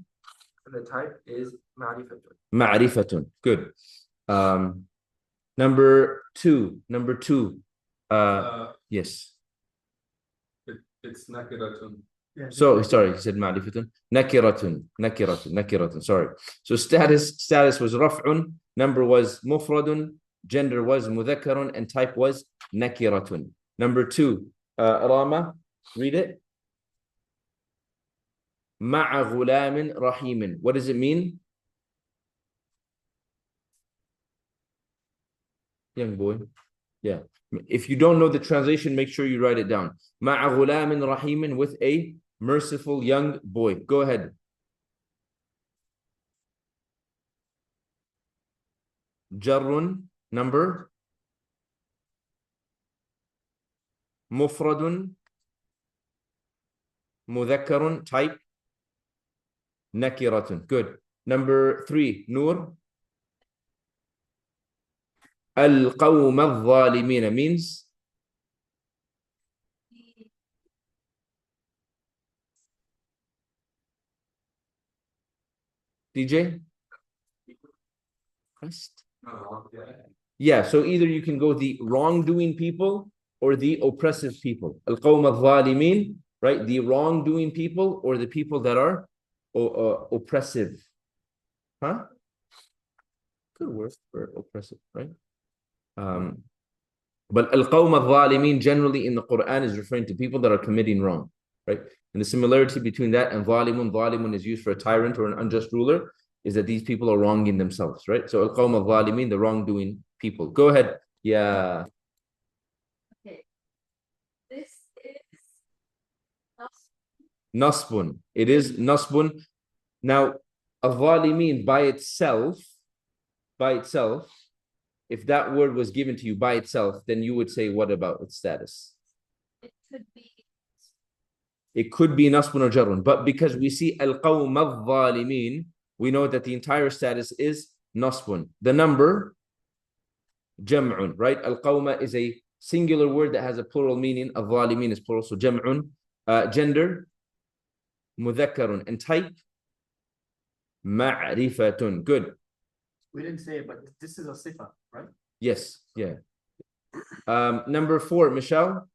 And the type is معرفة. معرفة. Good. Number 2. Number 2. Yes. It's nakiratun. So sorry, he said ma'rifatun. Nakiratun. Sorry. So status was raf'un, number was mufradun, gender was mudhakkarun, and type was nakiratun. Number 2, Rama, read it. Ma'a ghulamin rahimin. What does it mean? Young boy. Yeah. If you don't know the translation, make sure you write it down. Ma'a ghulamin rahimin, with a merciful young boy. Go ahead. Jarrun, number. Mufradun. Mudhakkarun, type. Nakiratun. Good. Number 3, Noor. Al-qawm al-zalimina means. DJ? Yeah, so either you can go the wrongdoing people or the oppressive people. Al-qawm al-zalimin, right? The wrongdoing people or the people that are oppressive. Huh? Good word for oppressive, right? But al-qawm al-zalimin generally in the Quran is referring to people that are committing wrong, right? And the similarity between that and zalimun is used for a tyrant or an unjust ruler, is that these people are wronging themselves, right? So al-qawm al-zalimin, the wrongdoing people. Go ahead. Yeah. Okay. This is Nasbun. It is nasbun. Now, al-zalimin by itself, if that word was given to you by itself, then you would say, what about its status? It could be nasbun or jarrun, but because we see al-qawm al-zalimin, we know that the entire status is nasbun. The number, jam'un, right? Al-qawma is a singular word that has a plural meaning. Al-zalimin is plural, so jam'un. Gender, mudhakkarun, and type, ma'rifatun. Good. We didn't say it, but this is a sifa, right? Yes, yeah. Number 4, Michelle.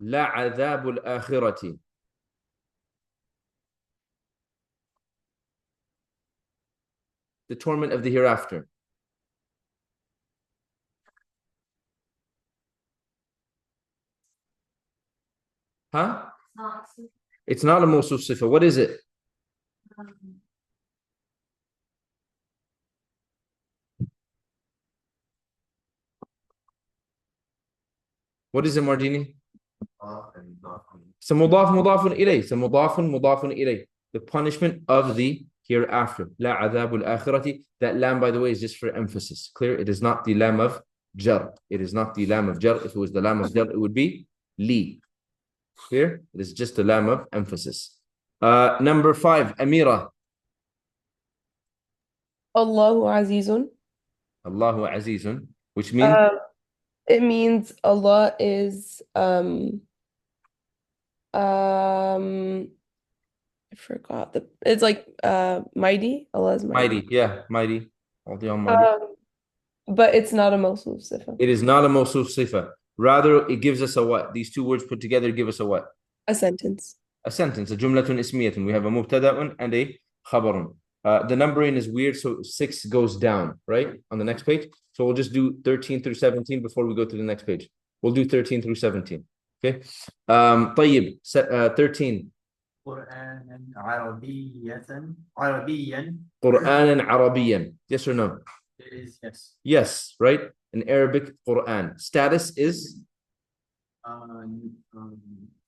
La adhabul akhirati. The torment of the hereafter. Huh? It's not a mawsuf sifa. What is it? What is it, Mardini? It's a mudafun ilayh. It's a mudafun ilayh. The punishment of the hereafter. La adhabul akhirati. That lam, by the way, is just for emphasis. Clear? It is not the lam of jar. It is not the lam of jar. If it was the lam of jar, it would be li. Clear? It is just the lam of emphasis. Number 5, Amira. Allahu Azizun. Allahu Azizun, which means it means Allah is I forgot it's like mighty. Allah is mighty. Yeah, mighty. All the Almighty. But it's not a mawsuf sifa. It is not a mawsuf sifa. Rather, it gives us a what? These two words put together give us a what? A sentence. A sentence. A jumlatun ismiyatun. We have a mubtada'un and a khabarun. The numbering is weird, so 6 goes down, right? On the next page. So we'll just do 13 through 17 before we go to the next page. We'll do 13 through 17. Okay. طيب. 13. Qur'anan Arabiyyan. Qur'anan Arabiyyan. Yes or no? It is yes. Yes, right? An Arabic Quran. Status is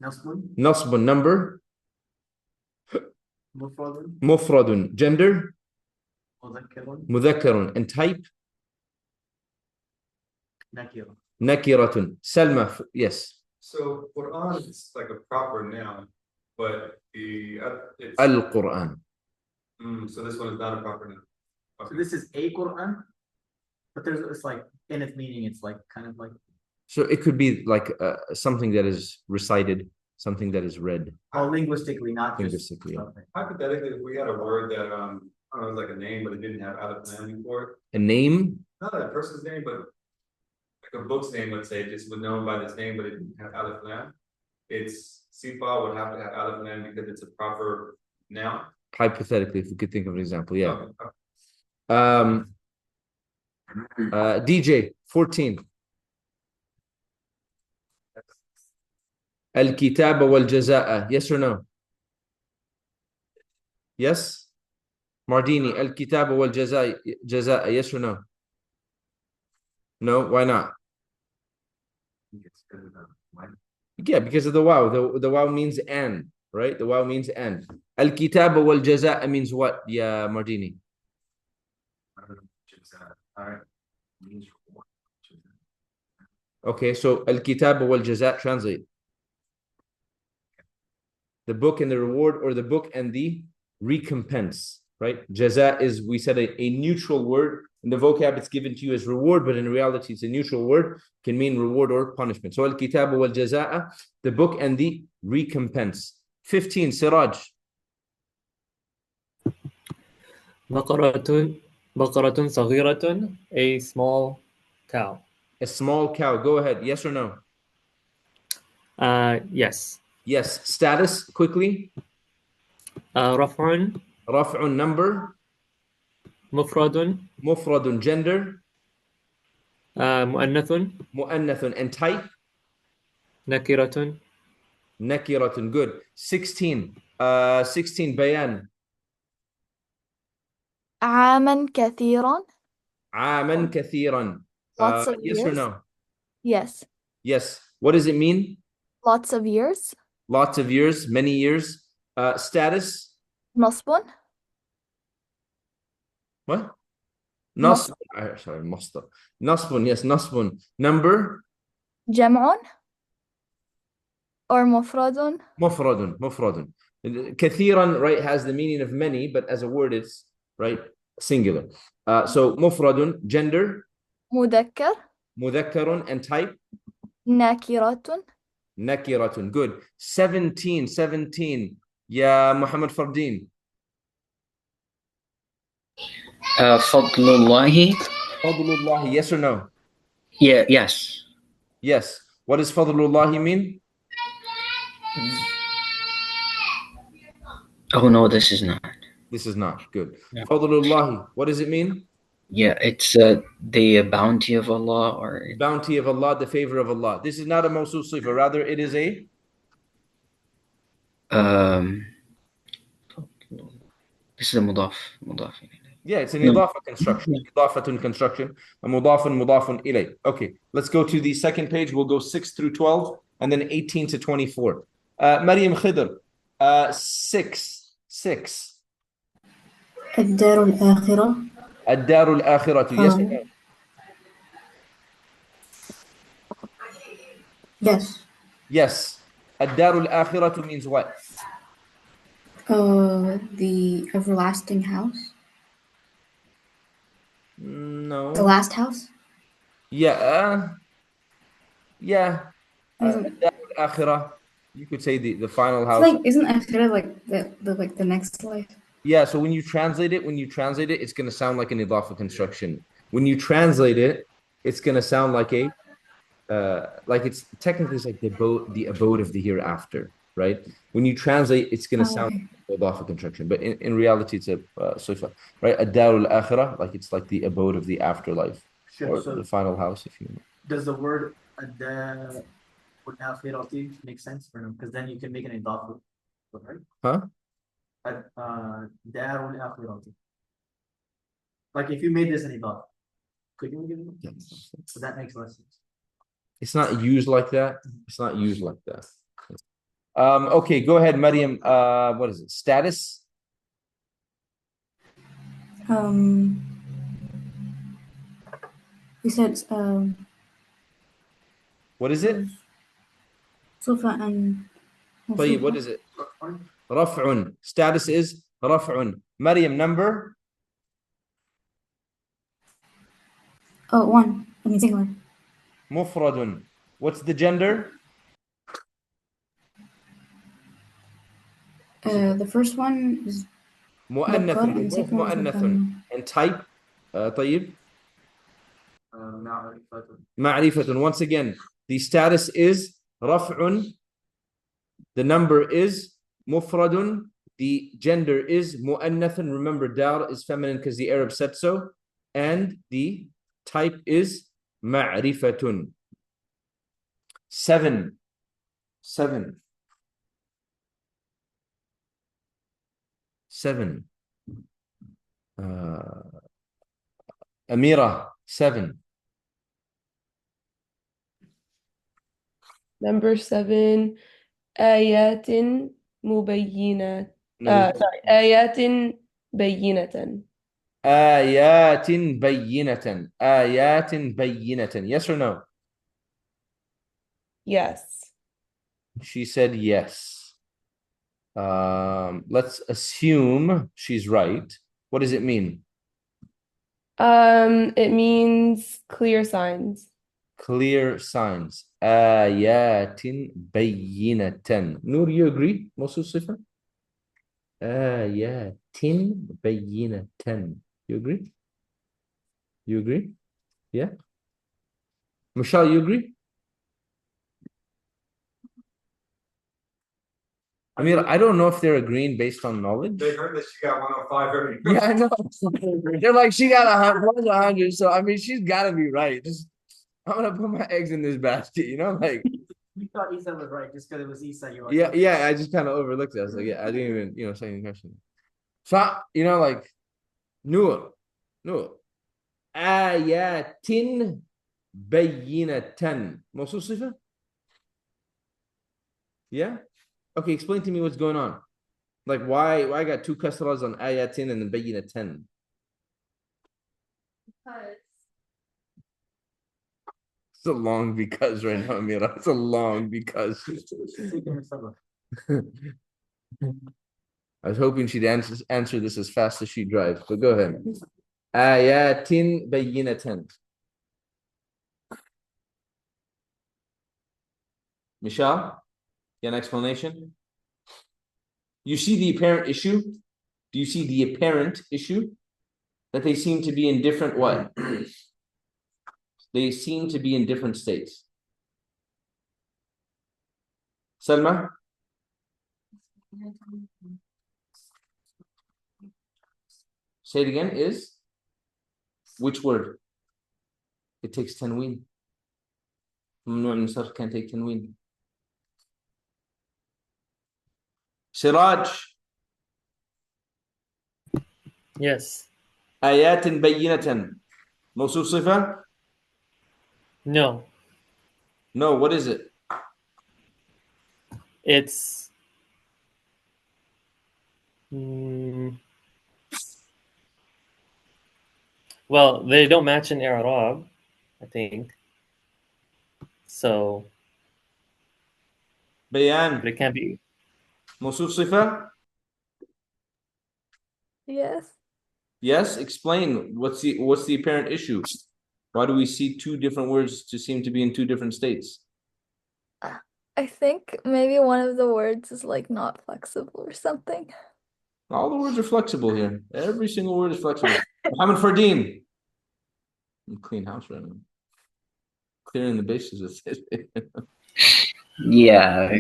Nasbun, Nasbun, number. Mufradun, Mufradun, gender. Mudhakkarun, Mudhakkarun, and type. Nakira. Nakiratun. Salma, yes. So Quran is like a proper noun, but it's Al-Quran. So this one is not a proper noun. So this is a Quran, but it's like in its meaning, it's like kind of like. So it could be like something that is recited, something that is read. Oh, linguistically, not just. Linguistically, yeah. Okay. Hypothetically, if we had a word that I don't know, it was like a name, but it didn't have alif lam before it. A name. Not a person's name, but like a book's name, let's say, just was known by this name, but it didn't have alif lam. Its sifa would have to have alif lam because it's a proper noun. Hypothetically, if we could think of an example, yeah. Okay. DJ 14. Al-Kitaba wal-Jaza'a, yes or no? Yes? Mardini, Al-Kitaba wal-Jaza'a, yes or no? No, why not? Yeah, because of the waw. The waw means and, right? The waw means and. Al-Kitaba wal-Jaza'a means what, yeah, Mardini? Okay, so Al-Kitaba wal-Jaza' translate. The book and the reward, or the book and the recompense, right? Jaza is, we said, a neutral word. In the vocab, it's given to you as reward, but in reality, it's a neutral word, can mean reward or punishment. So Al-Kitaba wal-Jaza'a, the book and the recompense. 15, Siraj. بقرة صغيرة, a small cow. A small cow. Go ahead. Yes or no? Yes. Yes. Status, quickly. رفع. رفع, number. مفرد. مفرد, gender. مؤنث. مؤنث, and type. نكرة. نكرة, good. 16. 16, Bayan. عاما كثيرا. عاما كثيرا. Lots of yes years. or no? Yes. Yes. What does it mean? Lots of years. Lots of years, many years. Status? نصب. What? Nasb. Sorry, Mastar. Nasbun, yes, Nasbun. Number? جمع or مفرد. مفرد, مفرد. كثيرا, right, has the meaning of many, but as a word, it's, right, singular. So, مفرد, gender? مذكر. مذكر, and type? نكرة. نكرة, good. 17. Ya Muhammad Fardeen. Fadlullahi. Fadlullahi, yes or no? Yeah, yes. Yes. What does Fadlullahi mean? Oh no, this is not. This is not. Good. Yeah. Fadlullahi, what does it mean? Yeah, it's the bounty of Allah, or bounty of Allah, the favor of Allah. This is not a mawsul sifa, rather it is a this is a mudaf. Yeah, it's an idafa construction. Idafatun construction. A mudafun ilay. Okay, let's go to the second page. We'll go 6 through 12 and then 18 to 24. Maryam Khidr, 6. الدار الآخرة. الدار الآخرة. Yes or no? Yes. Yes. الدار الآخرة means what? The everlasting house. No. The last house. Yeah. الدار الآخرة. You could say the final house. It's like, isn't akhirah like the next life? Yeah, so when you translate it, it's going to sound like an idafa construction. When you translate it, it's going to sound like a, like it's technically it's like the abode of the hereafter, right? When you translate, it's going to sound like idafa construction, but in reality, it's a sifa, right? Ad-darul akhirah, like it's like the abode of the afterlife, or the final house, if you know. Does the word ad-darul akhirati make sense for them? Because then you can make an idafa, right? Huh? Darul akhirati. Like if you made this an idafa, could you give it? Yes. So that makes less sense. It's not used like that. It's not used like that. Okay, go ahead, Maryam. What is it? Status? We said What is it? صفة and طيب, what is it? رفع. Status is رفع. Maryam, number? Oh, one. Let me think one. مفرد. What's the gender? The first one is مؤنث. ذكر and They're the both second one is مؤنث. مذكر. And type? طيب. معرفة. معرفة. Once again, the status is رفع. The number is مفرد. The gender is مؤنث. Remember, dar is feminine because the Arab said so. And the type is معرفة. 7. 7. 7. Amira, 7. Number 7, آيات مبينة. No. Sorry, آيات بينة. آيات بينة. آيات بينة. Yes or no? Yes. She said yes. Let's assume she's right. What does it mean? It means clear signs. Clear signs. آيات بينة. Noor, you agree? موصوف صفة. آيات بينة. You agree? You agree? Yeah? Michelle, you agree? Amir, I don't know if they're agreeing based on knowledge. They heard that she got 105 every. Yeah, I know. They're like, she got 100, so I mean, she's got to be right. Just, I'm gonna put my eggs in this basket, you know, like. You thought Isa was right just because it was Isa. You were Yeah. I just kind of overlooked it. I was like, yeah, I didn't even, say any question. So, like, Noor. Ayatin bayyinatan. موصوف صفة? Yeah. Okay, explain to me what's going on. Like, why I got 2 kasras on ayatin and then bayyinatan? Because It's a long because right now, Amira. It's a long because. I was hoping she'd answer this as fast as she drives, but go ahead. Ayatin bayyinatan. Michelle, you have an explanation? You see the apparent issue? Do you see the apparent issue? That they seem to be in different what? They seem to be in different states. Salma? Say it again, is? Which word? It takes tanween. ممنوع من الصرف can't take tanween. Siraj. Yes. آيات بينة. موصوف صفة? No. No, what is it? It's well, they don't match in Arab, I think. So بيان. but it can't be. موصوف صفة? Yes. Yes, explain. What's the apparent issue? Why do we see 2 different words to seem to be in 2 different states? I think maybe one of the words is like not flexible or something. All the words are flexible here. Every single word is flexible. Muhammad Fardeen. Clean house right now. Clearing the bases with it. Yeah,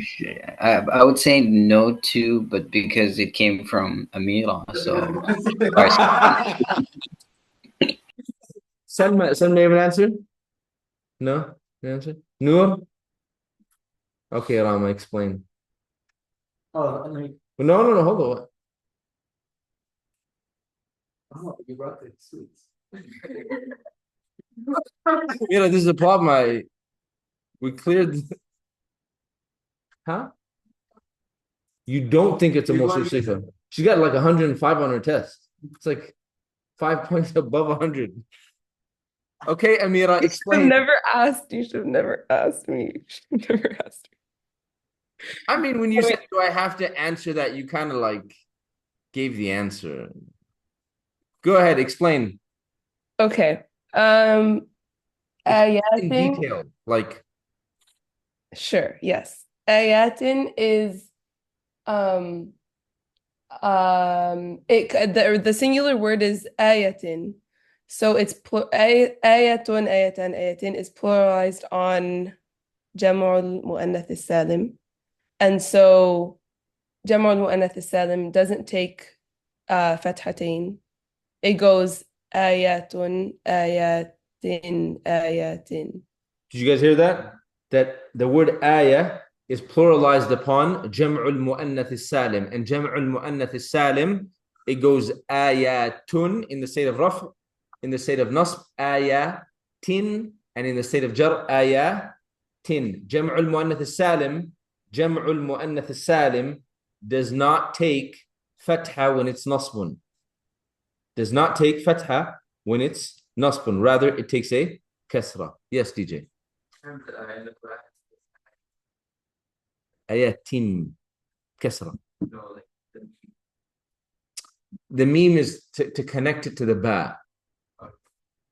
I would say no to, but because it came from Amira, so. Selma, you have an answer? No? An answer? Noor? Okay, Rama, explain. Oh, like, No, hold on. oh, you brought the sweets. This is a problem. We cleared. Huh? You don't think it's a You're Mosul going- Sifa. She got like 105 on her test. It's like 5 points above 100. Okay, Amira, You should have explain. never asked. You should have never asked me. You should have never asked me. I mean, when you said, do I have to answer that? You kind of like gave the answer. Go ahead, explain. Okay. In Ayatin. detail, like Sure, yes. Ayatin is the singular word is ayatin. So it's ayatun, ayatan, ayatin is pluralized on Jam'ul Mu'annath Salim. And so Jam'ul Mu'annath Salim doesn't take fathatain. It goes ayatun, ayatin, ayatin. did you guys hear that? That the word ayah is pluralized upon Jam'ul Mu'annath Salim. And Jam'ul Mu'annath Salim, it goes ayatun in the state of raf, in the state of nasb, ayatin, and in the state of jar, ayatin. Jam'ul Mu'annath Salim, Jam'ul Mu'annath Salim does not take fatha when it's nasbun. Does not take fatha when it's nasbun. Rather, it takes a kasra. Yes, DJ. Ayatim kasra. The meme is to connect it to the ba.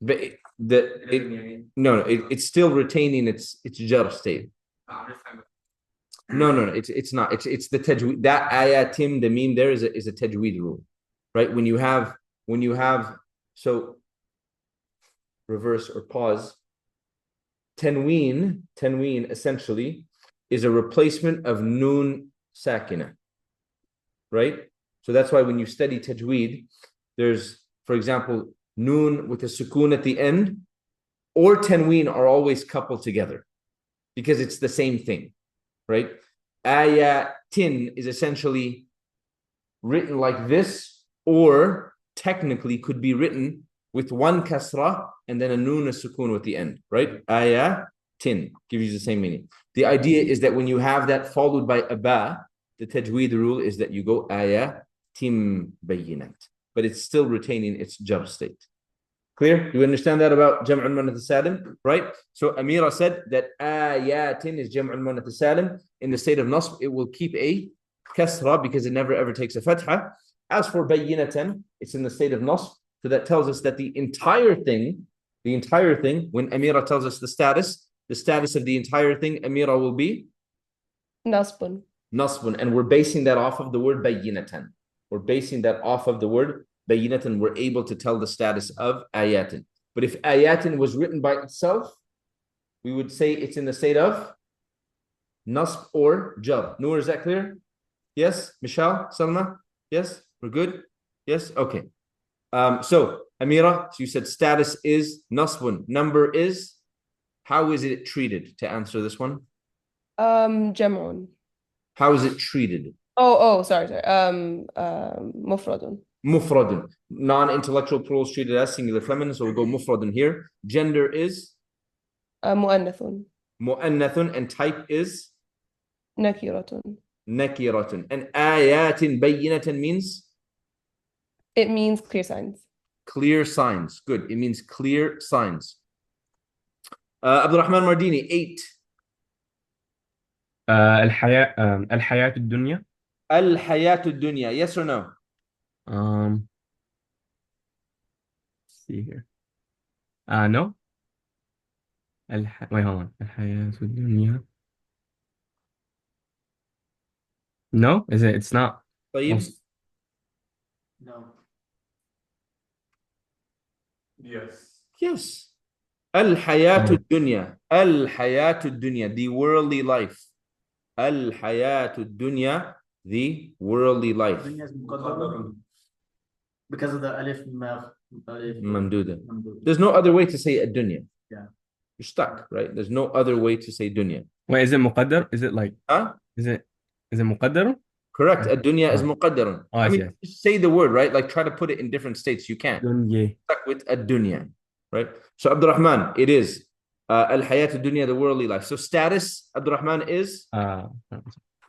But it's still retaining its jar state. No, it's not. It's the tajweed. That ayatim, the meme there is a tajweed rule, right? When you have so reverse or pause. Tanween essentially is a replacement of noon sakina, right? So that's why when you study tajweed, there's, for example, noon with a sukoon at the end, or tanween are always coupled together because it's the same thing, right? Ayatin is essentially written like this, or technically could be written with one kasra and then a noon, a sukoon at the end, right? Ayatin gives you the same meaning. The idea is that when you have that followed by a ba, the tajweed rule is that you go ayatim bayyinat, but it's still retaining its jar state. Clear? Do you understand that about Jam'ul Mu'annath Salim? Right? So Amira said that ayatin is Jam'ul Mu'annath Salim. In the state of nasb, it will keep a kasra because it never ever takes a fatha. As for bayyinatan, it's in the state of nasb. So that tells us that the entire thing, when Amira tells us the status of the entire thing, Amira will be Nasbun. And we're basing that off of the word bayyinatan. We're able to tell the status of ayatin. But if ayatin was written by itself, we would say it's in the state of nasb or jar. Noor, is that clear? Yes? Michelle? Salma? Yes? We're good? Yes? Okay. So Amira, so you said status is nasbun. Number is, how is it treated to answer this one? Jam'un. How is it treated? Sorry. Mufradun. Mufradun. Non-intellectual plurals treated as singular feminine, so we'll go mufradun here. Gender is? Mu'annathun. Mu'annathun, and type is? Nakiratun. Nakiratun. And ayatin bayyinatan means? It means clear signs. Clear signs. Good. It means clear signs. Abdurrahman Mardini, 8. الحياة الدنيا. الحياة الدنيا. Yes or no? Let's see here. No. Wait, hold on. الحياة الدنيا. No, is it? It's not. طيب. No. Yes. الحياة الدنيا. الحياة الدنيا. The worldly life. الحياة الدنيا. The worldly life. Because of the alif Mamduda. There's no other way to say dunya. Yeah. You're stuck, right? There's no other way to say dunya. Wait, is it muqaddar? Is it like? Huh? Is it muqaddar? Correct. Ad-dunya is muqaddarun. Oh, I mean, just say the word, right? Like try to put it in different states. You can't. Dunya. Stuck with ad-dunya, right? So Abdurrahman, it is al-hayat ad-dunya, the worldly life. So status, Abdurrahman, is?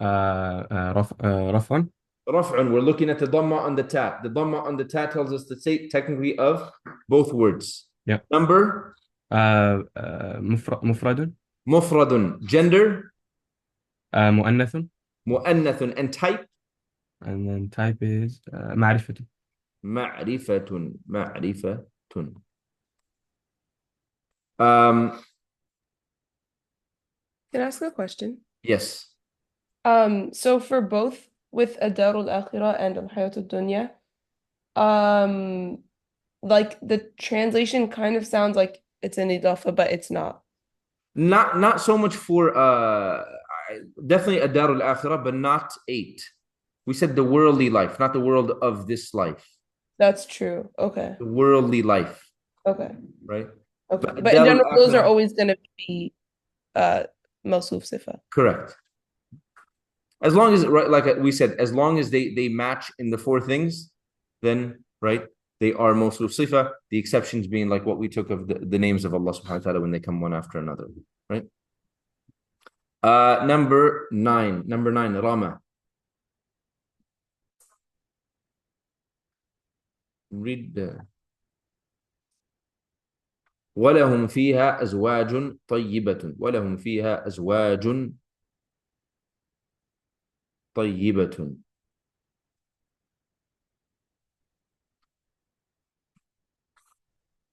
رفع. Raf'un, we're looking at the dhamma on the ta. The dhamma on the ta tells us the state technically of both words. Yeah. Number, مفرد. mufradun. Gender, مؤنث. mu'annathun. And type, And then type is معرفة. ma'rifatun. Ma'rifatun. Um, Can I ask a question? yes. So for both with Ad-Darul Akhirah and Al-Hayatul Dunya, like the translation kind of sounds like it's an idafa, but it's not. Not so much for definitely Ad-Dar al-Akhirah, but not 8. We said the worldly life, not the world of this life. That's true. Okay. The worldly life, Okay. right? Okay. But But in Ad-Dar general, those are al-Akhirah- always going to be Mawsuf Sifa. Correct. As long as, right, like we said, as long as they match in the 4 things, then right, they are mawsuf sifa. The exceptions being like what we took of the names of Allah subhanahu wa ta'ala when they come one after another, right? Number 9, Rama. Read the ولهم فيها أزواج طيبة ولهم فيها أزواج طيبة.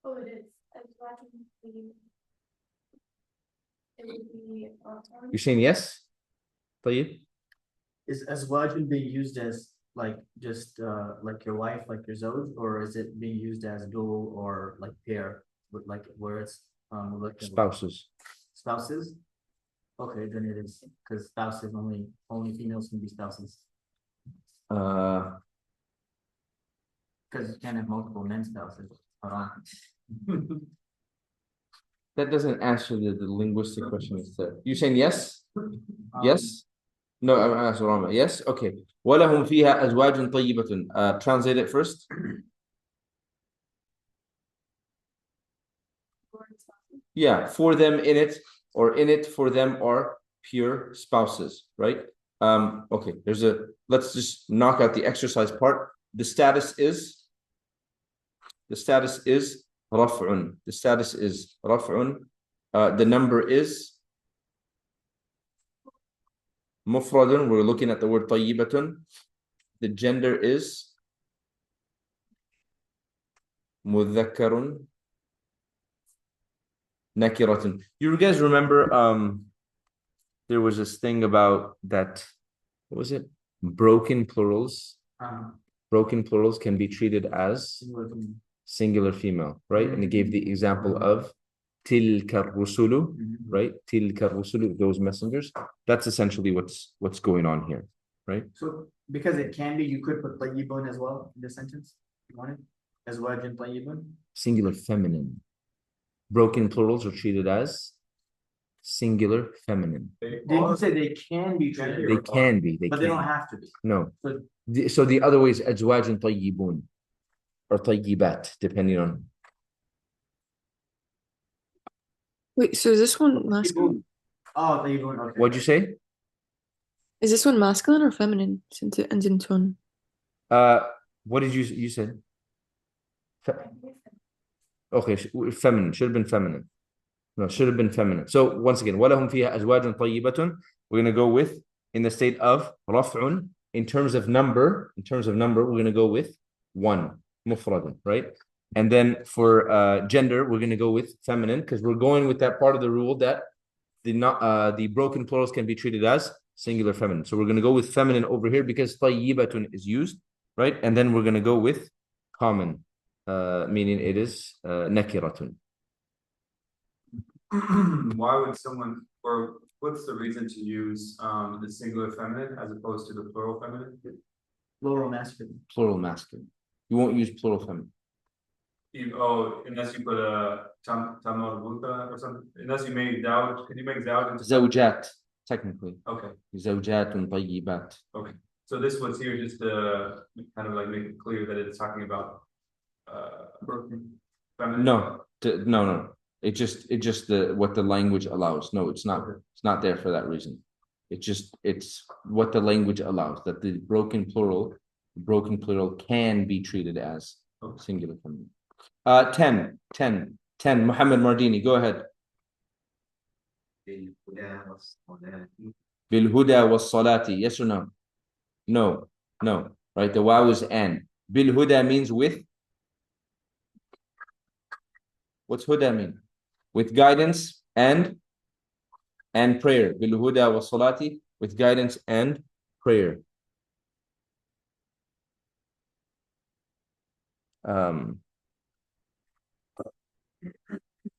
Oh, it is. It would be. You're saying yes? طيب. Is azwajun being used as like just like your wife, like your zoj, or is it being used as dual or like pair, with like where it's like Spouses. spouses? Okay, then it is, because spouses only females can be spouses, because you can't have multiple men spouses. That doesn't answer the linguistic question instead. You saying yes? Yes? No, I'm asking Rama. Yes? Okay. وَلَهُمْ فِيهَا أَزْوَاجٌ طَيِّبَةٌ. Translate it first. Yeah, for them in it, or in it for them are pure spouses, right? Okay, let's just knock out the exercise part. The status is raf'un. The status is raf'un. The number is mufradun. We're looking at the word tayyibatun. The gender is mudhakkarun nakiratun. You guys remember there was this thing about that, what was it? Broken plurals. Broken plurals can be treated as singular female, right? And it gave the example of tilka rusulu, right? Tilka rusulu, those messengers. That's essentially what's going on here, right? So because it can be, you could put tayyibun as well in the sentence. You want it? Azwajun tayyibun. Singular feminine. Broken plurals are treated as singular feminine. Didn't say they can be treated. They can be. But they don't have to be. No. So So the other way is azwajun tayyibun or tayyibat, depending on. Wait, so is this one masculine? oh, tayyibun. Okay. What'd you say? Is this one masculine or feminine since it ends in tun? What did you said? Okay, feminine. Should have been feminine. No, should have been feminine. So once again, وَلَهُمْ فِيهَا أَزْوَاجٌ طَيِّبَةٌ. We're going to go with, in the state of raf'un, in terms of number, we're going to go with 1, mufradun, right? And then for gender, we're going to go with feminine, because we're going with that part of the rule that the broken plurals can be treated as singular feminine. So we're going to go with feminine over here because tayyibatun is used, right? And then we're going to go with common, meaning it is nakiratun. Why would someone, or what's the reason to use the singular feminine as opposed to the plural feminine? Plural masculine. Plural masculine. You won't use plural feminine. Unless you put a tamal buta or something. Unless you make zawj. Can you make zawj into Zawjat, technically. Okay. Zawjatun tayyibat. Okay. So this was here just to kind of like make it clear that it's talking about feminine. No. It just what the language allows. No, it's not. It's not there for that reason. It's what the language allows, that the broken plural can be treated as singular feminine. 10. Muhammad Mardini, go ahead. Bilhuda was salati. Yes or no? No. Right, the waw is and. Bilhuda means with. What's huda mean? With guidance and prayer. Bilhuda was salati, with guidance and prayer.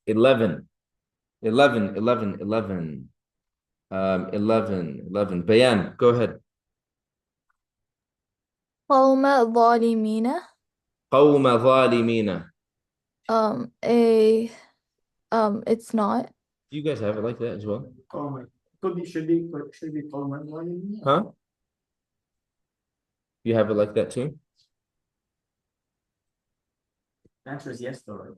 11. 11. Bayan, go ahead. قوم ظالمين. قوم ظالمين. It's not. Do you guys have it like that as well? Should be قوم. Huh? You have it like that too? Answer is yes, though, right?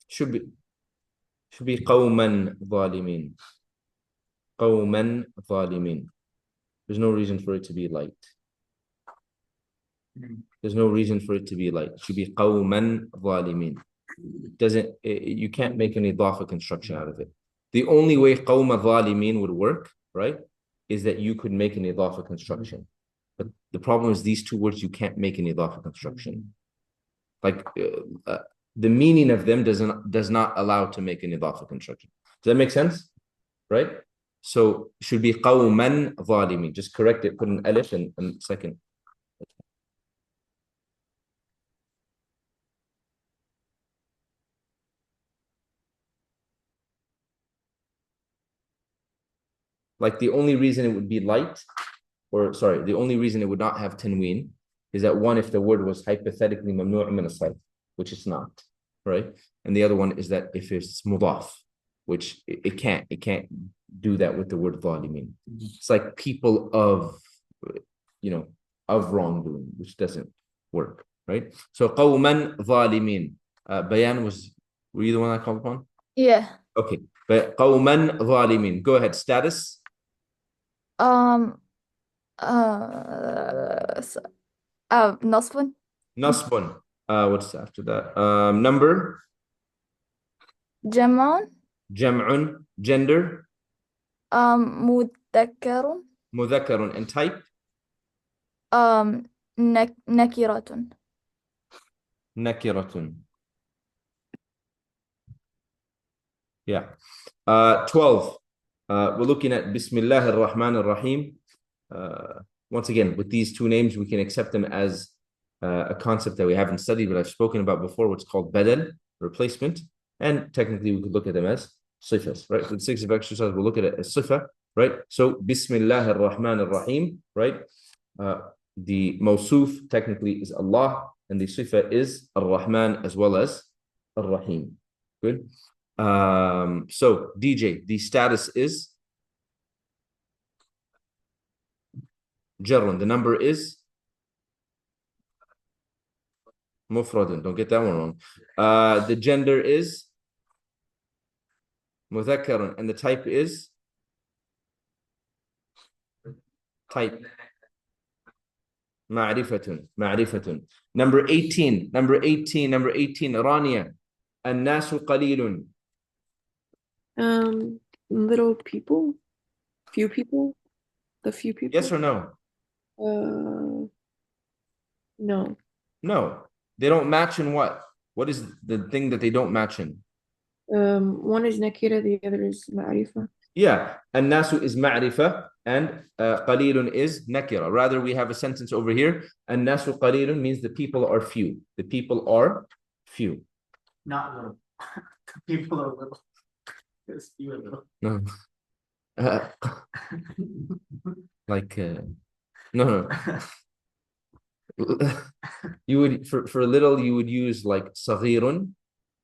Should be قوما ظالمين. قوما ظالمين. There's no reason for it to be light. There's no reason for it to be light. It should be قوما ظالمين. You can't make an idafa construction out of it. The only way قوم ظالمين would work, right, is that you could make an idafa construction. But the problem is these two words you can't make an idafa construction. Like the meaning of them does not allow to make an idafa construction. Does that make sense? Right? So should be قوما ظالمين. Just correct it, put an alif and second. Like the only reason it would be light, the only reason it would not have tanween is that one, if the word was hypothetically mamnu' min as-sarf, which it's not, right? And the other one is that if it's mudaf, which it can't do that with the word zalimin. It's like people of wrongdoing, which doesn't work, right? So qawman zalimin. Bayan were you the one I called upon? Yeah. Okay, but qawman zalimin. Go ahead, status. Nasbun. Nasbun. What's after that? Number. Jam'un. Jam'un. Gender. Mudhakkarun. Mudhakkarun. And type. Nakiratun. Nakiratun. Yeah. 12. We're looking at Bismillah ar-Rahman ar-Rahim. Once again, with these two names, we can accept them as a concept that we haven't studied, but I've spoken about before, what's called badal, replacement. And technically, we could look at them as sifas, right? For the sake of exercise, we'll look at it as sifa, right? So, Bismillah ar-Rahman ar-Rahim, right? The mawsuf technically is Allah, and the sifa is ar-Rahman as well as ar-Rahim. Good. So DJ, the status is jarrun. The number is mufradun. Don't get that one wrong. The gender is mudhakkarun, and the type is type ma'rifatun. Number 18, Rania. An-nasu qalilun. Little people, few people, the few people. Yes or no? No. No, they don't match in what? What is the thing that they don't match in? One is nakira, the other is ma'rifa. Yeah, an-nasu is ma'rifa and qalilun is nakira. Rather, we have a sentence over here. An-nasu qalilun means the people are few. The people are few. Not little. People are little. It's few and little. No. No. You would for little you would use like saghirun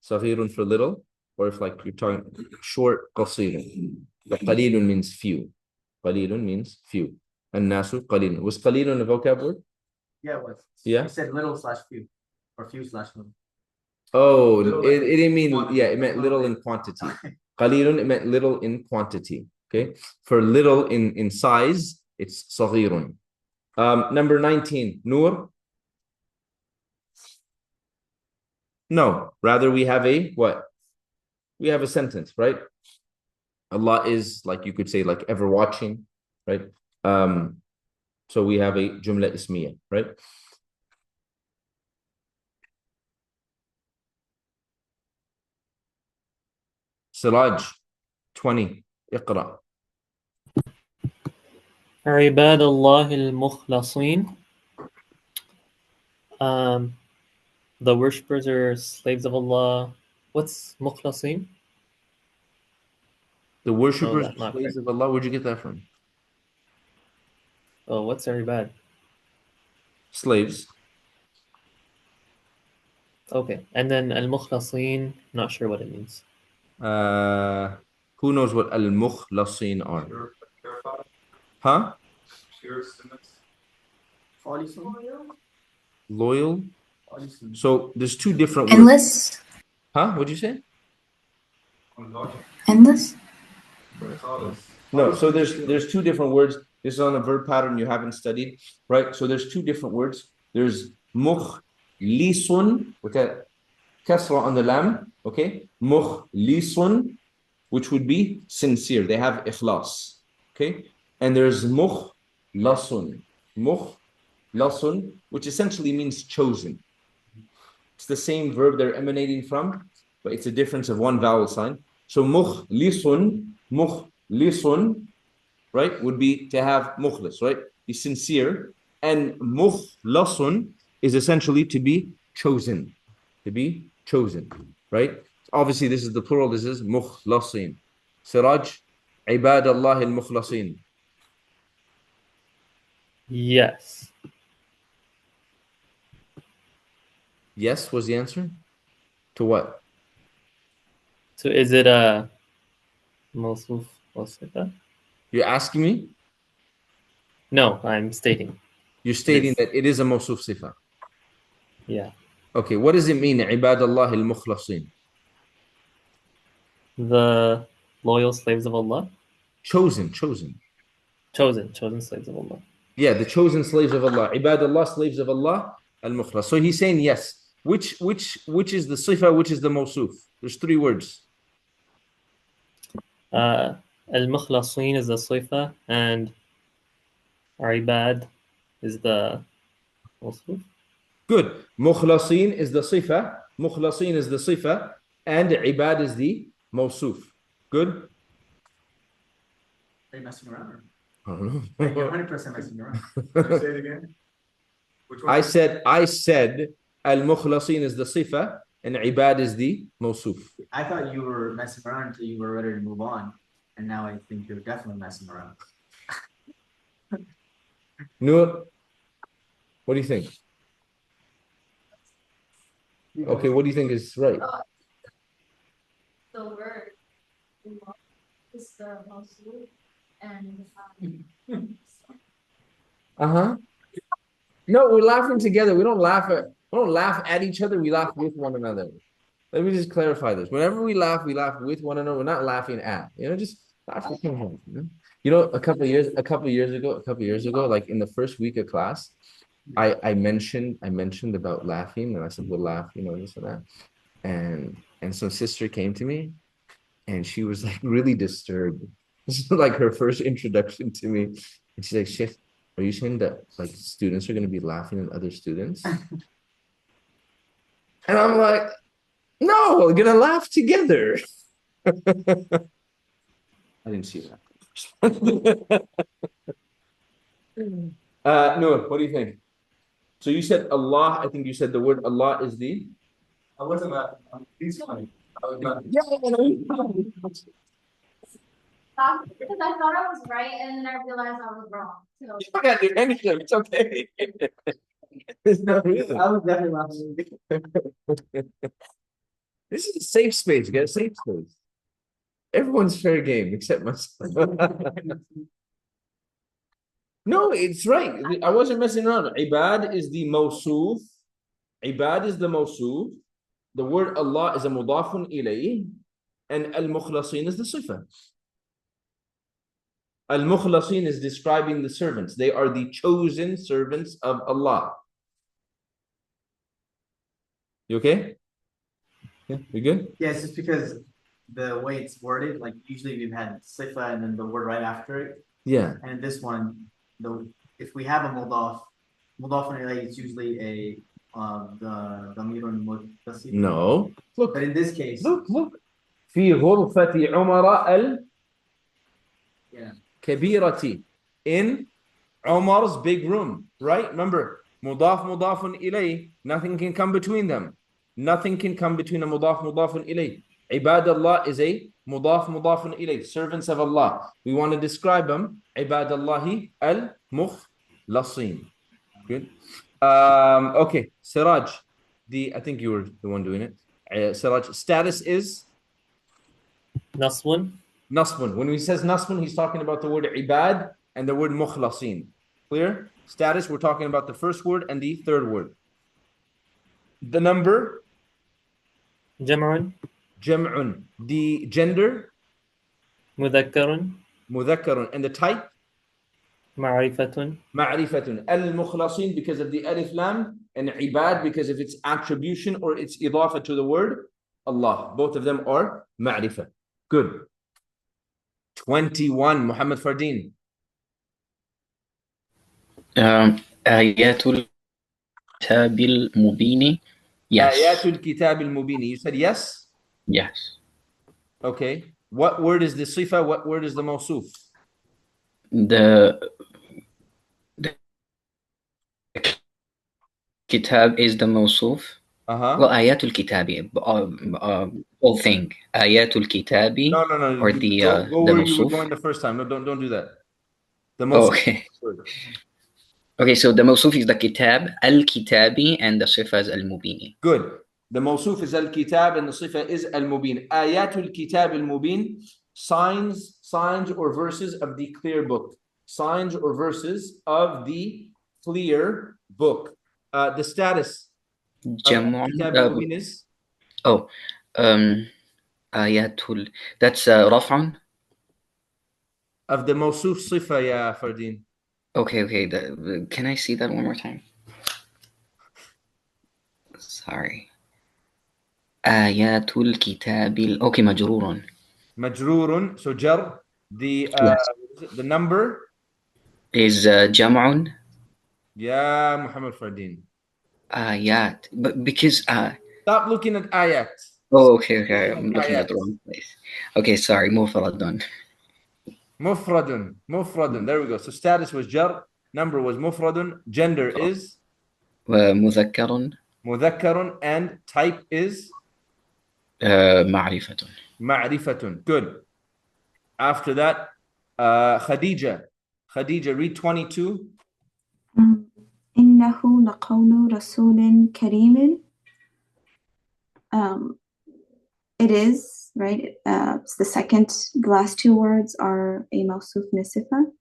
for little, or if like you're talking short, qasirun. But qalilun means few. Qalilun means few. An-nasu qalilun. Was qalilun a vocab word? Yeah, it was. Yeah. You said little / few, or few / little. Oh, Little it in didn't mean, quantity. yeah, it meant little in quantity. Qalilun, it meant little in quantity. Okay. For little in size, it's صغير. Number 19, Noor. No, rather we have a what? We have a sentence, right? Allah is, like you could say, like ever watching, right? So we have a jumla ismiya, right? Siraj, 20, اقرأ. عباد الله المخلصين. The worshippers are slaves of Allah. What's مخلصين? The worshippers that are not slaves correct. of Allah. Where'd you get that from? Oh, what's عباد? Slaves. Okay, and then المخلصين, not sure what it means. Who knows what al-mukhlasin are? Purified. Huh? Pure sinless. Loyal. So there's two different words. Endless. Huh? What'd you say? Endless. No, so there's two different words. This is on a verb pattern you haven't studied, right? So there's two different words. There's mukhlisun with a kasra on the lam, okay? Mukhlisun, which would be sincere. They have ikhlas, okay? And there's mukhlasun, mukhlasun, which essentially means chosen. It's the same verb they're emanating from, but it's a difference of one vowel sign. So mukhlisun, right, would be to have mukhlis, right? Be sincere. And mukhlasun is essentially to be chosen. To be chosen, right? Obviously, this is the plural. This is mukhlasin. Siraj, ibadallah al-mukhlasin. Yes. Yes was the answer? To what? So is it a موصوف وصفة? You're asking me? No, I'm stating. You're stating that it is a mawsuf sifa. Yeah. Okay, what does it mean? Ibadallah al-mukhlasin. The loyal slaves of Allah? Chosen. Chosen slaves of Allah. Yeah, the chosen slaves of Allah. Ibadallah, slaves of Allah, al-mukhlas. So he's saying yes. Which is the sifa, which is the mawsuf? There's three words. Al-mukhlasin is the sifa and ibad is the mawsuf. Good. Mukhlasin is the sifa. Mukhlasin is the sifa. And ibad is the mawsuf. Good? Are you messing around? I don't know. You're 100% messing around. Say it again. Which one? I said al-mukhlasin is the sifa and ibad is the mawsuf. I thought you were messing around until you were ready to move on. And now I think you're definitely messing around. Noor, what do you think? Okay, what do you think is right? The word is the mawsuf and Uh-huh. No, we're laughing together. We don't laugh at each other. We laugh with one another. Let me just clarify this. Whenever we laugh with one another. We're not laughing at. Just laugh with one another. A couple of years ago, like in the first week of class, I mentioned about laughing, and I said we'll laugh, this and that. And some sister came to me, and she was like really disturbed. This is like her first introduction to me, and she's like, "Sheikh, are you saying that like students are going to be laughing at other students?" And I'm like, "No, we're gonna laugh together." I didn't see that. Noor, what do you think? So you said Allah. I think you said the word Allah is the. I wasn't laughing. He's funny. I was laughing. because I thought I was right and then I realized I was wrong. So You don't gotta do anything. It's okay. It's not really. I was definitely laughing. This is a safe space. Get a safe space. Everyone's fair game except myself. No, it's right. I wasn't messing around. Ibad is the mawsuf. Ibad is the mawsuf. the word Allah is a mudafun ilayh, and al-mukhlasin is the sifa. Al-mukhlasin is describing the servants. They are the chosen servants of Allah. You okay? Yeah, you good? Yeah, it's just because the way it's worded, like usually we've had sifa and then the word right after it. Yeah. And this one, if we have a mudaf ilayh, it's usually a the damirun muttasil. No. Look. But in this case, Look. في غرفة عمر yeah. الكبيرة. In Umar's big room, right? Remember, mudafun ilayh, nothing can come between them. Nothing can come between a mudafun ilayh. Ibadallah is a mudafun ilayh, servants of Allah. We want to describe them, Ibadallahi al-mukhlasin. Good. Okay, Siraj, I think you were the one doing it. Siraj, status is? Nasbun. Nasbun. When he says Nasbun, he's talking about the word ibad and the word mukhlasin. Clear? Status, we're talking about the first word and the third word. The number? Jam'un. Jam'un. The gender? Mudhakkarun. Mudhakkarun. And the type? Ma'rifatun. Ma'rifatun. Al-mukhlasin because of the alif lam, and ibad because of its attribution or its idafa to the word Allah. Both of them are ma'rifah. Good. 21, Muhammad Fardeen. Ayatul Kitabil Mubini. Yes. Ayatul Kitabil Mubini. You said yes? Yes. Okay. What word is the sifa? What word is the mawsuf? The Kitab is the mawsuf. Well, Ayatul Kitabi, whole thing. Ayatul Kitabi. No. Or the go the where you were mawsuf. going the first time. No, don't do that. The mawsuf. Okay. Okay, so the mawsuf is the Kitab, Al-Kitabi, and the sifa is Al-Mubini. Good. The mawsuf is Al-Kitab and the sifa is Al-Mubin. Ayatul Kitab Al-Mubin, signs or verses of the clear book. Signs or verses of the clear book. The status of Kitab Al-Mubin is? Ayatul, that's Raf'un? Of the mawsuf sifa, ya Fardeen. Okay. Can I see that one more time? Sorry. Ayatul Kitabil. Okay, Majrurun. Majrurun. So jar. The number is Jam'un. Yeah, Muhammad Fardeen. Ayat. But because stop looking at ayat. Oh, okay. I'm looking at the wrong place. Okay, sorry. Mufradun. Mufradun. There we go. So status was jar, number was mufradun, gender is Mudhakkarun, and type is Ma'rifatun. Good. After that, Khadija, read 22. Innahu laqawlu rasulin karimin. It is, right? It's the last two words are a mawsuf nisifa.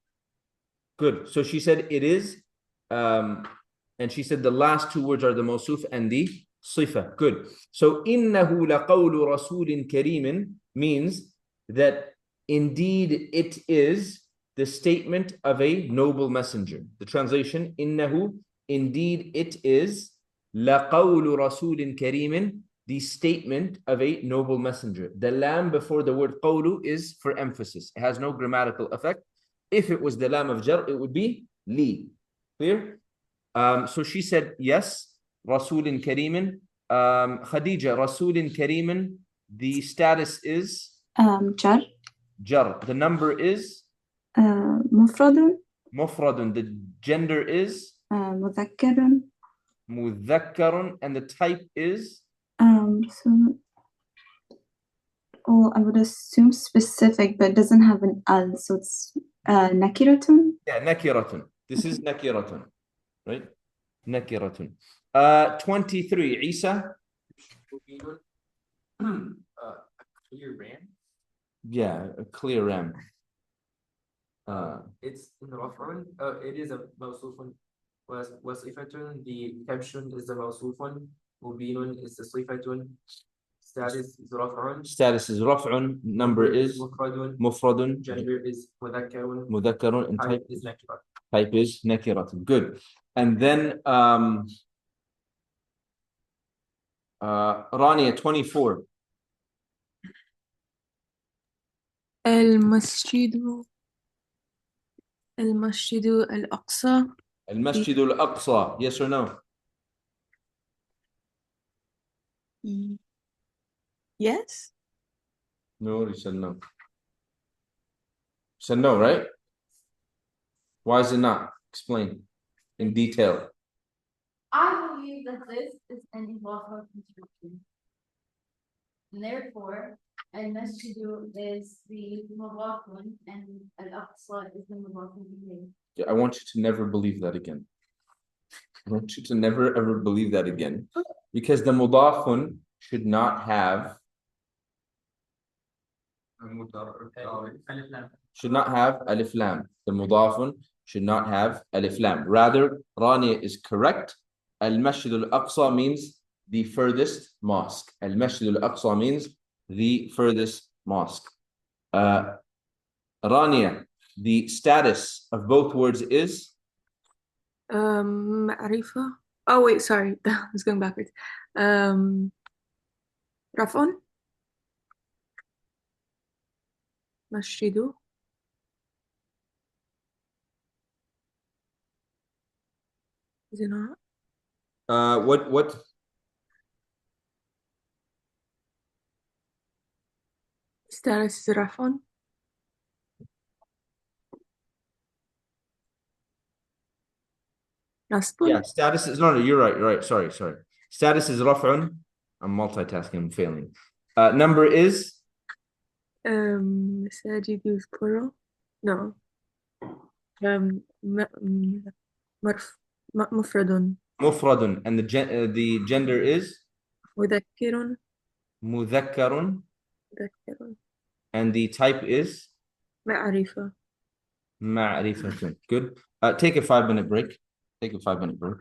Good. So she said it is, and she said the last two words are the mawsuf and the sifa. Good. So innahu laqawlu rasulin karimin means that indeed it is the statement of a noble messenger. The translation, innahu, indeed it is, laqawlu rasulin karimin, the statement of a noble messenger. The lam before the word qawlu is for emphasis. It has no grammatical effect. If it was the lam of jar, it would be li. Clear? So she said yes, rasulin karimin. Khadija, rasulin karimin, the status is Jar. The number is Mufradun. The gender is Mudhakkarun. and the type is I would assume specific, but it doesn't have an al, so it's nakiratun. Yeah, nakiratun. This is nakiratun, right? Nakiratun. 23, Isa. A clear ram. Yeah, a clear ram. It's in the Raf'un. It is a mawsufun. Was ifatun. The caption is the mawsufun. مبين استصيفة status is رفع Status is رفع. Number is مفرد مفرد. gender is مذكر مذكر. And type type is نكرة. type is نكرة. Good. And then Rania 24. المسجد المسجد الأقصى. المسجد الأقصى. Yes or no? Yes. No, you said no. You said no, right? Why is it not? Explain in detail. I believe that this is an Idafa construction. And therefore, al-masjidu is the mudafun and al-aqsa is the mudafun ilayh. I want you to never believe that again. I want you to never ever believe that again. Because the mudafun should not have alif lam. The mudafun should not have alif lam. Rather, Rania is correct. Al-Masjid al-Aqsa means the furthest mosque. Al-Masjid al-Aqsa means the furthest mosque. Rania, the status of both words is? معرفة. Oh wait, sorry. I was going backwards. رفع. مسجد. Is it not? What? Status is رفع. Yeah, status is no, you're right, sorry. Status is raf'un. I'm multitasking, I'm failing. Number is مساجد is plural. No. مفرد. mufradun, and the gender is مذكر. mudhakkarun, مذكر. and the type is معرفة. ma'rifatun. Good. Take a 5-minute break. Take a 5-minute break.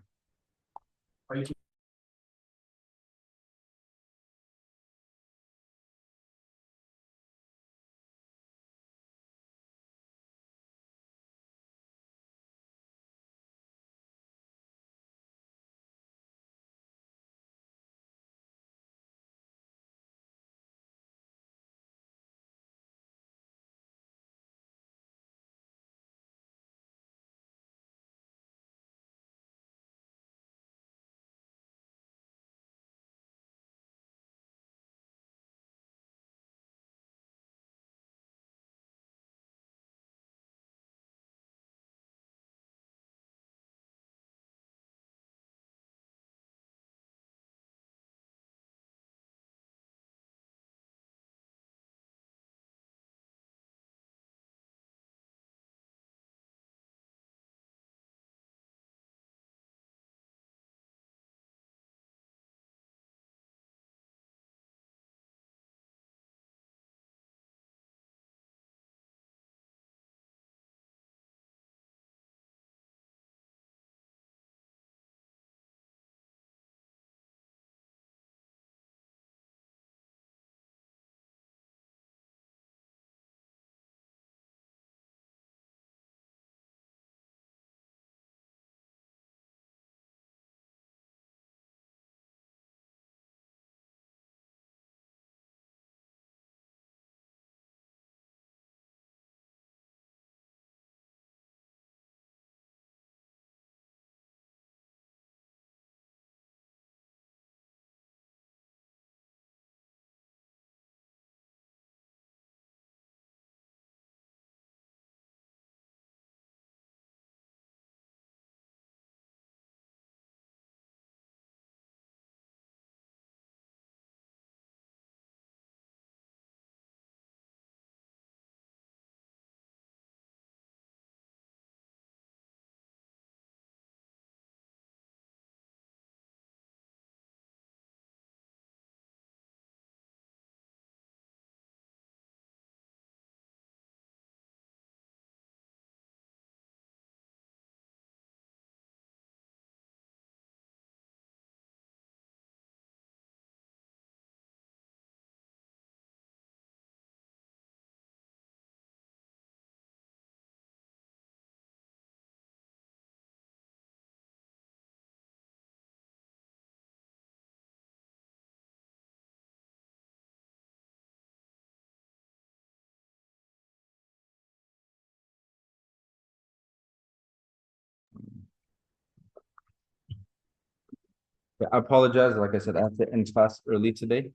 I apologize. Like I said, I have to end class early today.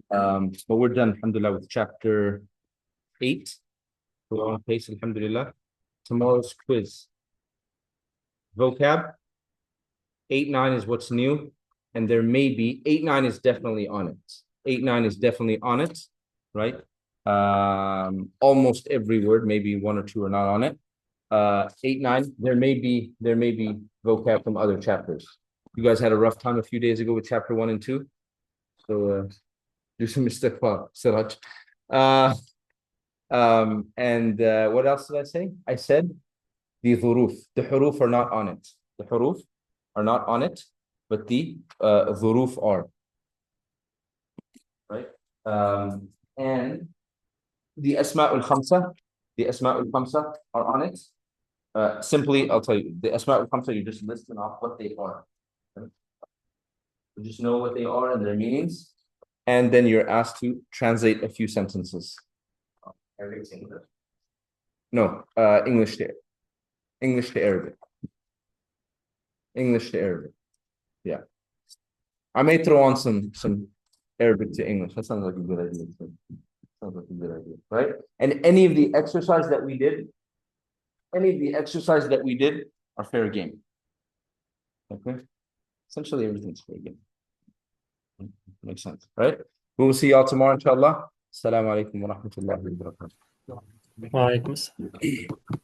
But we're done, alhamdulillah, with chapter 8. We're on pace, alhamdulillah. Tomorrow's quiz. Vocab. 8, 9 is what's new. And there may be 8, 9 is definitely on it. 8, 9 is definitely on it, right? Almost every word, maybe 1 or 2 are not on it. 8, 9, there may be vocab from other chapters. You guys had a rough time a few days ago with chapter 1 and 2. So do some istighfar, Siraj. And what else did I say? I said the dhuruf. The huruf are not on it. The huruf are not on it, but the dhuruf are. Right? And the Asma'ul Khamsa are on it. Simply, I'll tell you, the Asma'ul Khamsa, you're just listing off what they are. Right? You just know what they are and their meanings. And then you're asked to translate a few sentences. No, English to Arabic. English to Arabic. Yeah. I may throw on some Arabic to English. That sounds like a good idea. Sounds like a good idea, right? And any of the exercise that we did are fair game. Okay? Essentially everything's fair game. Makes sense, right? We will see y'all tomorrow, inshallah. Assalamu alaikum wa rahmatullahi wa barakatuh. Wa alaikum assalam.